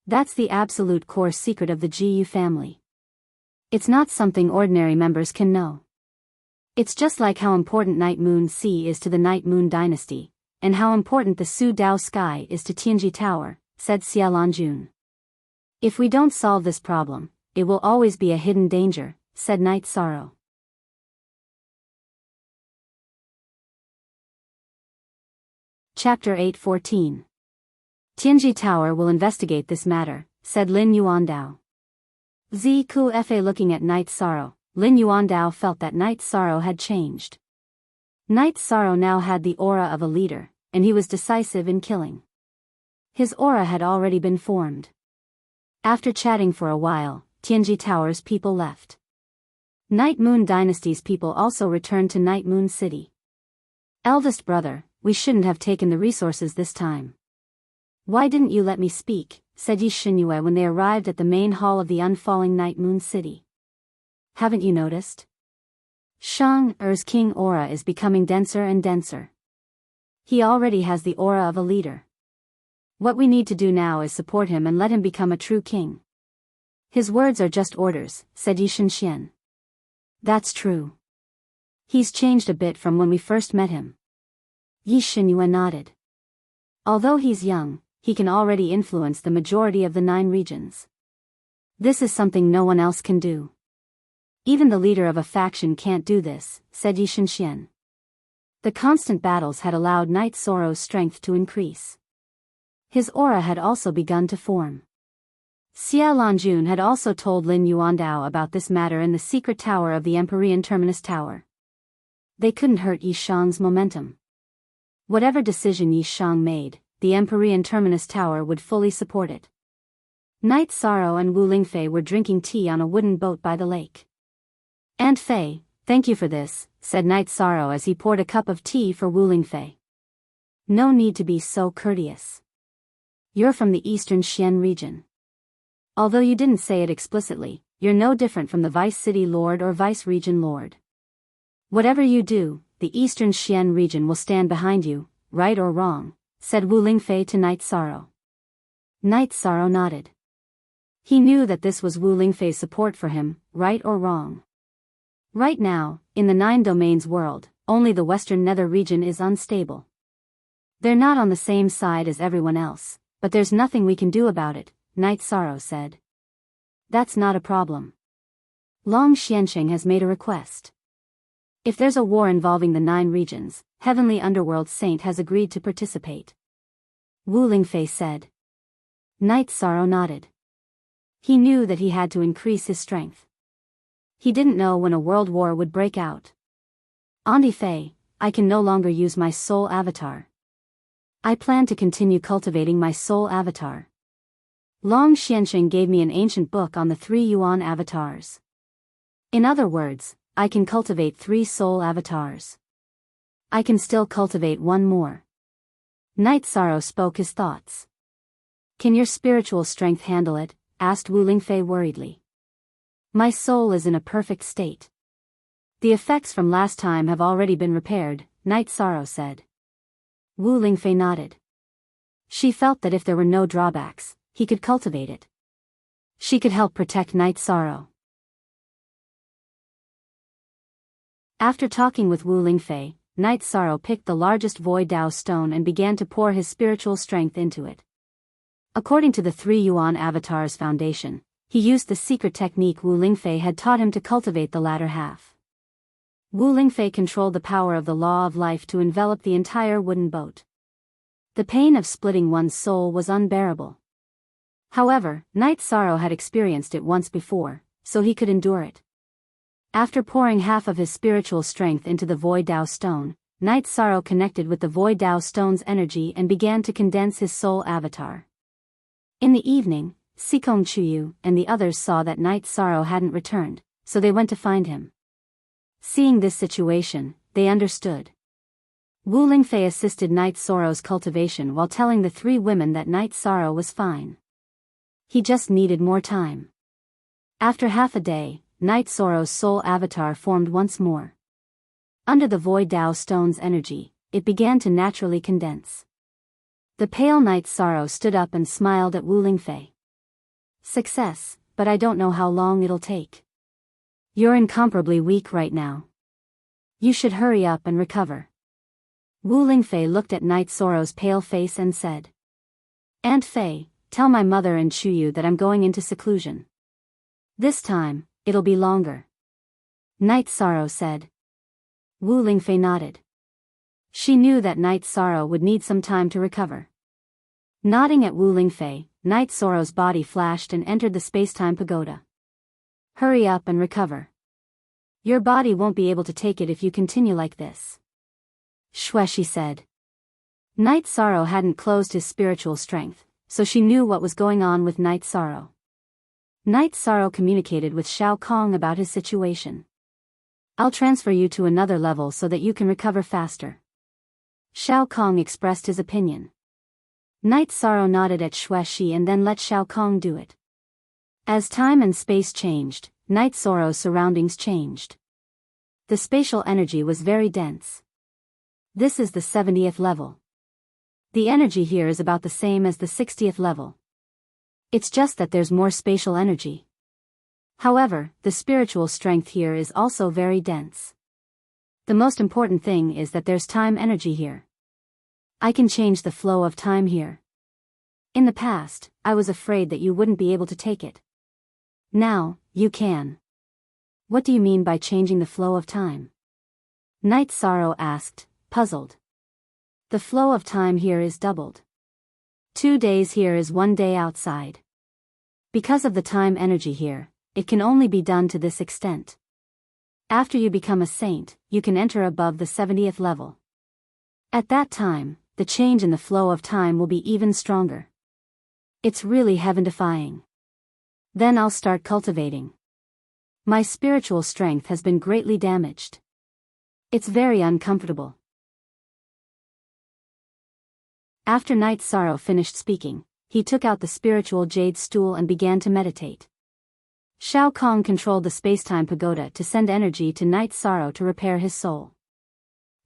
That's the absolute core secret of the Gu family. It's not something ordinary members can know. It's just like how important Night Moon Sea is to the Night Moon Dynasty, and how important the Su Dao Sky is to Tianji Tower, said Xia Lanjun. If we don't solve this problem, it will always be a hidden danger, said Knight Sorrow. Chapter 8:14. Tianji Tower will investigate this matter, said Lin Yuandao. Zi Ku Fa looking at Knight Sorrow, Lin Yuandao felt that Knight Sorrow had changed. Knight Sorrow now had the aura of a leader, and he was decisive in killing. His aura had already been formed. After chatting for a while, Tianji Tower's people left. Night Moon Dynasty's people also returned to Night Moon City. Eldest brother, we shouldn't have taken the resources this time. Why didn't you let me speak, said Yi Xinyue when they arrived at the main hall of the unfalling Night Moon City. Haven't you noticed? Shang Er's king aura is becoming denser and denser. He already has the aura of a leader. What we need to do now is support him and let him become a true king. His words are just orders, said Yi Shenxian. That's true. He's changed a bit from when we first met him. Yi Xinyue nodded. Although he's young, he can already influence the majority of the 9 regions. This is something no one else can do. Even the leader of a faction can't do this, said Yi Shenxian. The constant battles had allowed Knight Sorrow's strength to increase. His aura had also begun to form. Xia Lanjun had also told Lin Yuandao about this matter in the secret tower of the Empyrean Terminus Tower. They couldn't hurt Yi Shang's momentum. Whatever decision Yi Shang made, the Empyrean Terminus Tower would fully support it. Knight Sorrow and Wu Lingfei were drinking tea on a wooden boat by the lake. Aunt Fei, thank you for this, said Knight Sorrow as he poured a cup of tea for Wu Lingfei. No need to be so courteous. You're from the Eastern Xian region. Although you didn't say it explicitly, you're no different from the Vice City Lord or Vice Region Lord. Whatever you do, the Eastern Xian region will stand behind you, right or wrong, said Wu Lingfei to Knight Sorrow. Knight Sorrow nodded. He knew that this was Wu Lingfei's support for him, right or wrong. Right now, in the 9 domains world, only the Western Nether region is unstable. They're not on the same side as everyone else, but there's nothing we can do about it, Knight Sorrow said. That's not a problem. Long Xiansheng has made a request. If there's a war involving the 9 regions, Heavenly Underworld Saint has agreed to participate. Wu Lingfei said. Knight Sorrow nodded. He knew that he had to increase his strength. He didn't know when a world war would break out. Auntie Fei, I can no longer use my soul avatar. I plan to continue cultivating my soul avatar. Long Xiansheng gave me an ancient book on the 3 Yuan avatars. In other words, I can cultivate 3 soul avatars. I can still cultivate 1 more. Knight Sorrow spoke his thoughts. Can your spiritual strength handle it? Asked Wu Lingfei worriedly. My soul is in a perfect state. The effects from last time have already been repaired, Night Sorrow said. Wu Lingfei nodded. She felt that if there were no drawbacks, he could cultivate it. She could help protect Night Sorrow. After talking with Wu Lingfei, Night Sorrow picked the largest Void Dao stone and began to pour his spiritual strength into it. According to the 3 Yuan Avatars Foundation, he used the secret technique Wu Lingfei had taught him to cultivate the latter half. Wu Lingfei controlled the power of the law of life to envelop the entire wooden boat. The pain of splitting one's soul was unbearable. However, Night Sorrow had experienced it once before, so he could endure it. After pouring half of his spiritual strength into the Void Dao stone, Night Sorrow connected with the Void Dao stone's energy and began to condense his soul avatar. In the evening, Sikong Chuyu and the others saw that Night Sorrow hadn't returned, so they went to find him. Seeing this situation, they understood. Wu Lingfei assisted Night Sorrow's cultivation while telling the 3 women that Night Sorrow was fine. He just needed more time. After half a day, Night Sorrow's soul avatar formed once more. Under the Void Dao stone's energy, it began to naturally condense. The pale Night Sorrow stood up and smiled at Wu Lingfei. Success, but I don't know how long it'll take. You're incomparably weak right now. You should hurry up and recover. Wu Lingfei looked at Night Sorrow's pale face and said. Aunt Fei, tell my mother and Chuyu that I'm going into seclusion. This time, it'll be longer. Night Sorrow said. Wu Lingfei nodded. She knew that Night Sorrow would need some time to recover. Nodding at Wu Lingfei, Night Sorrow's body flashed and entered the space-time pagoda. Hurry up and recover. Your body won't be able to take it if you continue like this. Shueshi said. Night Sorrow hadn't closed his spiritual strength, so she knew what was going on with Night Sorrow. Night Sorrow communicated with Shao Kong about his situation. I'll transfer you to another level so that you can recover faster. Shao Kong expressed his opinion. Night Sorrow nodded at Shueshi and then let Shao Kong do it. As time and space changed, Night Sorrow's surroundings changed. The spatial energy was very dense. This is the 70th level. The energy here is about the same as the 60th level. It's just that there's more spatial energy. However, the spiritual strength here is also very dense. The most important thing is that there's time energy here. I can change the flow of time here. In the past, I was afraid that you wouldn't be able to take it. Now, you can. What do you mean by changing the flow of time? Night Sorrow asked, puzzled. The flow of time here is doubled. 2 days here is 1 day outside. Because of the time energy here, it can only be done to this extent. After you become a saint, you can enter above the 70th level. At that time, the change in the flow of time will be even stronger. It's really heaven-defying. Then I'll start cultivating. My spiritual strength has been greatly damaged. It's very uncomfortable. After Night Sorrow finished speaking, he took out the spiritual jade stool and began to meditate. Shao Kong controlled the space-time pagoda to send energy to Night Sorrow to repair his soul.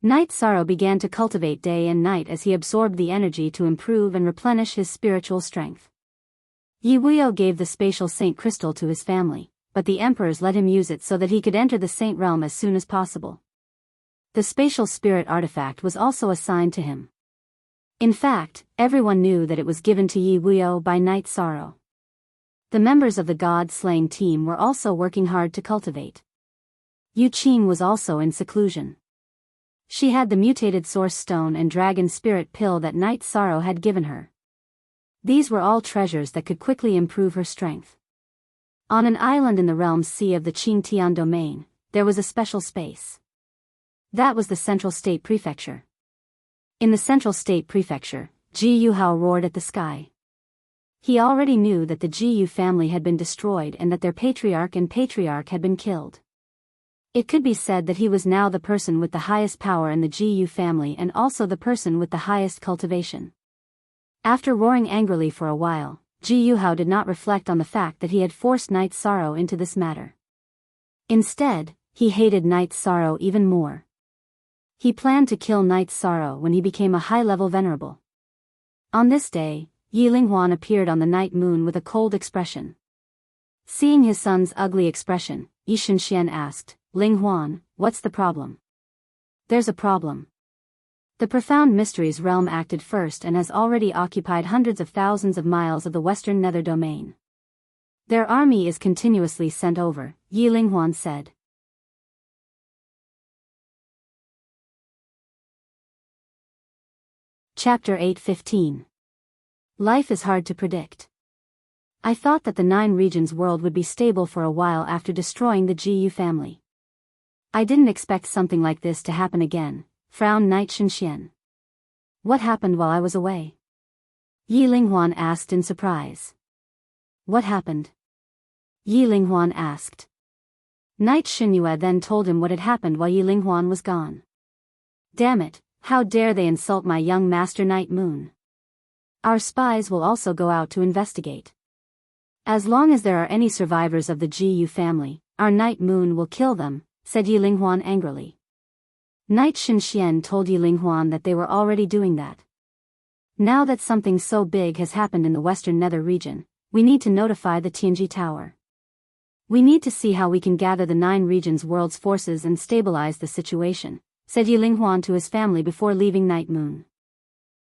Night Sorrow began to cultivate day and night as he absorbed the energy to improve and replenish his spiritual strength. Yi Wuyo gave the spatial saint crystal to his family, but the emperors let him use it so that he could enter the saint realm as soon as possible. The spatial spirit artifact was also assigned to him. In fact, everyone knew that it was given to Yi Wuyo by Night Sorrow. The members of the god-slaying team were also working hard to cultivate. Yu Qing was also in seclusion. She had the mutated source stone and dragon spirit pill that Night Sorrow had given her. These were all treasures that could quickly improve her strength. On an island in the realms sea of the Qingtian domain, there was a special space. That was the Central State Prefecture. In the Central State Prefecture, Ji Yuhao roared at the sky. He already knew that the Ji Yu family had been destroyed and that their patriarch and patriarch had been killed. It could be said that he was now the person with the highest power in the Ji Yu family and also the person with the highest cultivation. After roaring angrily for a while, Ji Yuhao did not reflect on the fact that he had forced Night Sorrow into this matter. Instead, he hated Night Sorrow even more. He planned to kill Night Sorrow when he became a high-level venerable. On this day, Yi Linghuan appeared on the night moon with a cold expression. Seeing his son's ugly expression, Yi Shenxian asked, "Linghuan, what's the problem?" "There's a problem. The profound mysteries realm acted first and has already occupied hundreds of thousands of miles of the western nether domain. Their army is continuously sent over," Yi Linghuan said. Chapter 8:15. Life is hard to predict. I thought that the 9 regions world would be stable for a while after destroying the Gu family. I didn't expect something like this to happen again, frowned Night Shenxian. What happened while I was away? Yi Linghuan asked in surprise. What happened? Yi Linghuan asked. Night Xinyue then told him what had happened while Yi Linghuan was gone. Damn it, how dare they insult my young master Night Moon. Our spies will also go out to investigate. As long as there are any survivors of the Gu family, our Night Moon will kill them, said Yi Linghuan angrily. Night Shenxian told Yi Linghuan that they were already doing that. Now that something so big has happened in the western nether region, we need to notify the Tianji Tower. We need to see how we can gather the 9 regions world's forces and stabilize the situation, said Yi Linghuan to his family before leaving Night Moon.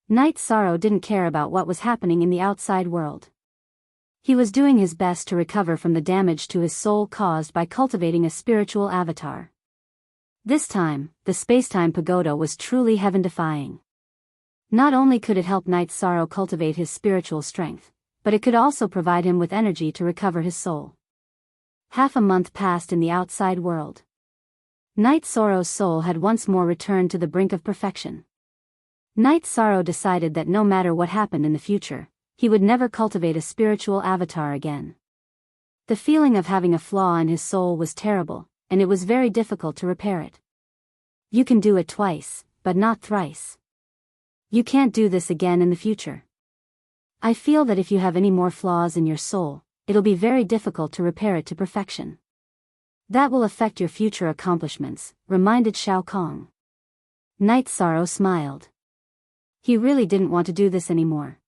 Night Sorrow didn't care about what was happening in the outside world. He was doing his best to recover from the damage to his soul caused by cultivating a spiritual avatar. This time, the spacetime pagoda was truly heaven-defying. Not only could it help Night Sorrow cultivate his spiritual strength, but it could also provide him with energy to recover his soul. Half a month passed in the outside world. Night Sorrow's soul had once more returned to the brink of perfection. Night Sorrow decided that no matter what happened in the future, he would never cultivate a spiritual avatar again. The feeling of having a flaw in his soul was terrible, and it was very difficult to repair it. You can do it twice, but not thrice. You can't do this again in the future. I feel that if you have any more flaws in your soul, it'll be very difficult to repair it to perfection. That will affect your future accomplishments, reminded Shao Kong. Night Sorrow smiled. He really didn't want to do this anymore.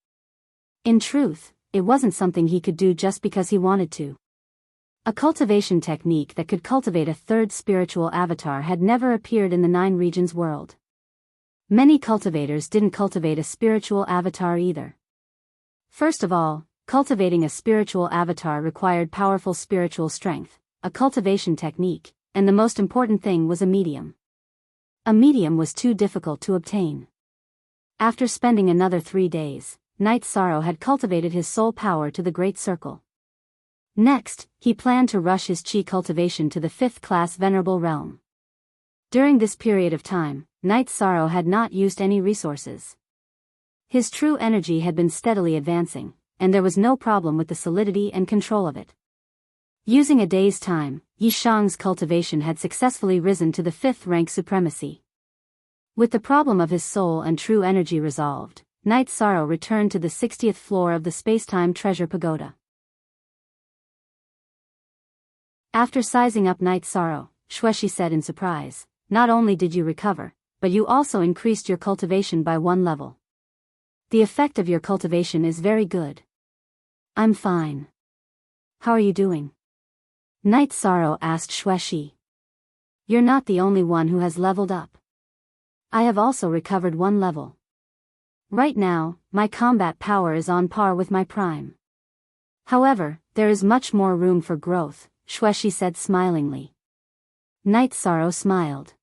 In truth, it wasn't something he could do just because he wanted to. A cultivation technique that could cultivate a third spiritual avatar had never appeared in the 9 regions world. Many cultivators didn't cultivate a spiritual avatar either. First of all, cultivating a spiritual avatar required powerful spiritual strength, a cultivation technique, and the most important thing was a medium. A medium was too difficult to obtain. After spending another 3 days, Night Sorrow had cultivated his soul power to the Great Circle. Next, he planned to rush his chi cultivation to the 5th-class Venerable Realm. During this period of time, Night Sorrow had not used any resources. His true energy had been steadily advancing, and there was no problem with the solidity and control of it. Using a day's time, Yi Shang's cultivation had successfully risen to the 5th rank supremacy. With the problem of his soul and true energy resolved, Night Sorrow returned to the 60th floor of the Spacetime Treasure Pagoda. After sizing up Night Sorrow, Xueshi said in surprise, "Not only did you recover, but you also increased your cultivation by 1 level. The effect of your cultivation is very good." "I'm fine. How are you doing?" Night Sorrow asked Xueshi. "You're not the only one who has leveled up. I have also recovered 1 level. Right now, my combat power is on par with my prime. However, there is much more room for growth," Xueshi said smilingly. Night Sorrow smiled.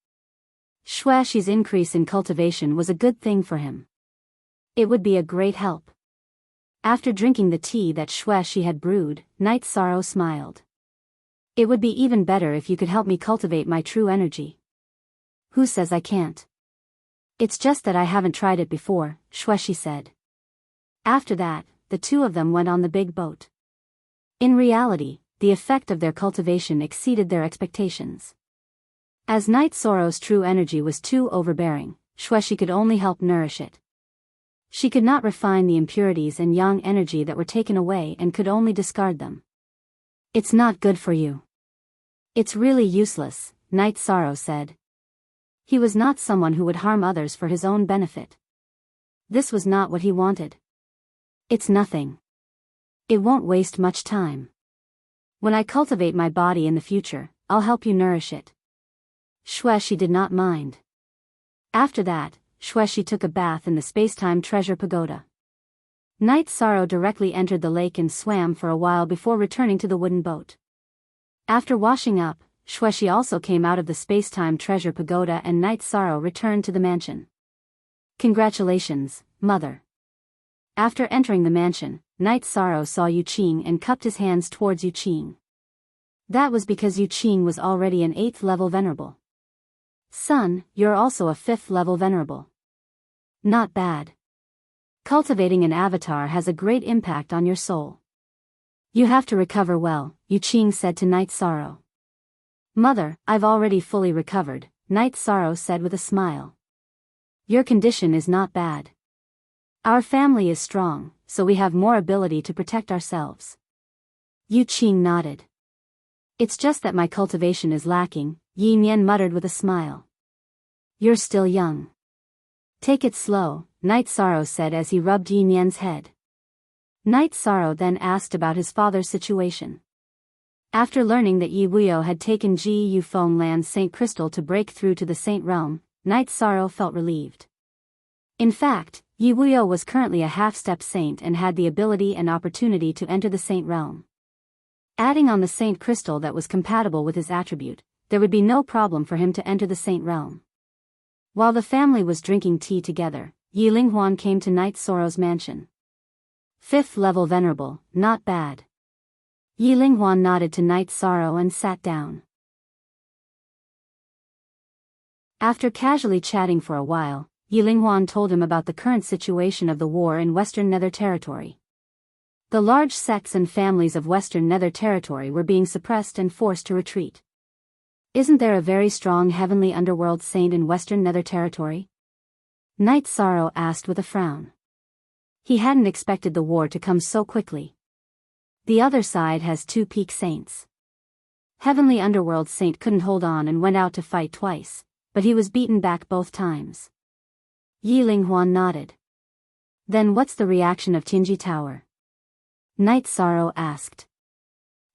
Xueshi's increase in cultivation was a good thing for him. It would be a great help. After drinking the tea that Xueshi had brewed, Night Sorrow smiled. "It would be even better if you could help me cultivate my true energy." "Who says I can't? It's just that I haven't tried it before," Xueshi said. After that, the two of them went on the big boat. In reality, the effect of their cultivation exceeded their expectations. As Night Sorrow's true energy was too overbearing, Xueshi could only help nourish it. She could not refine the impurities and yang energy that were taken away and could only discard them. "It's not good for you. It's really useless," Night Sorrow said. He was not someone who would harm others for his own benefit. This was not what he wanted. It's nothing. It won't waste much time. When I cultivate my body in the future, I'll help you nourish it. Xueshi did not mind. After that, Xueshi took a bath in the space-time treasure pagoda. Night Sorrow directly entered the lake and swam for a while before returning to the wooden boat. After washing up, Xueshi also came out of the space-time treasure pagoda and Night Sorrow returned to the mansion. Congratulations, Mother. After entering the mansion, Night Sorrow saw Yu Qing and cupped his hands towards Yu Qing. That was because Yu Qing was already an 8th level venerable. Son, you're also a 5th level venerable. Not bad. Cultivating an avatar has a great impact on your soul. You have to recover well, Yu Qing said to Night Sorrow. Mother, I've already fully recovered, Night Sorrow said with a smile. Your condition is not bad. Our family is strong, so we have more ability to protect ourselves. Yu Qing nodded. It's just that my cultivation is lacking, Yi Nian muttered with a smile. You're still young. Take it slow, Night Sorrow said as he rubbed Yi Nian's head. Night Sorrow then asked about his father's situation. After learning that Yi Wuyo had taken Ji Yu Feng Land's Saint Crystal to break through to the Saint Realm, Night Sorrow felt relieved. In fact, Yi Wuyo was currently a half-step saint and had the ability and opportunity to enter the Saint Realm. Adding on the Saint Crystal that was compatible with his attribute, there would be no problem for him to enter the Saint Realm. While the family was drinking tea together, Yi Linghuan came to Night Sorrow's mansion. 5th level venerable, not bad. Yi Linghuan nodded to Night Sorrow and sat down. After casually chatting for a while, Yi Linghuan told him about the current situation of the war in Western Nether Territory. The large sects and families of Western Nether Territory were being suppressed and forced to retreat. Isn't there a very strong heavenly underworld saint in Western Nether Territory? Night Sorrow asked with a frown. He hadn't expected the war to come so quickly. The other side has 2 peak saints. Heavenly Underworld Saint couldn't hold on and went out to fight twice, but he was beaten back both times. Yi Linghuan nodded. Then what's the reaction of Tianji Tower? Night Sorrow asked.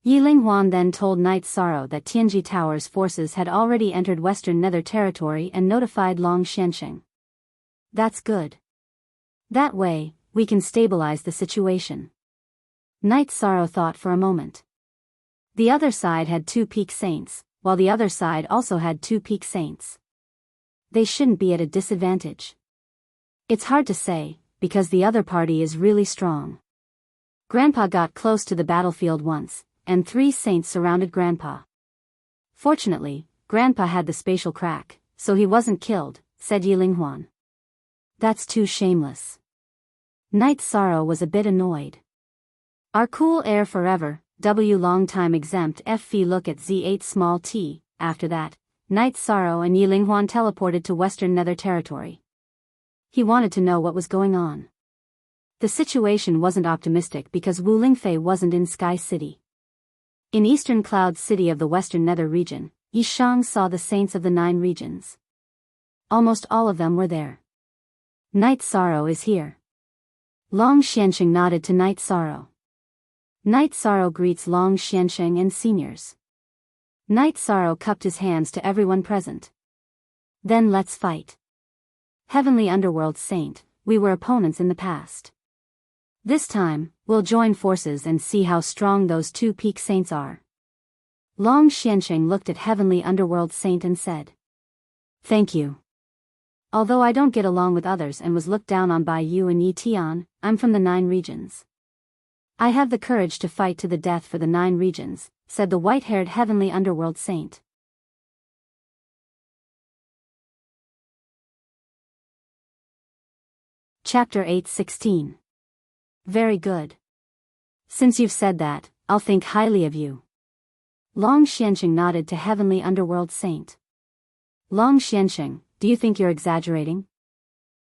Yi Linghuan then told Night Sorrow that Tianji Tower's forces had already entered Western Nether Territory and notified Long Xiansheng. That's good. That way, we can stabilize the situation. Night Sorrow thought for a moment. The other side had 2 peak saints, while the other side also had 2 peak saints. They shouldn't be at a disadvantage. It's hard to say, because the other party is really strong. Grandpa got close to the battlefield once, and 3 saints surrounded Grandpa. Fortunately, Grandpa had the spatial crack, so he wasn't killed, said Yi Linghuan. That's too shameless. Night Sorrow was a bit annoyed. Our cool air forever, W long time exempt FV look at Z8 small t. After that, Night Sorrow and Yi Linghuan teleported to Western Nether Territory. He wanted to know what was going on. The situation wasn't optimistic because Wu Lingfei wasn't in Sky City. In Eastern Cloud City of the Western Nether region, Yi Shang saw the saints of the 9 regions. Almost all of them were there. Night Sorrow is here. Long Xiansheng nodded to Night Sorrow. Night Sorrow greets Long Xiansheng and seniors. Night Sorrow cupped his hands to everyone present. Then let's fight. Heavenly Underworld Saint, we were opponents in the past. This time, we'll join forces and see how strong those 2 peak saints are. Long Xiansheng looked at Heavenly Underworld Saint and said. Thank you. Although I don't get along with others and was looked down on by you and Yi Tian, I'm from the 9 regions. I have the courage to fight to the death for the 9 regions, said the white-haired Heavenly Underworld Saint. Chapter 8:16. Very good. Since you've said that, I'll think highly of you. Long Xiansheng nodded to Heavenly Underworld Saint. Long Xiansheng, do you think you're exaggerating?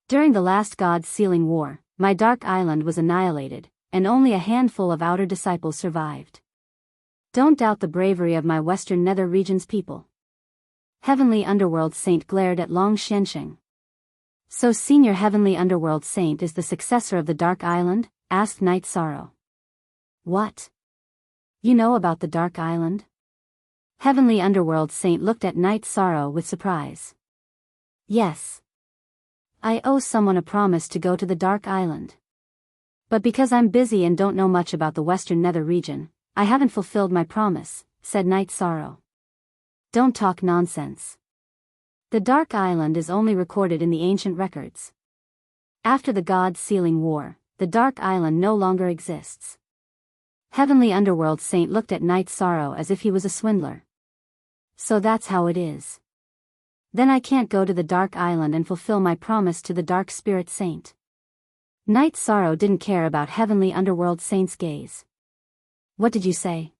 During the last God's Sealing War, my Dark Island was annihilated, and only a handful of outer disciples survived. Don't doubt the bravery of my Western Nether region's people. Heavenly Underworld Saint glared at Long Xianxing. So Senior Heavenly Underworld Saint is the successor of the Dark Island? Asked Night Sorrow. What? You know about the Dark Island? Heavenly Underworld Saint looked at Night Sorrow with surprise. Yes. I owe someone a promise to go to the Dark Island. But because I'm busy and don't know much about the Western Nether region, I haven't fulfilled my promise, said Night Sorrow. Don't talk nonsense. The Dark Island is only recorded in the ancient records. After the God Sealing War, the Dark Island no longer exists. Heavenly Underworld Saint looked at Night Sorrow as if he was a swindler. So that's how it is. Then I can't go to the Dark Island and fulfill my promise to the Dark Spirit Saint. Night Sorrow didn't care about Heavenly Underworld Saint's gaze. What did you say?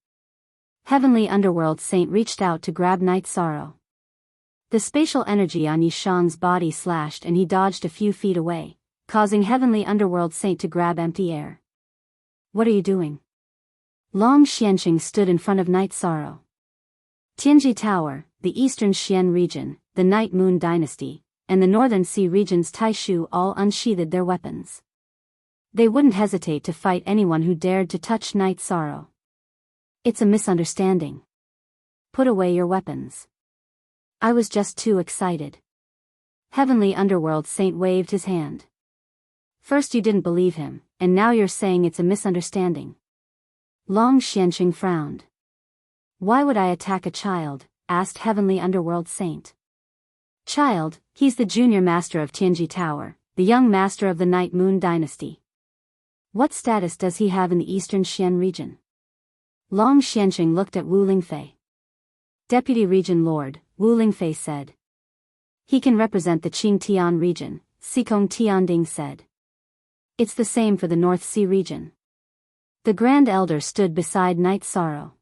Heavenly Underworld Saint reached out to grab Night Sorrow. The spatial energy on Yishang's body slashed and he dodged a few feet away, causing Heavenly Underworld Saint to grab empty air. What are you doing? Long Xianxing stood in front of Night Sorrow. Tianji Tower, the Eastern Xian region, the Night Moon Dynasty, and the Northern Sea region's Taishu all unsheathed their weapons. They wouldn't hesitate to fight anyone who dared to touch Night Sorrow. It's a misunderstanding. Put away your weapons. I was just too excited. Heavenly Underworld Saint waved his hand. First you didn't believe him, and now you're saying it's a misunderstanding. Long Xianxing frowned. Why would I attack a child? Asked Heavenly Underworld Saint. Child, he's the junior master of Tianji Tower, the young master of the Night Moon Dynasty. What status does he have in the Eastern Xian region? Long Xianxing looked at Wu Lingfei. Deputy Region Lord, Wu Lingfei said. He can represent the Qingtian region, Xikong Tianding said. It's the same for the North Sea region. The Grand Elder stood beside Night Sorrow.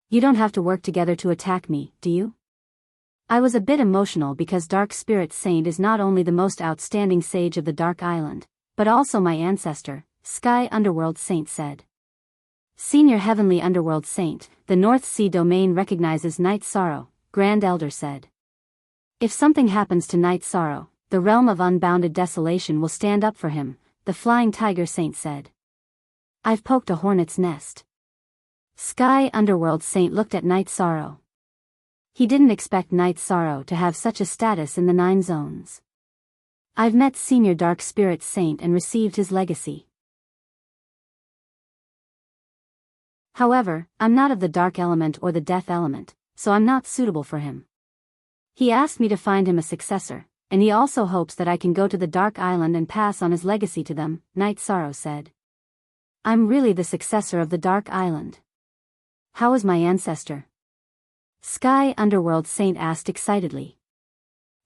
You don't have to work together to attack me, do you? I was a bit emotional because Dark Spirit Saint is not only the most outstanding sage of the Dark Island, but also my ancestor, Sky Underworld Saint said. Senior Heavenly Underworld Saint, the North Sea domain recognizes Night Sorrow, Grand Elder said. If something happens to Night Sorrow, the realm of unbounded desolation will stand up for him, the Flying Tiger Saint said. I've poked a hornet's nest. Sky Underworld Saint looked at Night Sorrow. He didn't expect Night Sorrow to have such a status in the 9 zones. I've met Senior Dark Spirit Saint and received his legacy. However, I'm not of the dark element or the death element, so I'm not suitable for him. He asked me to find him a successor, and he also hopes that I can go to the Dark Island and pass on his legacy to them, Night Sorrow said. I'm really the successor of the Dark Island. How is my ancestor? Sky Underworld Saint asked excitedly.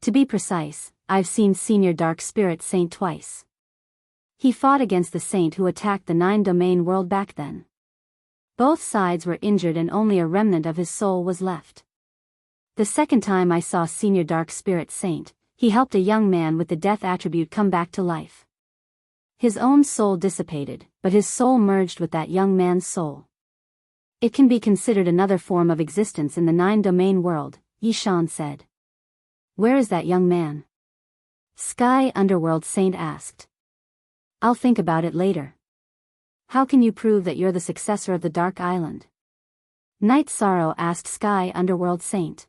To be precise, I've seen Senior Dark Spirit Saint twice. He fought against the saint who attacked the 9-domain world back then. Both sides were injured and only a remnant of his soul was left. The second time I saw Senior Dark Spirit Saint, he helped a young man with the death attribute come back to life. His own soul dissipated, but his soul merged with that young man's soul. It can be considered another form of existence in the 9-domain world, Yishan said. Where is that young man? Sky Underworld Saint asked. I'll think about it later. How can you prove that you're the successor of the Dark Island? Night Sorrow asked Sky Underworld Saint.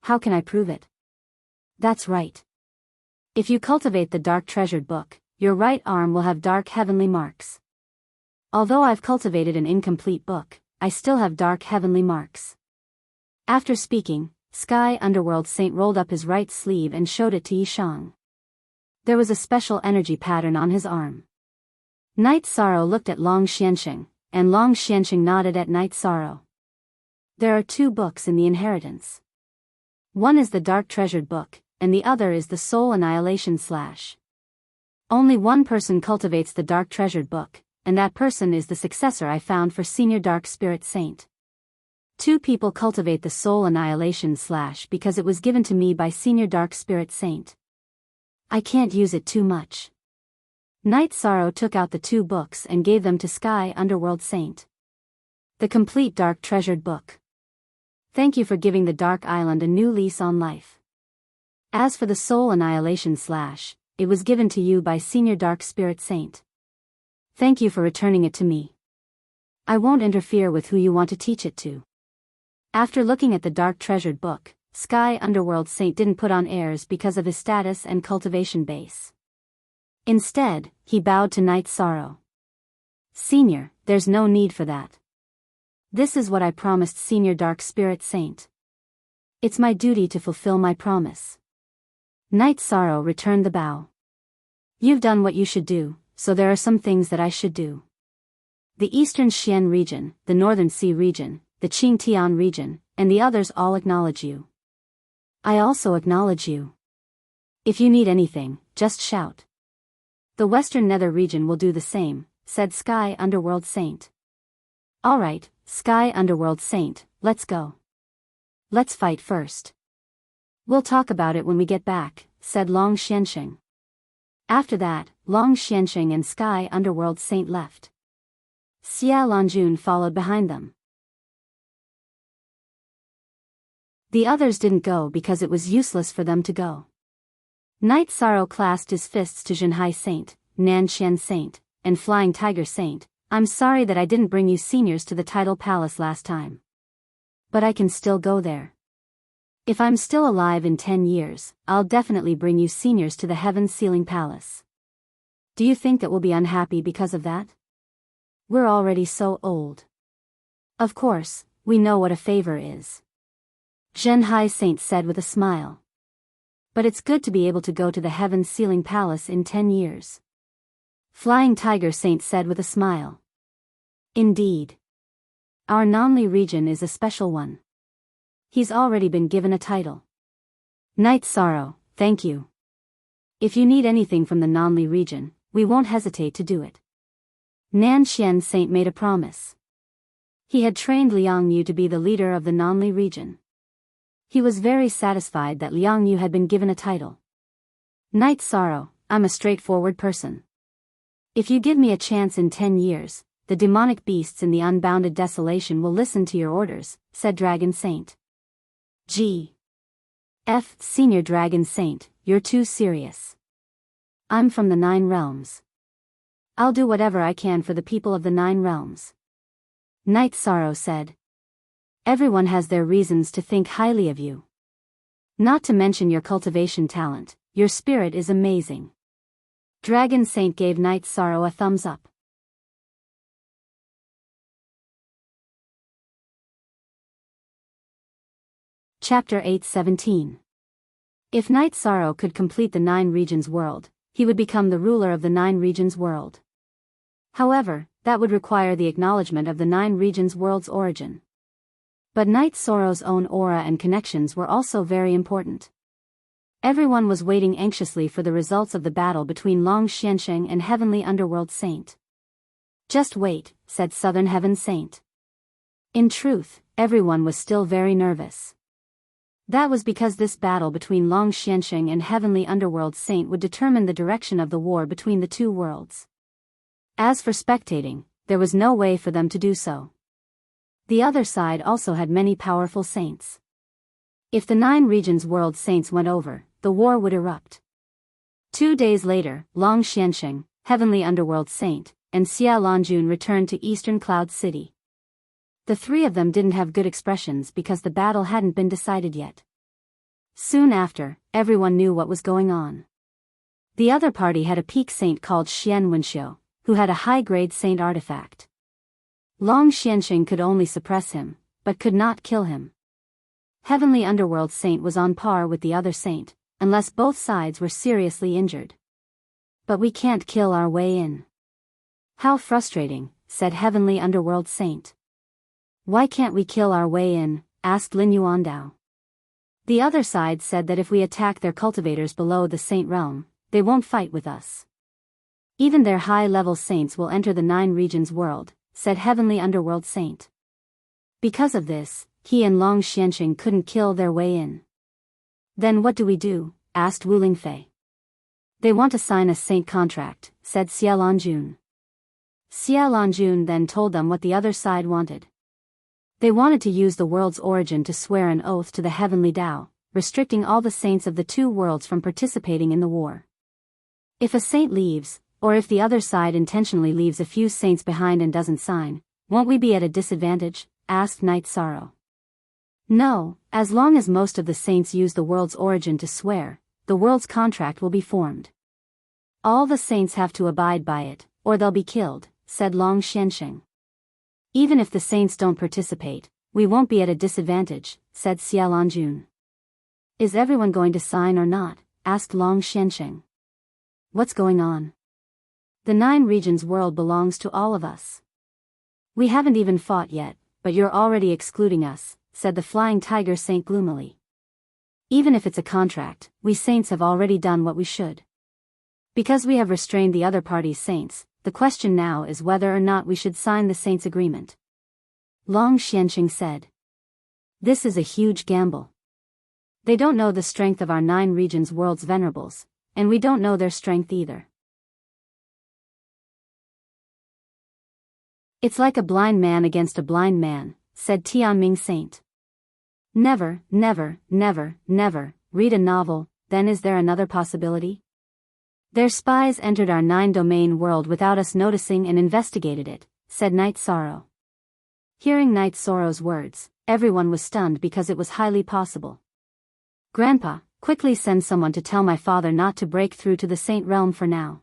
How can I prove it? That's right. If you cultivate the Dark Treasured Book, your right arm will have dark heavenly marks. Although I've cultivated an incomplete book, I still have dark heavenly marks. After speaking, Sky Underworld Saint rolled up his right sleeve and showed it to Yishang. There was a special energy pattern on his arm. Night Sorrow looked at Long Xianxing, and Long Xianxing nodded at Night Sorrow. There are 2 books in the inheritance. One is the Dark Treasured Book, and the other is the Soul Annihilation / Only one person cultivates the Dark Treasured Book, and that person is the successor I found for Senior Dark Spirit Saint. 2 people cultivate the Soul Annihilation / because it was given to me by Senior Dark Spirit Saint. I can't use it too much. Night Sorrow took out the 2 books and gave them to Sky Underworld Saint. The complete Dark Treasured Book. Thank you for giving the Dark Island a new lease on life. As for the soul annihilation / it was given to you by Senior Dark Spirit Saint. Thank you for returning it to me. I won't interfere with who you want to teach it to. After looking at the dark treasured book, Sky Underworld Saint didn't put on airs because of his status and cultivation base. Instead, he bowed to Night Sorrow. Senior, there's no need for that. This is what I promised Senior Dark Spirit Saint. It's my duty to fulfill my promise. Night Sorrow returned the bow. You've done what you should do, so there are some things that I should do. The Eastern Xian region, the Northern Sea region, the Qingtian region, and the others all acknowledge you. I also acknowledge you. If you need anything, just shout. The Western Nether region will do the same, said Sky Underworld Saint. Alright, Sky Underworld Saint, let's go. Let's fight first. We'll talk about it when we get back, said Long Xianxing. After that, Long Xianxing and Sky Underworld Saint left. Xia Lanjun followed behind them. The others didn't go because it was useless for them to go. Night Sorrow clasped his fists to Zhenhai Saint, Nanqian Saint, and Flying Tiger Saint. I'm sorry that I didn't bring you seniors to the Tidal Palace last time. But I can still go there. If I'm still alive in 10 years, I'll definitely bring you seniors to the Heaven Sealing Palace. Do you think that we'll be unhappy because of that? We're already so old. Of course, we know what a favor is. Zhenhai Saint said with a smile. But it's good to be able to go to the Heaven Sealing Palace in 10 years. Flying Tiger Saint said with a smile. Indeed. Our Nanli region is a special one. He's already been given a title. Night Sorrow, thank you. If you need anything from the Nanli region, we won't hesitate to do it. Nanxian Saint made a promise. He had trained Liang Yu to be the leader of the Nanli region. He was very satisfied that Liang Yu had been given a title. Night Sorrow, I'm a straightforward person. If you give me a chance in 10 years, the demonic beasts in the unbounded desolation will listen to your orders, said Dragon Saint. Senior Dragon Saint, you're too serious. I'm from the 9 realms. I'll do whatever I can for the people of the 9 realms. Night Sorrow said. Everyone has their reasons to think highly of you. Not to mention your cultivation talent, your spirit is amazing. Dragon Saint gave Night Sorrow a thumbs up. Chapter 8:17. If Night Sorrow could complete the 9 regions world, he would become the ruler of the 9 regions world. However, that would require the acknowledgement of the 9 regions world's origin. But Night Sorrow's own aura and connections were also very important. Everyone was waiting anxiously for the results of the battle between Long Xianxing and Heavenly Underworld Saint. Just wait, said Southern Heaven Saint. In truth, everyone was still very nervous. That was because this battle between Long Xianxing and Heavenly Underworld Saint would determine the direction of the war between the 2 worlds. As for spectating, there was no way for them to do so. The other side also had many powerful saints. If the 9 regions world saints went over, the war would erupt. 2 days later, Long Xianxing, Heavenly Underworld Saint, and Xia Lanjun returned to Eastern Cloud City. The 3 of them didn't have good expressions because the battle hadn't been decided yet. Soon after, everyone knew what was going on. The other party had a peak saint called Xian Wenxiu, who had a high-grade saint artifact. Long Xianxing could only suppress him, but could not kill him. Heavenly Underworld Saint was on par with the other saint, unless both sides were seriously injured. But we can't kill our way in. How frustrating, said Heavenly Underworld Saint. Why can't we kill our way in, asked Lin Yuandao. The other side said that if we attack their cultivators below the saint realm, they won't fight with us. Even their high-level saints will enter the 9 regions world, said Heavenly Underworld Saint. Because of this, he and Long Xianxing couldn't kill their way in. Then what do we do, asked Wu Lingfei. They want to sign a saint contract, said Xia Lanjun. Xia Lanjun then told them what the other side wanted. They wanted to use the world's origin to swear an oath to the heavenly Tao, restricting all the saints of the two worlds from participating in the war. If a saint leaves, or if the other side intentionally leaves a few saints behind and doesn't sign, won't we be at a disadvantage? Asked Night Sorrow. No, as long as most of the saints use the world's origin to swear, the world's contract will be formed. All the saints have to abide by it, or they'll be killed, said Long Xianxing. Even if the saints don't participate, we won't be at a disadvantage, said Xiaolanjun. Is everyone going to sign or not? Asked Long Xianxing. What's going on? The 9 regions world belongs to all of us. We haven't even fought yet, but you're already excluding us, said the Flying Tiger Saint gloomily. Even if it's a contract, we saints have already done what we should. Because we have restrained the other party's saints, the question now is whether or not we should sign the saints' agreement. Long Xianxing said. This is a huge gamble. They don't know the strength of our 9 regions world's venerables, and we don't know their strength either. It's like a blind man against a blind man, said Tianming Saint. Never, never, never, never, read a novel, then is there another possibility? Their spies entered our 9-domain world without us noticing and investigated it, said Night Sorrow. Hearing Night Sorrow's words, everyone was stunned because it was highly possible. Grandpa, quickly send someone to tell my father not to break through to the Saint realm for now.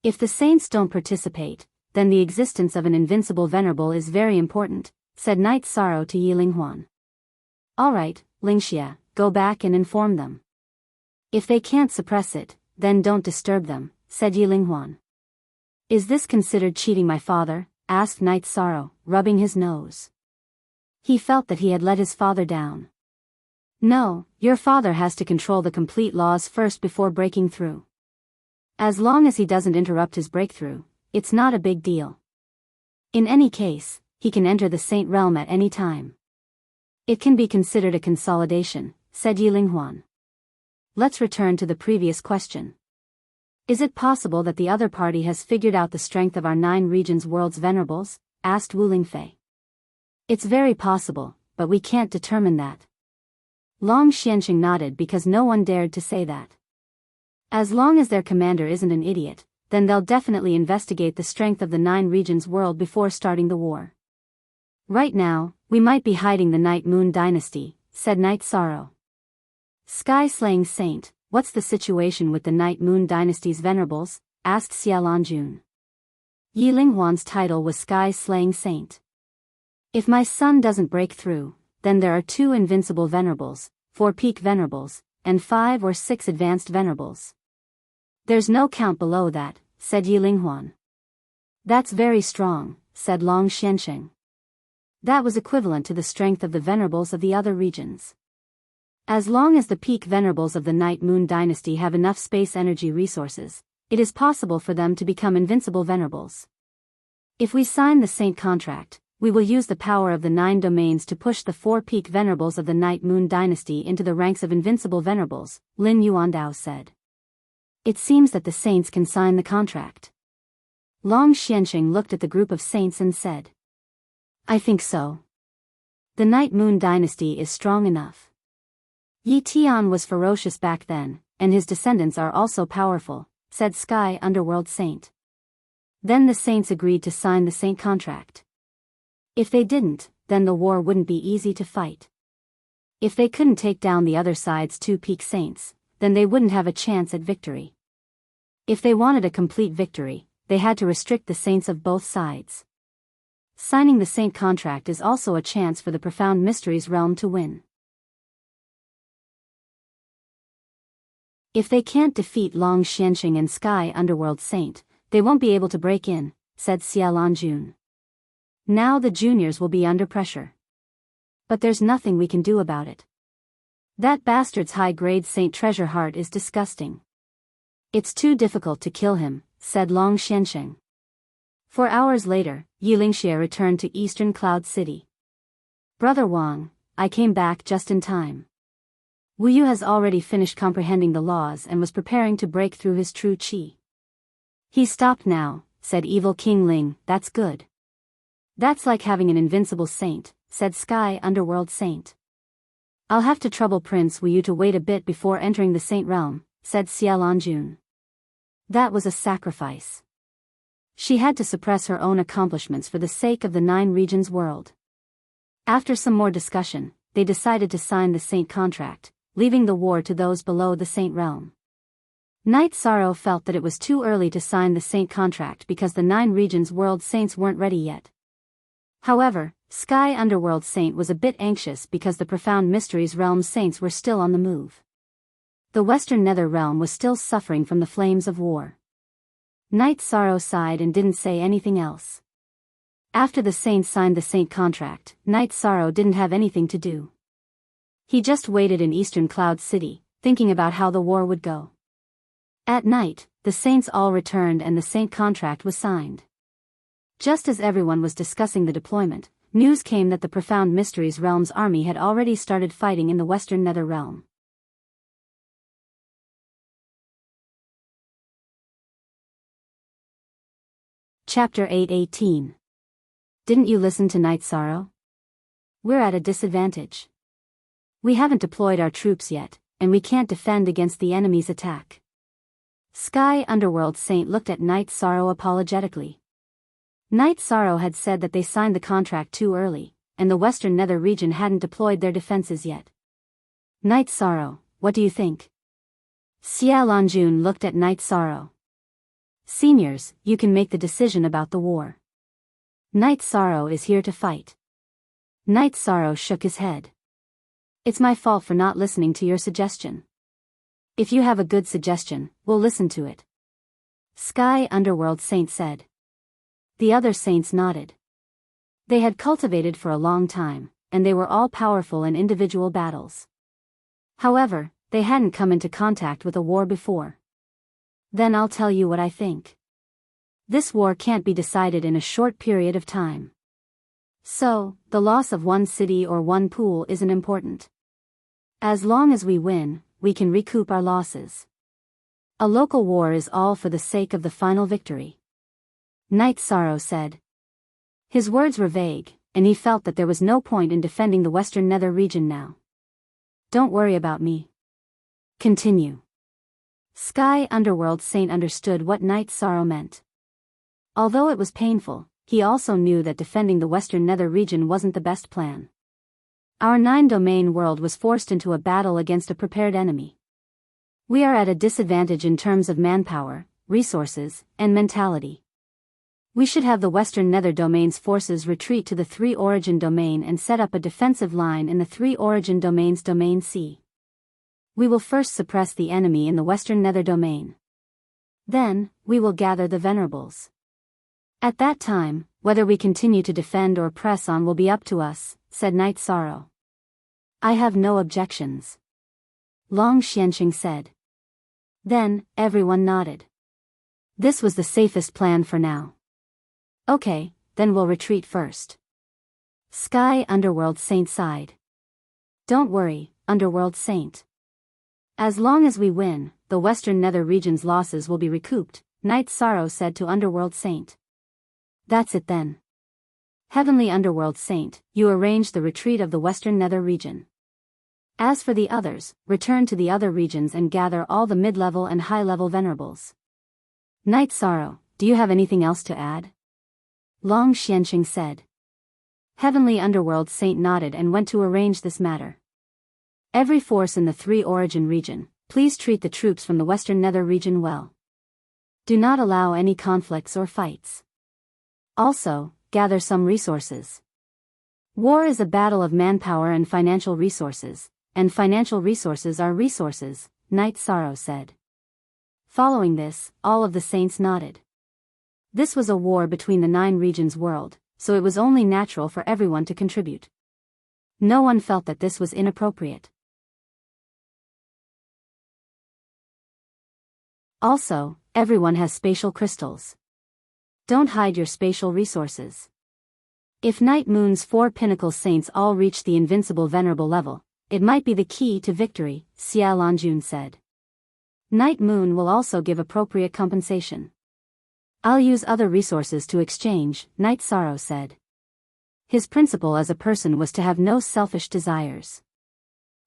If the saints don't participate, then the existence of an invincible venerable is very important, said Night Sorrow to Yi Linghuan. All right, Lingxia, go back and inform them. If they can't suppress it, then don't disturb them, said Yi Linghuan. Is this considered cheating my father? Asked Night Sorrow, rubbing his nose. He felt that he had let his father down. No, your father has to control the complete laws first before breaking through. As long as he doesn't interrupt his breakthrough, it's not a big deal. In any case, he can enter the Saint realm at any time. It can be considered a consolidation, said Yi Linghuan. Let's return to the previous question. Is it possible that the other party has figured out the strength of our 9 regions world's venerables? Asked Wu Lingfei. It's very possible, but we can't determine that. Long Xianxing nodded because no one dared to say that. As long as their commander isn't an idiot, then they'll definitely investigate the strength of the 9 regions world before starting the war. Right now, we might be hiding the Night Moon dynasty, said Night Sorrow. Sky-slaying saint, what's the situation with the Night Moon dynasty's venerables? Asked Xiaolanjun. Yi Linghuan's title was Sky-slaying saint. If my son doesn't break through, then there are 2 invincible venerables, 4 peak venerables, and 5 or 6 advanced venerables. There's no count below that, said Yi Linghuan. That's very strong, said Long Xianxing. That was equivalent to the strength of the venerables of the other regions. As long as the peak venerables of the Night Moon dynasty have enough space energy resources, it is possible for them to become invincible venerables. If we sign the Saint contract, we will use the power of the 9 domains to push the 4 peak venerables of the Night Moon dynasty into the ranks of invincible venerables, Lin Yuandao said. It seems that the saints can sign the contract. Long Xianxing looked at the group of saints and said. I think so. The Night Moon dynasty is strong enough. Yi Tian was ferocious back then, and his descendants are also powerful, said Sky Underworld Saint. Then the saints agreed to sign the Saint contract. If they didn't, then the war wouldn't be easy to fight. If they couldn't take down the other side's 2 peak saints, then they wouldn't have a chance at victory. If they wanted a complete victory, they had to restrict the saints of both sides. Signing the Saint contract is also a chance for the Profound Mysteries realm to win. If they can't defeat Long Xianxing and Sky Underworld Saint, they won't be able to break in, said Xiaolanjun. Now the juniors will be under pressure. But there's nothing we can do about it. That bastard's high-grade Saint Treasure Heart is disgusting. It's too difficult to kill him, said Long Xianxing. 4 hours later, Yi Lingxia returned to Eastern Cloud City. Brother Wang, I came back just in time. Wu Yu has already finished comprehending the laws and was preparing to break through his true qi. He stopped now, said Evil King Ling, that's good. That's like having an invincible saint, said Sky Underworld Saint. I'll have to trouble Prince Wu Yu to wait a bit before entering the Saint Realm, said Xiaolonjun. That was a sacrifice. She had to suppress her own accomplishments for the sake of the 9 regions world. After some more discussion, they decided to sign the Saint contract, leaving the war to those below the Saint Realm. Night Sorrow felt that it was too early to sign the Saint contract because the 9 regions world saints weren't ready yet. However, Sky Underworld Saint was a bit anxious because the Profound Mysteries Realm saints were still on the move. The Western Nether Realm was still suffering from the flames of war. Night Sorrow sighed and didn't say anything else. After the saints signed the Saint contract, Night Sorrow didn't have anything to do. He just waited in Eastern Cloud City, thinking about how the war would go. At night, the saints all returned and the Saint contract was signed. Just as everyone was discussing the deployment, news came that the Profound Mysteries Realm's army had already started fighting in the Western Nether Realm. Chapter 8:18. Didn't you listen to Night Sorrow? We're at a disadvantage. We haven't deployed our troops yet, and we can't defend against the enemy's attack. Sky Underworld Saint looked at Night Sorrow apologetically. Night Sorrow had said that they signed the contract too early, and the Western Nether region hadn't deployed their defenses yet. Night Sorrow, what do you think? Xiaolonjun looked at Night Sorrow. Seniors, you can make the decision about the war. Night Sorrow is here to fight. Night Sorrow shook his head. It's my fault for not listening to your suggestion. If you have a good suggestion, we'll listen to it. Sky Underworld Saint said. The other saints nodded. They had cultivated for a long time, and they were all powerful in individual battles. However, they hadn't come into contact with a war before. Then I'll tell you what I think. This war can't be decided in a short period of time. So, the loss of one city or one pool isn't important. As long as we win, we can recoup our losses. A local war is all for the sake of the final victory. Night Sorrow said. His words were vague, and he felt that there was no point in defending the Western Nether region now. Don't worry about me. Continue. Sky Underworld Saint understood what Night Sorrow meant. Although it was painful, he also knew that defending the Western Nether region wasn't the best plan. Our 9-domain world was forced into a battle against a prepared enemy. We are at a disadvantage in terms of manpower, resources, and mentality. We should have the Western Nether domain's forces retreat to the 3 origin domain and set up a defensive line in the 3 origin domain's domain C. We will first suppress the enemy in the Western Nether domain. Then, we will gather the Venerables. At that time, whether we continue to defend or press on will be up to us, said Night Sorrow. I have no objections. Long Xianxing said. Then, everyone nodded. This was the safest plan for now. Okay, then we'll retreat first. Sky Underworld Saint sighed. Don't worry, Underworld Saint. As long as we win, the Western Nether region's losses will be recouped, Night Sorrow said to Underworld Saint. That's it then. Heavenly Underworld Saint, you arrange the retreat of the Western Nether region. As for the others, return to the other regions and gather all the mid-level and high-level Venerables. Night Sorrow, do you have anything else to add? Long Xianxing said. Heavenly Underworld Saint nodded and went to arrange this matter. Every force in the 3 origin region, please treat the troops from the Western Nether region well. Do not allow any conflicts or fights. Also, gather some resources. War is a battle of manpower and financial resources, and financial resources are resources, Night Sorrow said. Following this, all of the saints nodded. This was a war between the 9 regions world, so it was only natural for everyone to contribute. No one felt that this was inappropriate. Also, everyone has spatial crystals. Don't hide your spatial resources. If Night Moon's 4 pinnacle saints all reach the invincible venerable level, it might be the key to victory, Xiaolonjun said. Night Moon will also give appropriate compensation. I'll use other resources to exchange, Night Sorrow said. His principle as a person was to have no selfish desires.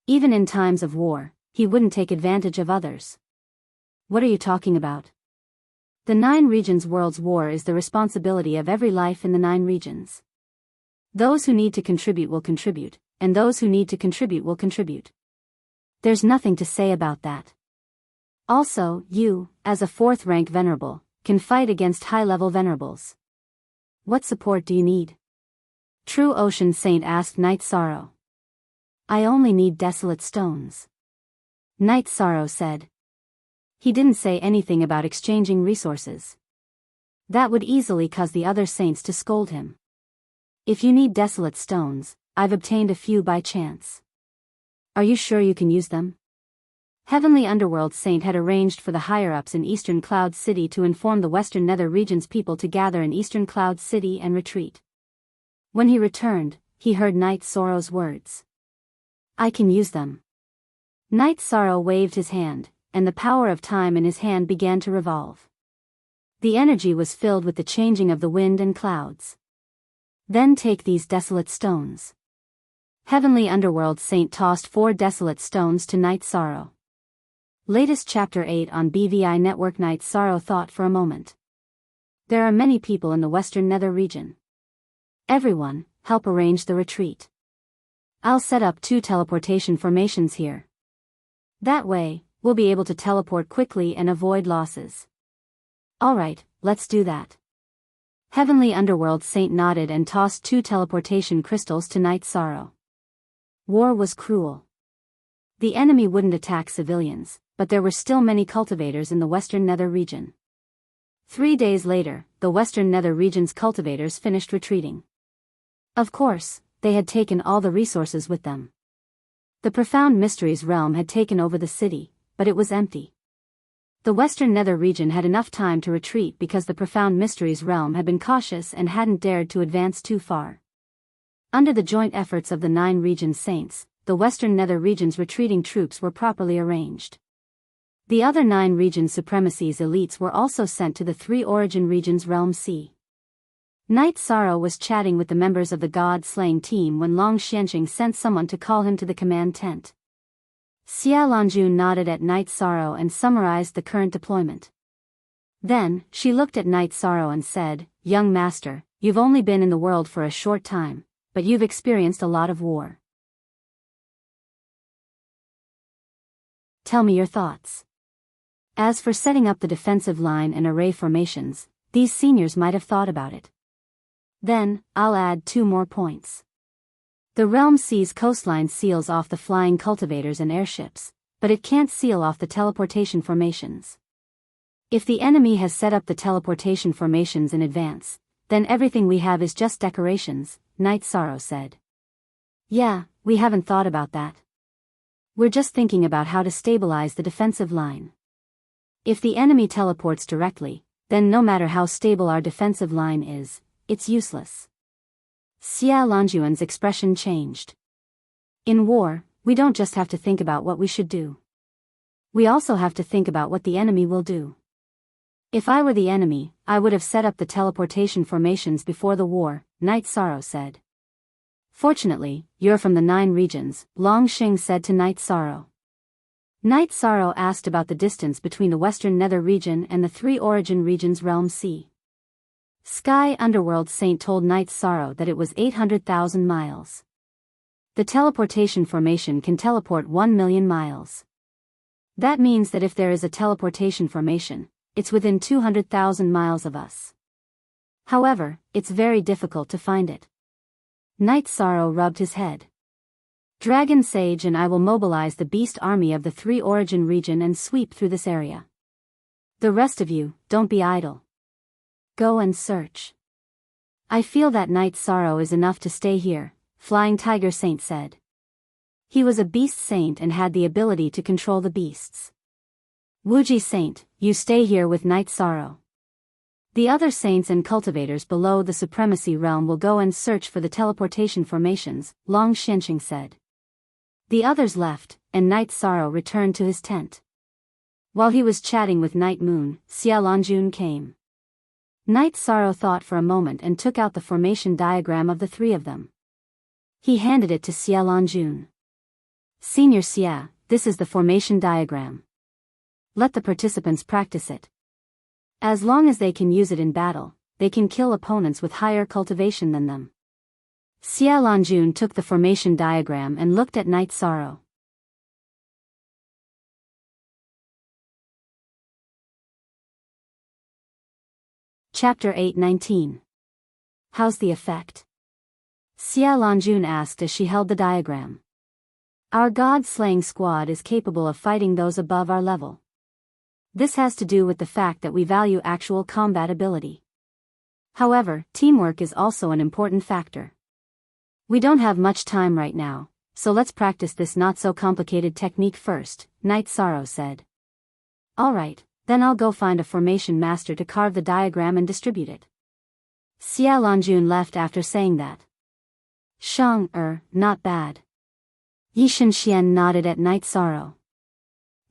Even in times of war, he wouldn't take advantage of others. What are you talking about? The 9 regions world's war is the responsibility of every life in the 9 regions. Those who need to contribute will contribute, and those who need to contribute will contribute. There's nothing to say about that. Also, you, as a 4th rank venerable, can fight against high-level venerables. What support do you need? True Ocean Saint asked Night Sorrow. I only need desolate stones. Night Sorrow said. He didn't say anything about exchanging resources. That would easily cause the other saints to scold him. If you need desolate stones, I've obtained a few by chance. Are you sure you can use them? Heavenly Underworld Saint had arranged for the higher-ups in Eastern Cloud City to inform the Western Nether Region's people to gather in Eastern Cloud City and retreat. When he returned, he heard Night Sorrow's words. I can use them. Night Sorrow waved his hand, and the power of time in his hand began to revolve. The energy was filled with the changing of the wind and clouds. Then take these desolate stones. Heavenly Underworld Saint tossed 4 desolate stones to Night Sorrow. Latest Chapter 8 on BVI Network. Night Sorrow thought for a moment. There are many people in the Western Nether region. Everyone, help arrange the retreat. I'll set up 2 teleportation formations here. That way, we'll be able to teleport quickly and avoid losses. Alright, let's do that. Heavenly Underworld Saint nodded and tossed 2 teleportation crystals to Night Sorrow. War was cruel. The enemy wouldn't attack civilians, but there were still many cultivators in the Western Nether region. 3 days later, the Western Nether region's cultivators finished retreating. Of course, they had taken all the resources with them. The Profound Mysteries realm had taken over the city, but it was empty. The Western Nether region had enough time to retreat because the Profound Mysteries realm had been cautious and hadn't dared to advance too far. Under the joint efforts of the 9 region saints, the Western Nether region's retreating troops were properly arranged. The other 9 region supremacy's elites were also sent to the 3 origin regions realm C. Night Sorrow was chatting with the members of the God-slaying team when Long Xianxing sent someone to call him to the command tent. Xia Lanjun nodded at Night Sorrow and summarized the current deployment. Then, she looked at Night Sorrow and said, Young master, you've only been in the world for a short time, but you've experienced a lot of war. Tell me your thoughts. As for setting up the defensive line and array formations, these seniors might have thought about it. Then, I'll add 2 more points. The realm C's coastline seals off the flying cultivators and airships, but it can't seal off the teleportation formations. If the enemy has set up the teleportation formations in advance, then everything we have is just decorations, Night Sorrow said. Yeah, we haven't thought about that. We're just thinking about how to stabilize the defensive line. If the enemy teleports directly, then no matter how stable our defensive line is, it's useless. Xia Lanjuan's expression changed. In war, we don't just have to think about what we should do. We also have to think about what the enemy will do. If I were the enemy, I would have set up the teleportation formations before the war, Night Sorrow said. Fortunately, you're from the 9 regions, Long Xing said to Night Sorrow. Night Sorrow asked about the distance between the Western Nether region and the 3 origin regions realm C. Sky Underworld Saint told Night Sorrow that it was 800,000 miles. The teleportation formation can teleport 1 million miles. That means that if there is a teleportation formation, it's within 200,000 miles of us. However, it's very difficult to find it. Night Sorrow rubbed his head. Dragon Sage and I will mobilize the beast army of the 3 origin region and sweep through this area. The rest of you, don't be idle. Go and search. I feel that Night Sorrow is enough to stay here, Flying Tiger Saint said. He was a beast saint and had the ability to control the beasts. Wuji Saint, you stay here with Night Sorrow. The other saints and cultivators below the supremacy realm will go and search for the teleportation formations, Long Xianxing said. The others left, and Night Sorrow returned to his tent. While he was chatting with Night Moon, Xia Lanjun came. Night Sorrow thought for a moment and took out the formation diagram of the three of them. He handed it to Xie Lanjun. Senior Xie, this is the formation diagram. Let the participants practice it. As long as they can use it in battle, they can kill opponents with higher cultivation than them. Xie Lanjun took the formation diagram and looked at Night Sorrow. Chapter 8:19. How's the effect? Xie Lanjun asked as she held the diagram. Our god-slaying squad is capable of fighting those above our level. This has to do with the fact that we value actual combat ability. However, teamwork is also an important factor. We don't have much time right now, so let's practice this not-so-complicated technique first, Night Sorrow said. Alright, then I'll go find a formation master to carve the diagram and distribute it. Xie Lanjun left after saying that. Not bad. Yishan Xian nodded at Night Sorrow.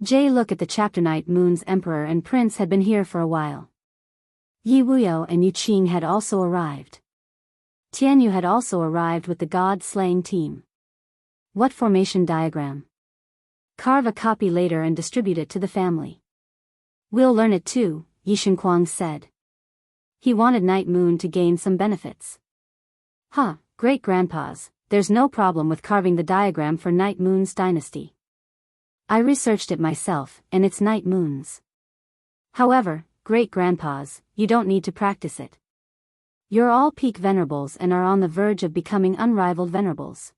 Look at the chapter. Night Moon's Emperor and Prince had been here for a while. Yi Wuyo and Yu Qing had also arrived. Tianyu had also arrived with the god-slaying team. What formation diagram? Carve a copy later and distribute it to the family. We'll learn it too, Yishan Kuang said. He wanted Night Moon to gain some benefits. Great-grandpas, there's no problem with carving the diagram for Night Moon's dynasty. I researched it myself, and it's Night Moon's. However, great-grandpas, you don't need to practice it. You're all peak venerables and are on the verge of becoming unrivaled venerables.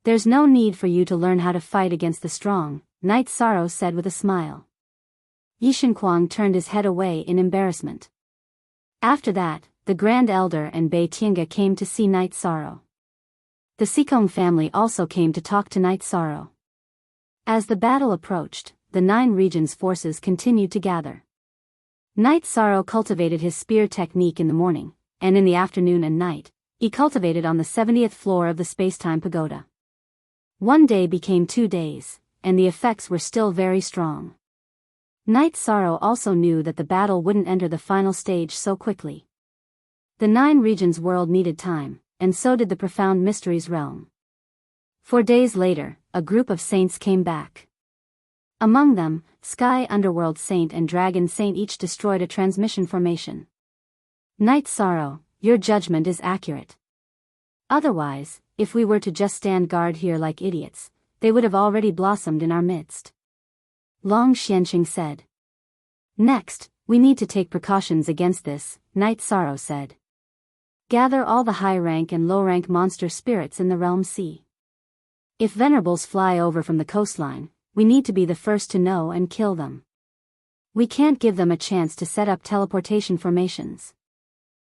There's no need for you to learn how to fight against the strong, Night Sorrow said with a smile. Yishan Kuang turned his head away in embarrassment. After that, the Grand Elder and Bei Tiange came to see Night Sorrow. The Sikong family also came to talk to Night Sorrow. As the battle approached, the 9 regions' forces continued to gather. Night Sorrow cultivated his spear technique in the morning, and in the afternoon and night, he cultivated on the 70th floor of the Spacetime Pagoda. One day became 2 days, and the effects were still very strong. Night Sorrow also knew that the battle wouldn't enter the final stage so quickly. The 9 regions' world needed time, and so did the Profound Mysteries realm. 4 days later, a group of saints came back. Among them, Sky Underworld Saint and Dragon Saint each destroyed a transmission formation. Night Sorrow, your judgment is accurate. Otherwise, if we were to just stand guard here like idiots, they would have already blossomed in our midst. Long Xianqing said. Next, we need to take precautions against this, Night Sorrow said. Gather all the high-rank and low-rank monster spirits in the Realm Sea. If venerables fly over from the coastline, we need to be the first to know and kill them. We can't give them a chance to set up teleportation formations.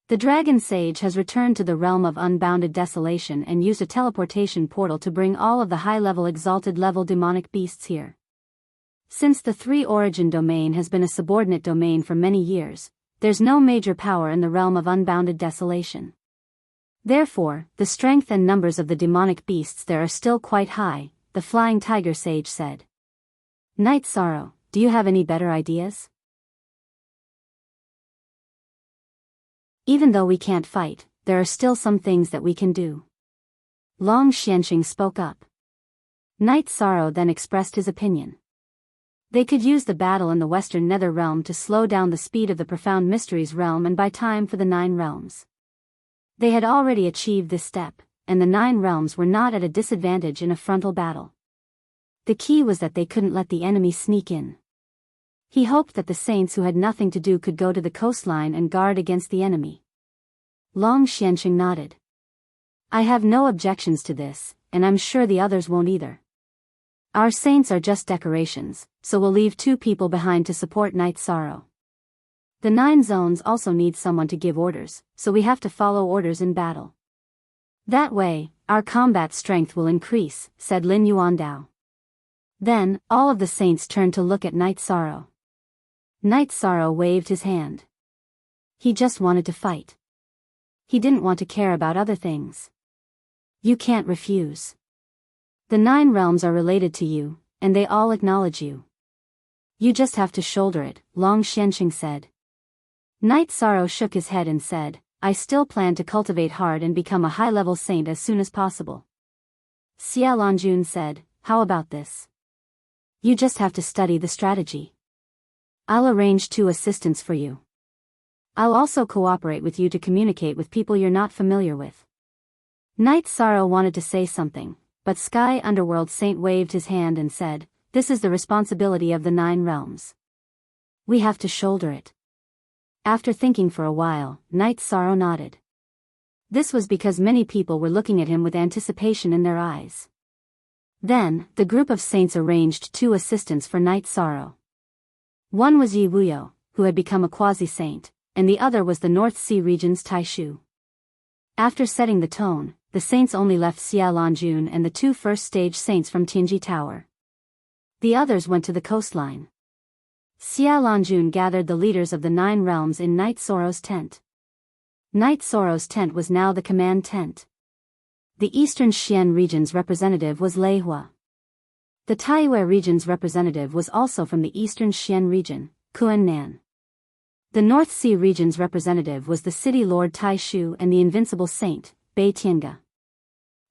The Dragon Sage has returned to the realm of unbounded desolation and used a teleportation portal to bring all of the high-level exalted-level demonic beasts here. Since the 3 origin domain has been a subordinate domain for many years, there's no major power in the realm of unbounded desolation. Therefore, the strength and numbers of the demonic beasts there are still quite high, the Flying Tiger Sage said. Night Sorrow, do you have any better ideas? Even though we can't fight, there are still some things that we can do. Long Xianqing spoke up. Night Sorrow then expressed his opinion. They could use the battle in the Western Nether Realm to slow down the speed of the Profound Mysteries realm and buy time for the 9 realms. They had already achieved this step, and the 9 realms were not at a disadvantage in a frontal battle. The key was that they couldn't let the enemy sneak in. He hoped that the saints who had nothing to do could go to the coastline and guard against the enemy. Long Xianqing nodded. I have no objections to this, and I'm sure the others won't either. Our saints are just decorations, so we'll leave 2 people behind to support Night Sorrow. The 9 zones also need someone to give orders, so we have to follow orders in battle. That way, our combat strength will increase, said Lin Yuandao. Then, all of the saints turned to look at Night Sorrow. Night Sorrow waved his hand. He just wanted to fight. He didn't want to care about other things. You can't refuse. The 9 realms are related to you, and they all acknowledge you. You just have to shoulder it, Long Xianqing said. Knight Sorrow shook his head and said, I still plan to cultivate heart and become a high-level saint as soon as possible. Xia Longjun said, how about this? You just have to study the strategy. I'll arrange 2 assistants for you. I'll also cooperate with you to communicate with people you're not familiar with. Knight Sorrow wanted to say something, but Sky Underworld Saint waved his hand and said, this is the responsibility of the 9 realms. We have to shoulder it. After thinking for a while, Knight Sorrow nodded. This was because many people were looking at him with anticipation in their eyes. Then, the group of saints arranged 2 assistants for Knight Sorrow. One was Yi Wuyo, who had become a quasi-saint, and the other was the North Sea region's Taishu. After setting the tone, the saints only left Xia Longjun and the 2 first-stage saints from Tianji Tower. The others went to the coastline. Xia Longjun gathered the leaders of the 9 realms in Knight Sorrow's tent. Knight Sorrow's tent was now the command tent. The Eastern Xian region's representative was Lei Hua. The Taiyue region's representative was also from the Eastern Xian region, Kuan Nan. The North Sea region's representative was the City Lord Taishu and the Invincible Saint, Bei Tianga.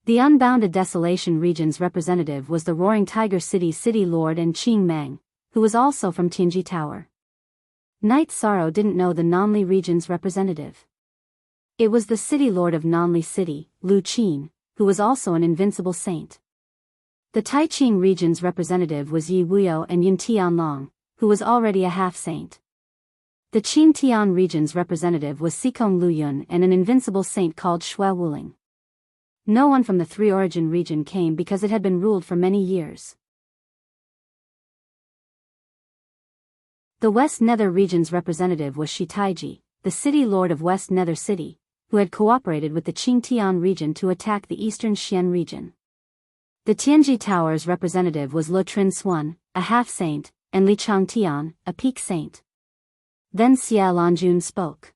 The Unbounded Desolation region's representative was the Roaring Tiger City's City Lord and Qing Mang, who was also from Tianji Tower. Knight Sorrow didn't know the Nanli region's representative. It was the City Lord of Nanli City, Lu Qin, who was also an invincible saint. The Taiqing region's representative was Yi Wuyo and Yin Tianlong, who was already a half-saint. The Qin Tian region's representative was Sikong Luyun and an invincible saint called Xue Wuling. No one from the Three Origin region came because it had been ruled for many years. The West Nether region's representative was Shi Taiji, the City Lord of West Nether City, who had cooperated with the Qingtian region to attack the Eastern Xian region. The Tianji Tower's representative was Lo Trin Suan, a half-saint, and Li Changtian, a peak saint. Then Xia Longjun spoke.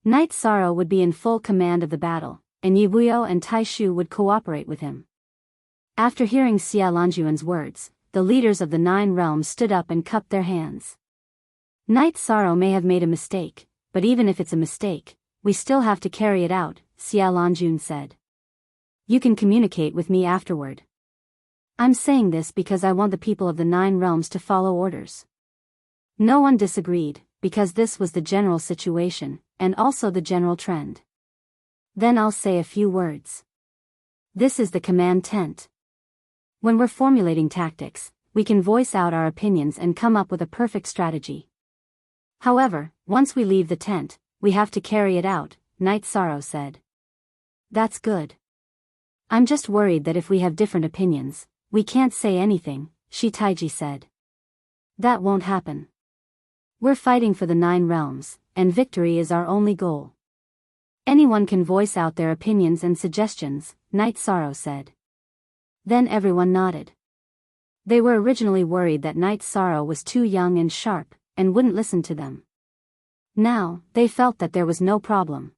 Knight Sorrow would be in full command of the battle, and Yi Wuyo and Taishu would cooperate with him. After hearing Xia Longjun's words, the leaders of the 9 realms stood up and cupped their hands. Knight Sorrow may have made a mistake, but even if it's a mistake, we still have to carry it out, Xia Longjun said. You can communicate with me afterward. I'm saying this because I want the people of the 9 realms to follow orders. No one disagreed, because this was the general situation, and also the general trend. Then I'll say a few words. This is the command tent. When we're formulating tactics, we can voice out our opinions and come up with a perfect strategy. However, once we leave the tent, we have to carry it out, Knight Sorrow said. That's good. I'm just worried that if we have different opinions, we can't say anything, Shi Taiji said. That won't happen. We're fighting for the 9 realms, and victory is our only goal. Anyone can voice out their opinions and suggestions, Knight Sorrow said. Then everyone nodded. They were originally worried that Knight Sorrow was too young and sharp, and wouldn't listen to them. Now, they felt that there was no problem.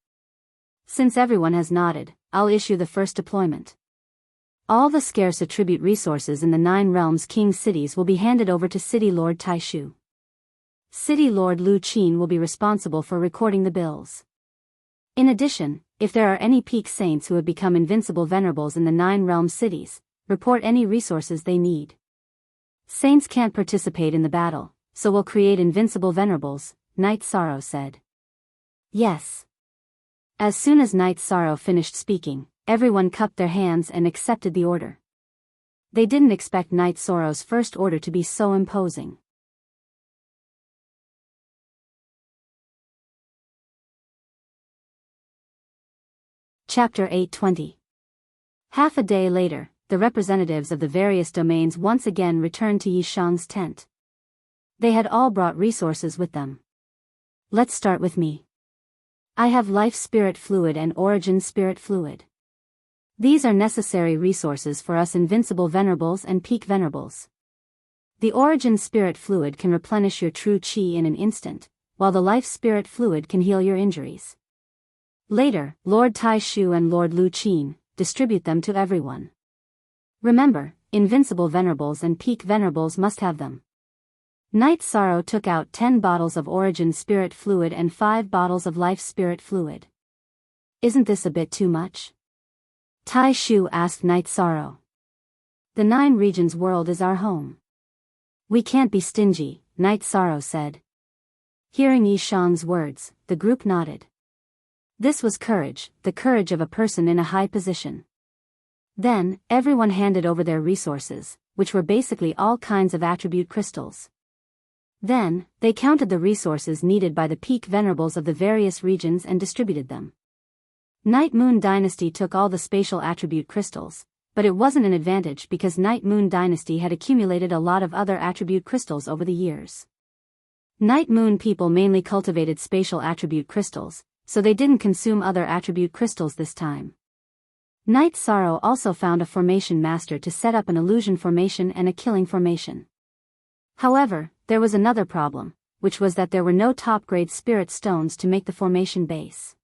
Since everyone has nodded, I'll issue the first deployment. All the scarce attribute resources in the 9 realms' king cities will be handed over to City Lord Taishu. City Lord Lu Qin will be responsible for recording the bills. In addition, if there are any peak saints who have become invincible venerables in the 9 realm cities, report any resources they need. Saints can't participate in the battle, so we'll create invincible venerables, Knight Sorrow said. Yes. As soon as Knight Sorrow finished speaking, everyone cupped their hands and accepted the order. They didn't expect Knight Sorrow's first order to be so imposing. Chapter 820. Half a day later, the representatives of the various domains once again returned to Yishang's tent. They had all brought resources with them. Let's start with me. I have life spirit fluid and origin spirit fluid. These are necessary resources for us invincible venerables and peak venerables. The origin spirit fluid can replenish your true qi in an instant, while the life spirit fluid can heal your injuries. Later, Lord Taishu and Lord Lu Qin distribute them to everyone. Remember, invincible venerables and peak venerables must have them. Night Sorrow took out 10 bottles of origin spirit fluid and 5 bottles of life spirit fluid. Isn't this a bit too much? Tai Shu asked Night Sorrow. The 9 regions world is our home. We can't be stingy, Night Sorrow said. Hearing Yi Shang's words, the group nodded. This was courage, the courage of a person in a high position. Then, everyone handed over their resources, which were basically all kinds of attribute crystals. Then, they counted the resources needed by the peak venerables of the various regions and distributed them. Night Moon Dynasty took all the spatial attribute crystals, but it wasn't an advantage because Night Moon Dynasty had accumulated a lot of other attribute crystals over the years. Night Moon people mainly cultivated spatial attribute crystals, so they didn't consume other attribute crystals this time. Night Sorrow also found a formation master to set up an illusion formation and a killing formation. However, there was another problem, which was that there were no top-grade spirit stones to make the formation base.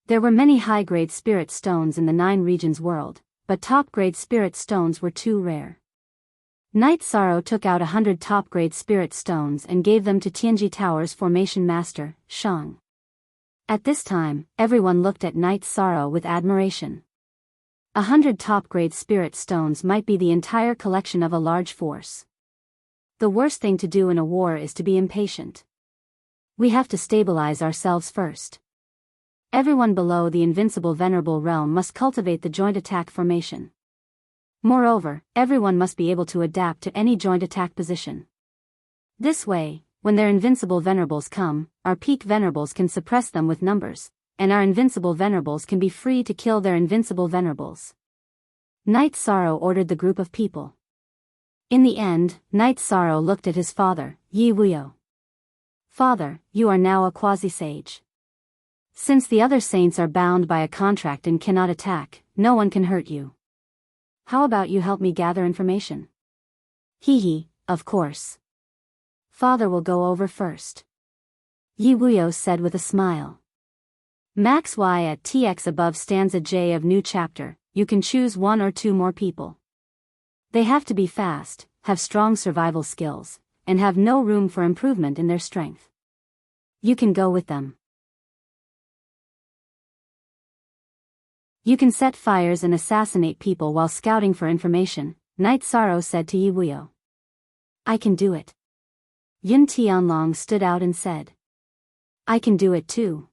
There were many high-grade spirit stones in the 9 regions world, but top-grade spirit stones were too rare. Night Sorrow took out 100 top-grade spirit stones and gave them to Tianji Tower's formation master, Shang. At this time, everyone looked at Night Sorrow with admiration. 100 top-grade spirit stones might be the entire collection of a large force. The worst thing to do in a war is to be impatient. We have to stabilize ourselves first. Everyone below the invincible venerable realm must cultivate the joint attack formation. Moreover, everyone must be able to adapt to any joint attack position. This way, when their invincible venerables come, our peak venerables can suppress them with numbers, and our invincible venerables can be free to kill their invincible venerables. Night Sorrow ordered the group of people. In the end, Night Sorrow looked at his father, Yi Wuyo. Father, you are now a quasi-sage. Since the other saints are bound by a contract and cannot attack, no one can hurt you. How about you help me gather information? Hee, of course. Father will go over first. Yi Wuyo said with a smile. Max Y at TX above stanza J of new chapter, you can choose 1 or 2 more people. They have to be fast, have strong survival skills, and have no room for improvement in their strength. You can go with them. You can set fires and assassinate people while scouting for information, Night Sorrow said to Yi Wuyo. I can do it. Yin Tianlong stood out and said. I can do it too.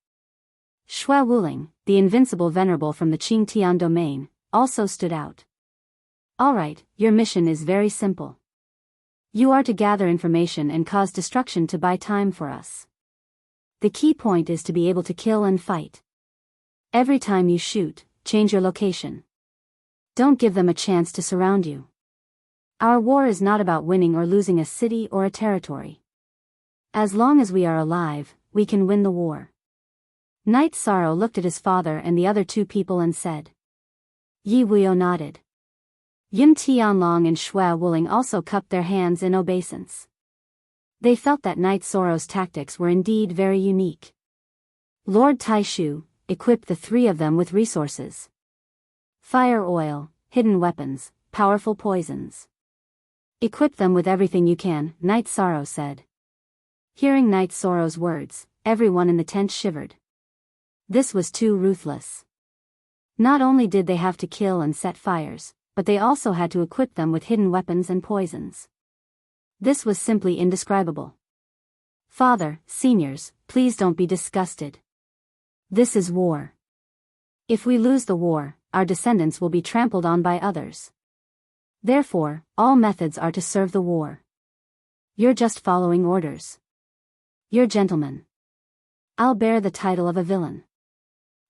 Shui Wuling, the invincible venerable from the Qingtian domain, also stood out. Alright, your mission is very simple. You are to gather information and cause destruction to buy time for us. The key point is to be able to kill and fight. Every time you shoot, change your location. Don't give them a chance to surround you. Our war is not about winning or losing a city or a territory. As long as we are alive, we can win the war. Night Sorrow looked at his father and the other 2 people and said. Yi Wuyo nodded. Yin Tianlong and Shui Wuling also cupped their hands in obeisance. They felt that Night Sorrow's tactics were indeed very unique. Lord Tai Shu equipped the 3 of them with resources. Fire oil, hidden weapons, powerful poisons. Equip them with everything you can, Night Sorrow said. Hearing Night Sorrow's words, everyone in the tent shivered. This was too ruthless. Not only did they have to kill and set fires, but they also had to equip them with hidden weapons and poisons. This was simply indescribable. Father, seniors, please don't be disgusted. This is war. If we lose the war, our descendants will be trampled on by others. Therefore, all methods are to serve the war. You're just following orders. You're gentlemen. I'll bear the title of a villain.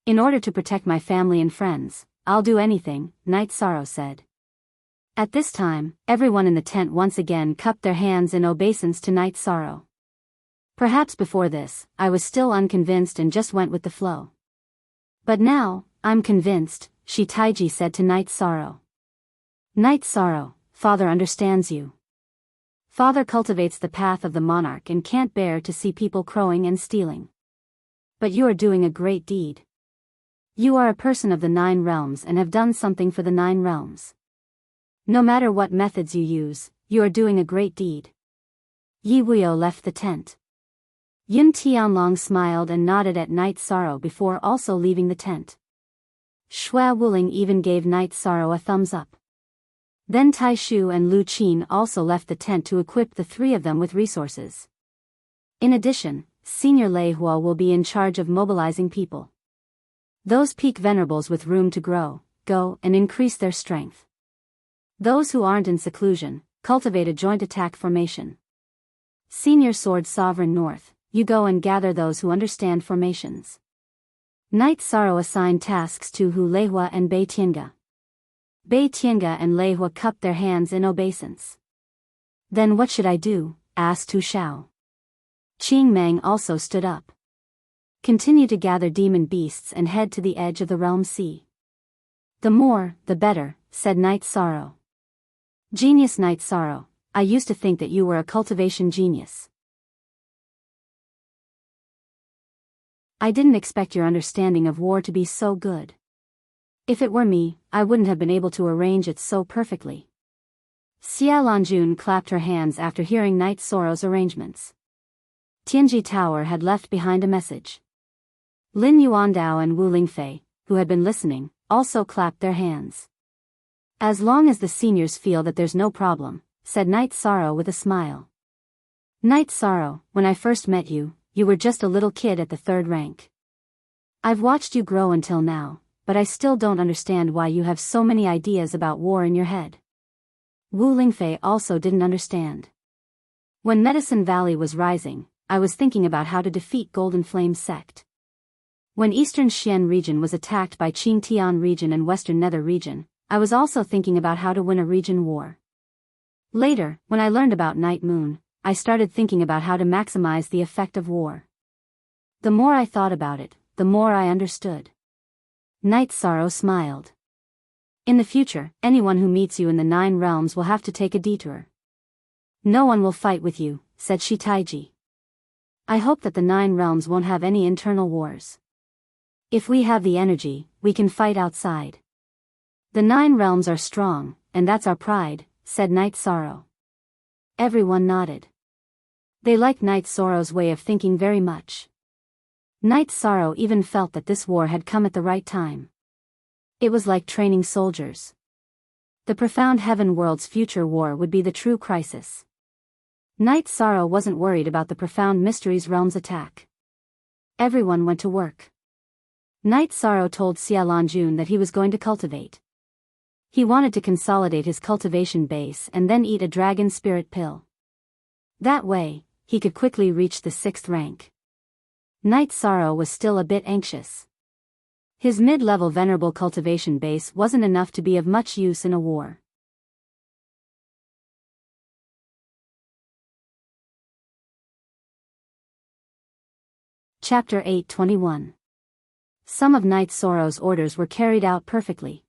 In order to protect my family and friends, I'll do anything, Night Sorrow said. At this time, everyone in the tent once again cupped their hands in obeisance to Night Sorrow. Perhaps before this, I was still unconvinced and just went with the flow. But now, I'm convinced, Shi Taiji said to Night Sorrow. Night Sorrow, Father understands you. Father cultivates the path of the monarch and can't bear to see people crowing and stealing. But you are doing a great deed. You are a person of the 9 realms and have done something for the 9 realms. No matter what methods you use, you are doing a great deed. Yi Wuyo left the tent. Yun Tianlong smiled and nodded at Night Sorrow before also leaving the tent. Xue Wuling even gave Night Sorrow a thumbs up. Then Tai Shu and Lu Qin also left the tent to equip the three of them with resources. In addition, Senior Lei Hua will be in charge of mobilizing people. Those peak venerables with room to grow, go and increase their strength. Those who aren't in seclusion, cultivate a joint attack formation. Senior Sword Sovereign North, you go and gather those who understand formations. Night Sorrow assigned tasks to Hu Leihua and Bei Tiange. Bei Tiange and Leihua cupped their hands in obeisance. Then what should I do? Asked Tu Shao. Qing Meng also stood up. Continue to gather demon beasts and head to the edge of the realm sea. The more, the better, said Night Sorrow. Genius Night Sorrow, I used to think that you were a cultivation genius. I didn't expect your understanding of war to be so good. If it were me, I wouldn't have been able to arrange it so perfectly. Xia Lanjun clapped her hands after hearing Night Sorrow's arrangements. Tianji Tower had left behind a message. Lin Yuandao and Wu Lingfei, who had been listening, also clapped their hands. As long as the seniors feel that there's no problem, said Night Sorrow with a smile. Night Sorrow, when I first met you, you were just a little kid at the 3rd rank. I've watched you grow until now, but I still don't understand why you have so many ideas about war in your head. Wu Lingfei also didn't understand. When Medicine Valley was rising, I was thinking about how to defeat Golden Flame sect. When Eastern Xian region was attacked by Qingtian region and Western Nether region, I was also thinking about how to win a region war. Later, when I learned about Night Moon, I started thinking about how to maximize the effect of war. The more I thought about it, the more I understood. Night Sorrow smiled. In the future, anyone who meets you in the 9 realms will have to take a detour. No one will fight with you, said Shi Taiji. I hope that the 9 realms won't have any internal wars. If we have the energy, we can fight outside. The 9 realms are strong, and that's our pride, said Night Sorrow. Everyone nodded. They liked Night Sorrow's way of thinking very much. Night Sorrow even felt that this war had come at the right time. It was like training soldiers. The profound heaven world's future war would be the true crisis. Night Sorrow wasn't worried about the profound mysteries realm's attack. Everyone went to work. Night Sorrow told Xia Lanjun that he was going to cultivate. He wanted to consolidate his cultivation base and then eat a dragon spirit pill. That way, he could quickly reach the 6th rank. Night Sorrow was still a bit anxious. His mid-level venerable cultivation base wasn't enough to be of much use in a war. Chapter 821. Some of Night Sorrow's orders were carried out perfectly.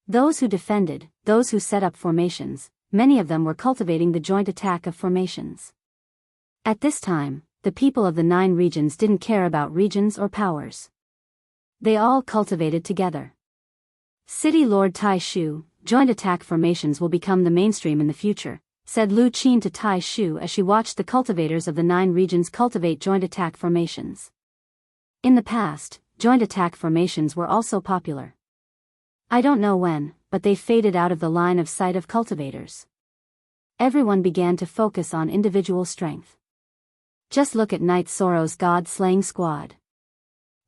Those who defended, those who set up formations, many of them were cultivating the joint attack of formations. At this time, the people of the 9 regions didn't care about regions or powers. They all cultivated together. City Lord Tai Shu, joint attack formations will become the mainstream in the future, said Lu Qin to Tai Shu as she watched the cultivators of the 9 regions cultivate joint attack formations. In the past, joint attack formations were also popular. I don't know when, but they faded out of the line of sight of cultivators. Everyone began to focus on individual strength. Just look at Night Sorrow's God-slaying squad.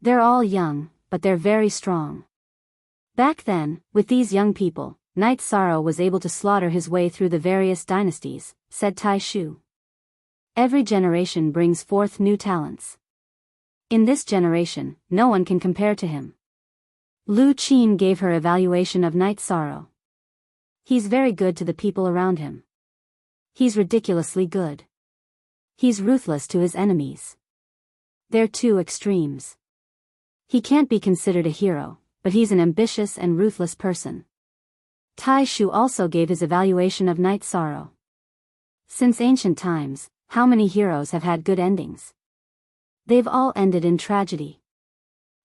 They're all young, but they're very strong. Back then, with these young people, Night Sorrow was able to slaughter his way through the various dynasties, said Tai Shu. Every generation brings forth new talents. In this generation, no one can compare to him. Lu Qin gave her evaluation of Night Sorrow. He's very good to the people around him. He's ridiculously good. He's ruthless to his enemies. They're 2 extremes. He can't be considered a hero, but he's an ambitious and ruthless person. Tai Shu also gave his evaluation of Night Sorrow. Since ancient times, how many heroes have had good endings? They've all ended in tragedy.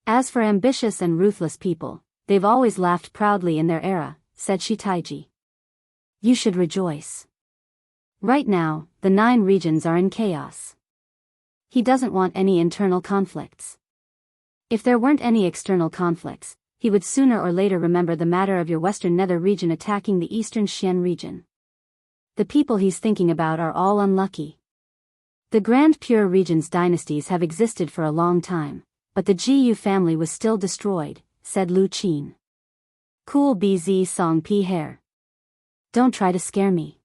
As for ambitious and ruthless people, they've always laughed proudly in their era, said Shi Taiji. You should rejoice. Right now, the 9 regions are in chaos. He doesn't want any internal conflicts. If there weren't any external conflicts, he would sooner or later remember the matter of your western nether region attacking the eastern Xian region. The people he's thinking about are all unlucky. The Grand Pure region's dynasties have existed for a long time, but the Gu family was still destroyed, said Lu Qin. Cool BZ Song Pi Hair. Don't try to scare me.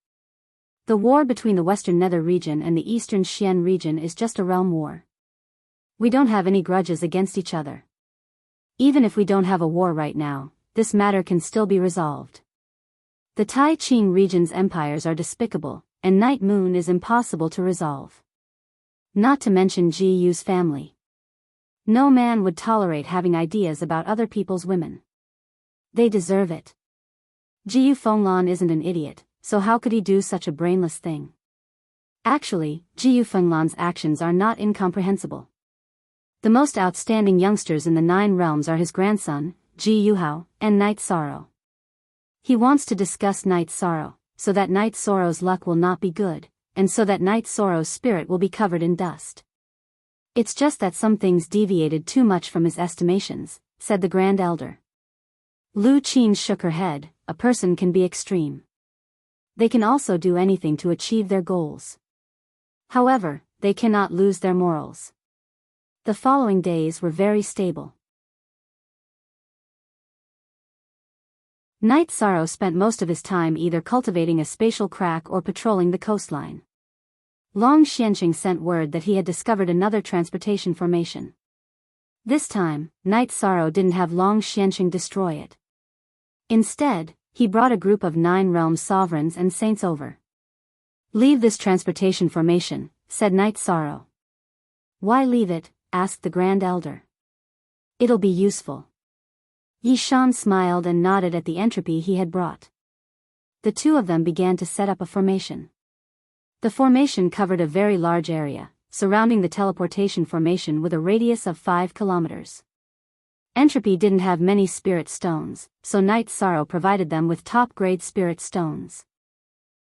The war between the western nether region and the eastern Xian region is just a realm war. We don't have any grudges against each other. Even if we don't have a war right now, this matter can still be resolved. The Tai Qing region's empires are despicable, and Night Moon is impossible to resolve. Not to mention Ji Yu's family. No man would tolerate having ideas about other people's women. They deserve it. Ji Yu Fenglan isn't an idiot, so how could he do such a brainless thing? Actually, Ji Yu Fenglan's actions are not incomprehensible. The most outstanding youngsters in the 9 realms are his grandson, Ji Yuhao, and Night Sorrow. He wants to discuss Night Sorrow, so that Night Sorrow's luck will not be good, and so that Night Sorrow's spirit will be covered in dust. It's just that some things deviated too much from his estimations, said the Grand Elder. Lu Qin shook her head. A person can be extreme. They can also do anything to achieve their goals. However, they cannot lose their morals. The following days were very stable. Night Sorrow spent most of his time either cultivating a spatial crack or patrolling the coastline. Long Xianxing sent word that he had discovered another transportation formation. This time, Night Sorrow didn't have Long Xianxing destroy it. Instead, he brought a group of 9 realm sovereigns and saints over. Leave this transportation formation, said Night Sorrow. Why leave it? Asked the Grand Elder. It'll be useful. Yi Shan smiled and nodded at the entropy he had brought. The two of them began to set up a formation. The formation covered a very large area, surrounding the teleportation formation with a radius of 5 kilometers. Entropy didn't have many spirit stones, so Night Sorrow provided them with top-grade spirit stones.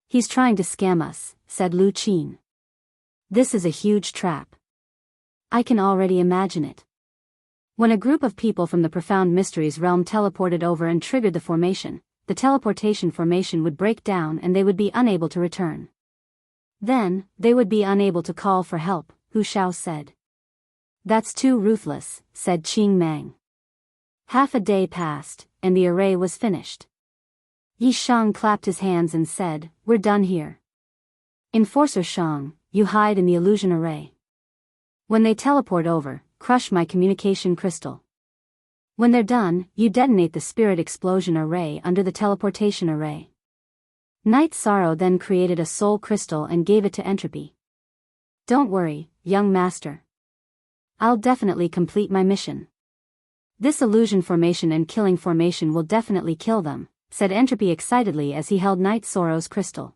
He's trying to scam us, said Lu Qin. This is a huge trap. I can already imagine it. When a group of people from the Profound Mysteries realm teleported over and triggered the formation, the teleportation formation would break down and they would be unable to return. Then, they would be unable to call for help, Hu Shao said. That's too ruthless, said Qing Mang. Half a day passed, and the array was finished. Yi Shang clapped his hands and said, We're done here. Enforcer Shang, you hide in the illusion array. When they teleport over, crush my communication crystal. When they're done, you detonate the spirit explosion array under the teleportation array. Night Sorrow then created a soul crystal and gave it to Entropy. Don't worry, young master. I'll definitely complete my mission. This illusion formation and killing formation will definitely kill them, said Entropy excitedly as he held Night Sorrow's crystal.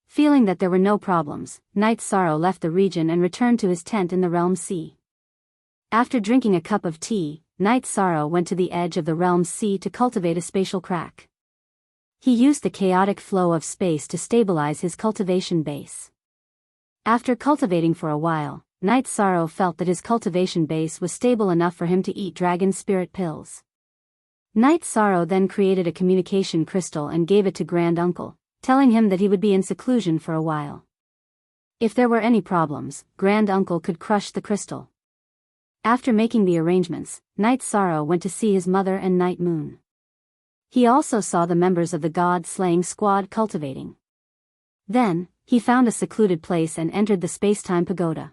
Feeling that there were no problems, Night Sorrow left the region and returned to his tent in the Realm Sea. After drinking a cup of tea, Night Sorrow went to the edge of the Realm Sea to cultivate a spatial crack. He used the chaotic flow of space to stabilize his cultivation base. After cultivating for a while, Night Sorrow felt that his cultivation base was stable enough for him to eat dragon spirit pills. Night Sorrow then created a communication crystal and gave it to Grand Uncle, telling him that he would be in seclusion for a while. If there were any problems, Grand Uncle could crush the crystal. After making the arrangements, Night Sorrow went to see his mother and Night Moon. He also saw the members of the God-slaying squad cultivating. Then, he found a secluded place and entered the space-time pagoda.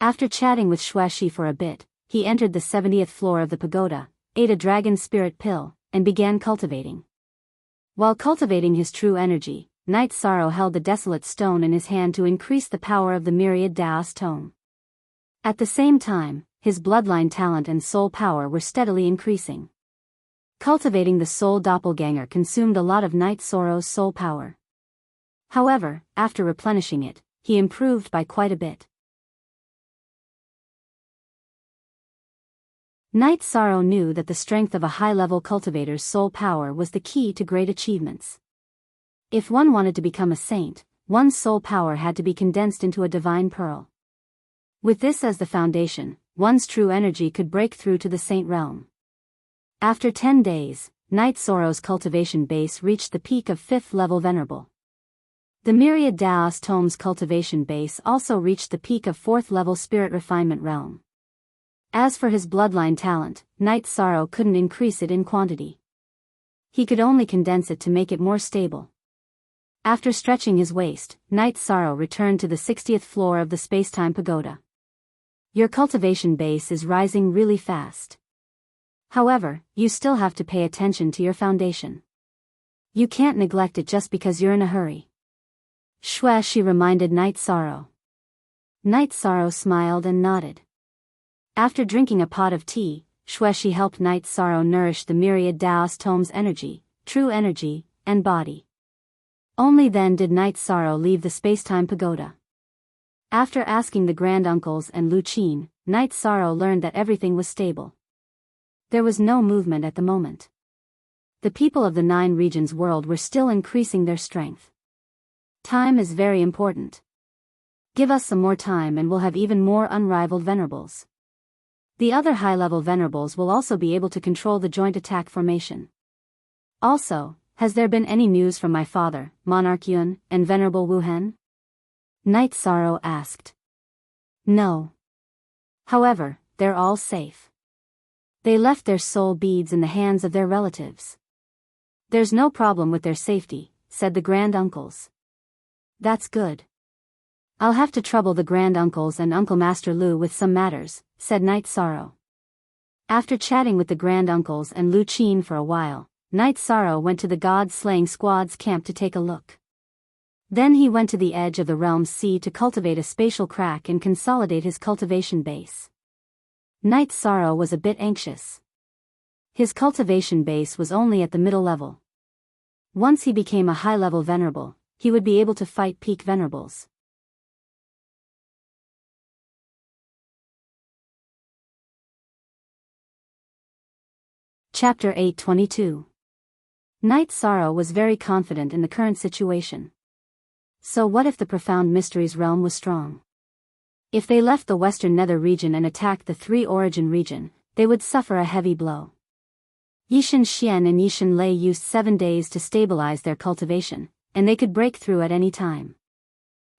After chatting with Xueshi for a bit, he entered the 70th floor of the pagoda, ate a dragon spirit pill, and began cultivating. While cultivating his true energy, Night Sorrow held the desolate stone in his hand to increase the power of the myriad Daos tome. At the same time, his bloodline talent and soul power were steadily increasing. Cultivating the soul doppelganger consumed a lot of Night Sorrow's soul power. However, after replenishing it, he improved by quite a bit. Night Sorrow knew that the strength of a high-level cultivator's soul power was the key to great achievements. If one wanted to become a saint, one's soul power had to be condensed into a divine pearl. With this as the foundation, one's true energy could break through to the saint realm. After 10 days, Knight Sorrow's cultivation base reached the peak of 5th level venerable. The myriad Daos Tome's cultivation base also reached the peak of 4th level spirit refinement realm. As for his bloodline talent, Knight Sorrow couldn't increase it in quantity. He could only condense it to make it more stable. After stretching his waist, Knight Sorrow returned to the 60th floor of the Spacetime Pagoda. Your cultivation base is rising really fast. However, you still have to pay attention to your foundation. You can't neglect it just because you're in a hurry. She reminded Knight Sorrow. Knight Sorrow smiled and nodded. After drinking a pot of tea, she helped Knight Sorrow nourish the myriad Daos Tome's energy, true energy, and body. Only then did Knight Sorrow leave the Spacetime Pagoda. After asking the granduncles and Lu Qin, Knight Sorrow learned that everything was stable. There was no movement at the moment. The people of the 9 regions world were still increasing their strength. Time is very important. Give us some more time and we'll have even more unrivaled venerables. The other high-level venerables will also be able to control the joint attack formation. Also, has there been any news from my father, Monarch Yun, and Venerable Wuhen? Knight Sorrow asked. No. However, they're all safe. They left their soul beads in the hands of their relatives. There's no problem with their safety, said the granduncles. That's good. I'll have to trouble the granduncles and Uncle Master Lu with some matters, said Knight Sorrow. After chatting with the granduncles and Lu Qin for a while, Knight Sorrow went to the god-slaying squad's camp to take a look. Then he went to the edge of the realm's sea to cultivate a spatial crack and consolidate his cultivation base. Knight Sorrow was a bit anxious. His cultivation base was only at the middle level. Once he became a high-level venerable, he would be able to fight peak venerables. Chapter 822. Knight Sorrow was very confident in the current situation. So what if the Profound Mysteries realm was strong? If they left the Western Nether region and attacked the 3 Origin region, they would suffer a heavy blow. Yishan Xian and Yishan Lei used 7 days to stabilize their cultivation, and they could break through at any time.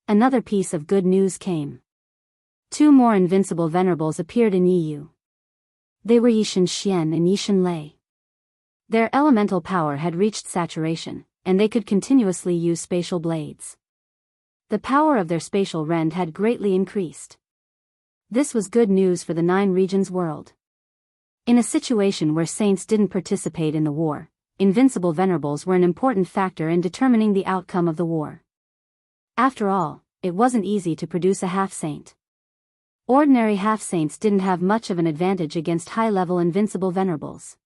Another piece of good news came. 2 more invincible venerables appeared in Yiyu. They were Yishan Xian and Yishan Lei. Their elemental power had reached saturation, and they could continuously use spatial blades. The power of their spatial rend had greatly increased. This was good news for the 9 regions world. In a situation where saints didn't participate in the war, invincible venerables were an important factor in determining the outcome of the war. After all, it wasn't easy to produce a half-saint. Ordinary half-saints didn't have much of an advantage against high-level invincible venerables.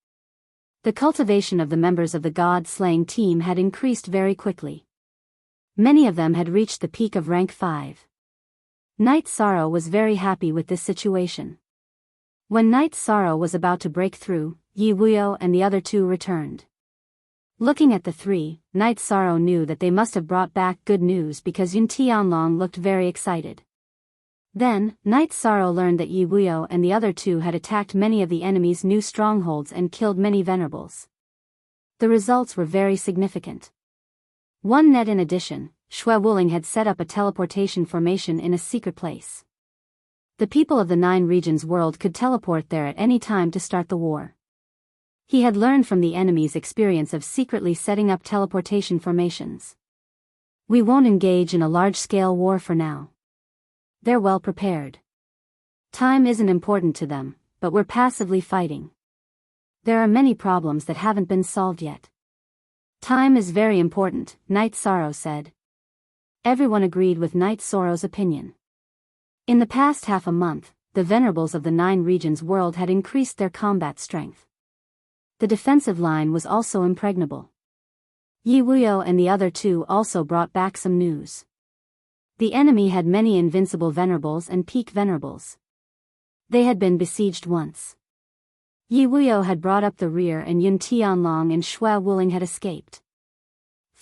The cultivation of the members of the god-slaying team had increased very quickly. Many of them had reached the peak of rank 5. Knight Sorrow was very happy with this situation. When Knight Sorrow was about to break through, Yi Wuyo and the other 2 returned. Looking at the 3, Knight Sorrow knew that they must have brought back good news because Yun Tianlong looked very excited. Then, Knight Sorrow learned that Yi Wuyo and the other 2 had attacked many of the enemy's new strongholds and killed many venerables. The results were very significant. One net in addition, Shui Wuling had set up a teleportation formation in a secret place. The people of the 9 regions world could teleport there at any time to start the war. He had learned from the enemy's experience of secretly setting up teleportation formations. We won't engage in a large-scale war for now. They're well prepared. Time isn't important to them, but we're passively fighting. There are many problems that haven't been solved yet. Time is very important, Knight Sorrow said. Everyone agreed with Knight Sorrow's opinion. In the past half a month, the venerables of the 9 regions world had increased their combat strength. The defensive line was also impregnable. Yi Wuyo and the other 2 also brought back some news. The enemy had many invincible venerables and peak venerables. They had been besieged once. Yi Wuyo had brought up the rear and Yun Tianlong and Shui Wuling had escaped.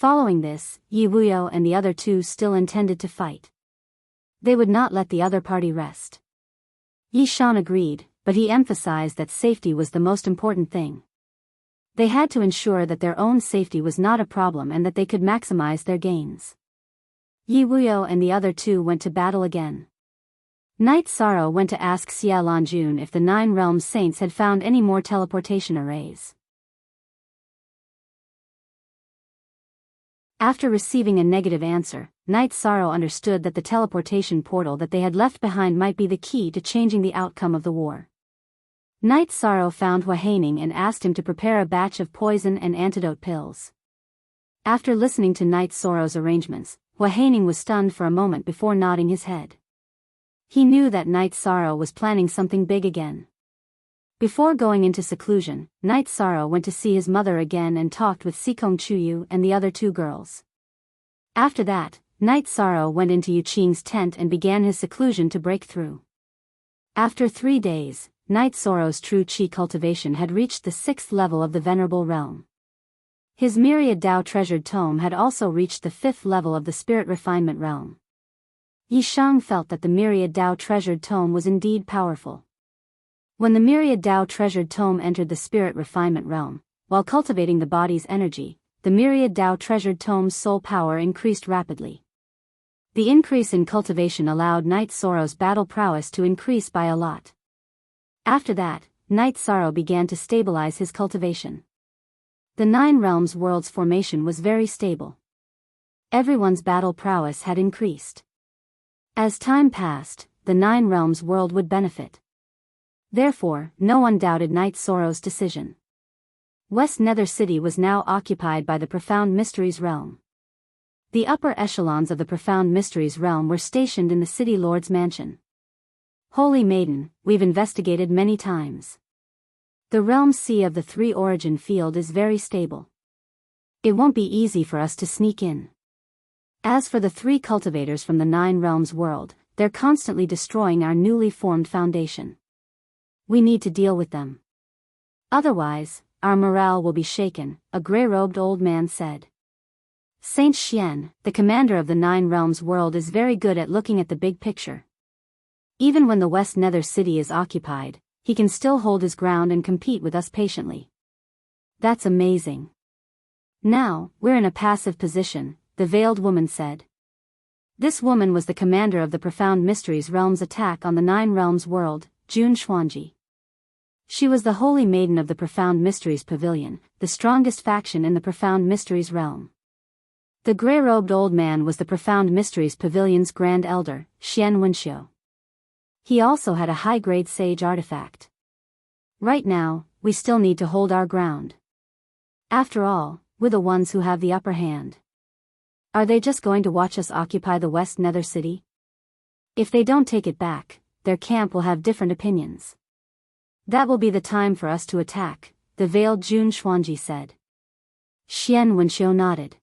Following this, Yi Wuyo and the other two still intended to fight. They would not let the other party rest. Yi Shan agreed, but he emphasized that safety was the most important thing. They had to ensure that their own safety was not a problem and that they could maximize their gains. Yi Wuyo and the other two went to battle again. Night Sorrow went to ask Xia Lanjun if the Nine Realms Saints had found any more teleportation arrays. After receiving a negative answer, Night Sorrow understood that the teleportation portal that they had left behind might be the key to changing the outcome of the war. Night Sorrow found Hua Haining and asked him to prepare a batch of poison and antidote pills. After listening to Night Sorrow's arrangements, Hua Haining was stunned for a moment before nodding his head. He knew that Night Sorrow was planning something big again. Before going into seclusion, Night Sorrow went to see his mother again and talked with Sikong Chuyu and the other two girls. After that, Night Sorrow went into Yu Qing's tent and began his seclusion to break through. After 3 days, Night Sorrow's true qi cultivation had reached the 6th level of the Venerable Realm. His myriad Dao treasured tome had also reached the 5th level of the Spirit Refinement Realm. Yi Shang felt that the myriad Dao treasured tome was indeed powerful. When the myriad Dao treasured tome entered the Spirit Refinement Realm, while cultivating the body's energy, the myriad Dao treasured tome's soul power increased rapidly. The increase in cultivation allowed Night Sorrow's battle prowess to increase by a lot. After that, Night Sorrow began to stabilize his cultivation. The Nine Realms world's formation was very stable. Everyone's battle prowess had increased. As time passed, the Nine Realms world would benefit. Therefore, no one doubted Night Sorrow's decision. West Nether City was now occupied by the Profound Mysteries realm. The upper echelons of the Profound Mysteries realm were stationed in the City Lord's mansion. Holy Maiden, we've investigated many times. The realm C of the 3 origin field is very stable. It won't be easy for us to sneak in. As for the 3 cultivators from the Nine Realms world, they're constantly destroying our newly formed foundation. We need to deal with them. Otherwise, our morale will be shaken, a gray-robed old man said. Saint Xian, the commander of the Nine Realms world, is very good at looking at the big picture. Even when the West Nether City is occupied, he can still hold his ground and compete with us patiently. That's amazing. Now, we're in a passive position, the veiled woman said. This woman was the commander of the Profound Mysteries realm's attack on the Nine Realms world, Jun Xuanji. She was the Holy Maiden of the Profound Mysteries Pavilion, the strongest faction in the Profound Mysteries realm. The gray-robed old man was the Profound Mysteries Pavilion's Grand Elder, Xian Wenxiu. He also had a high-grade sage artifact. Right now, we still need to hold our ground. After all, we're the ones who have the upper hand. Are they just going to watch us occupy the West Nether City? If they don't take it back, their camp will have different opinions. That will be the time for us to attack, the veiled Jun Xuanji said. Xian Wenxiu nodded.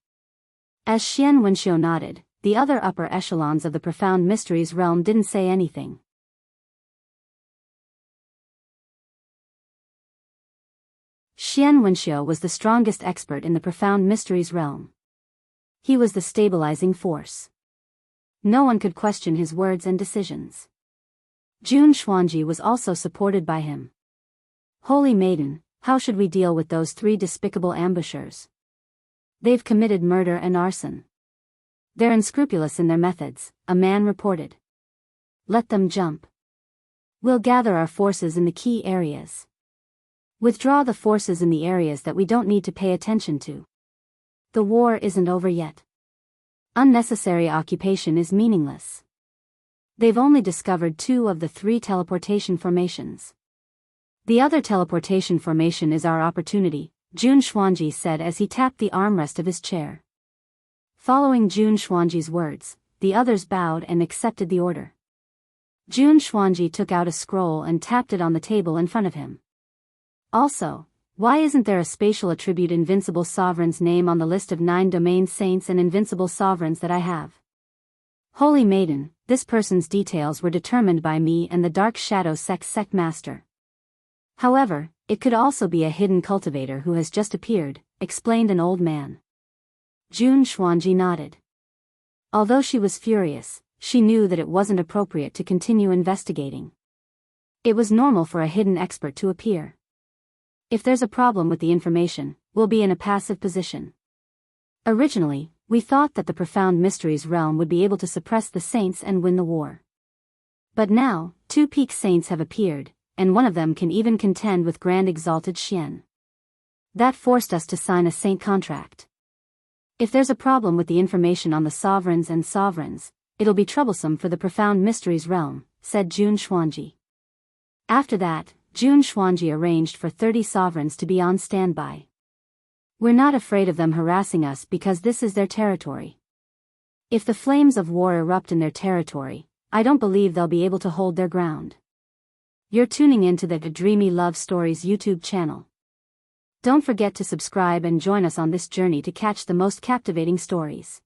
As Xian Wenxiu nodded, the other upper echelons of the Profound Mysteries realm didn't say anything. Xian Wenxiu was the strongest expert in the Profound Mysteries realm. He was the stabilizing force. No one could question his words and decisions. Jun Xuanji was also supported by him. Holy Maiden, how should we deal with those 3 despicable ambushers? They've committed murder and arson. They're unscrupulous in their methods, a man reported. Let them jump. We'll gather our forces in the key areas. Withdraw the forces in the areas that we don't need to pay attention to. The war isn't over yet. Unnecessary occupation is meaningless. They've only discovered 2 of the 3 teleportation formations. The other teleportation formation is our opportunity, Jun Xuanji said as he tapped the armrest of his chair. Following Jun Xuanji's words, the others bowed and accepted the order. Jun Xuanji took out a scroll and tapped it on the table in front of him. Also, why isn't there a spatial attribute Invincible Sovereign's name on the list of 9 domain saints and invincible sovereigns that I have? Holy Maiden, this person's details were determined by me and the Dark Shadow sect master. However, it could also be a hidden cultivator who has just appeared, explained an old man. Jun Xuanji nodded. Although she was furious, she knew that it wasn't appropriate to continue investigating. It was normal for a hidden expert to appear. If there's a problem with the information, we'll be in a passive position. Originally, we thought that the profound mysteries realm would be able to suppress the saints and win the war. But now, 2 peak saints have appeared, and one of them can even contend with Grand Exalted Xian. That forced us to sign a saint contract. If there's a problem with the information on the sovereigns and sovereigns, it'll be troublesome for the profound mysteries realm, said Jun Xuanji. After that, Jun Xuanji arranged for 30 sovereigns to be on standby. We're not afraid of them harassing us because this is their territory. If the flames of war erupt in their territory, I don't believe they'll be able to hold their ground. You're tuning into the Dreamy Love Stories YouTube channel. Don't forget to subscribe and join us on this journey to catch the most captivating stories.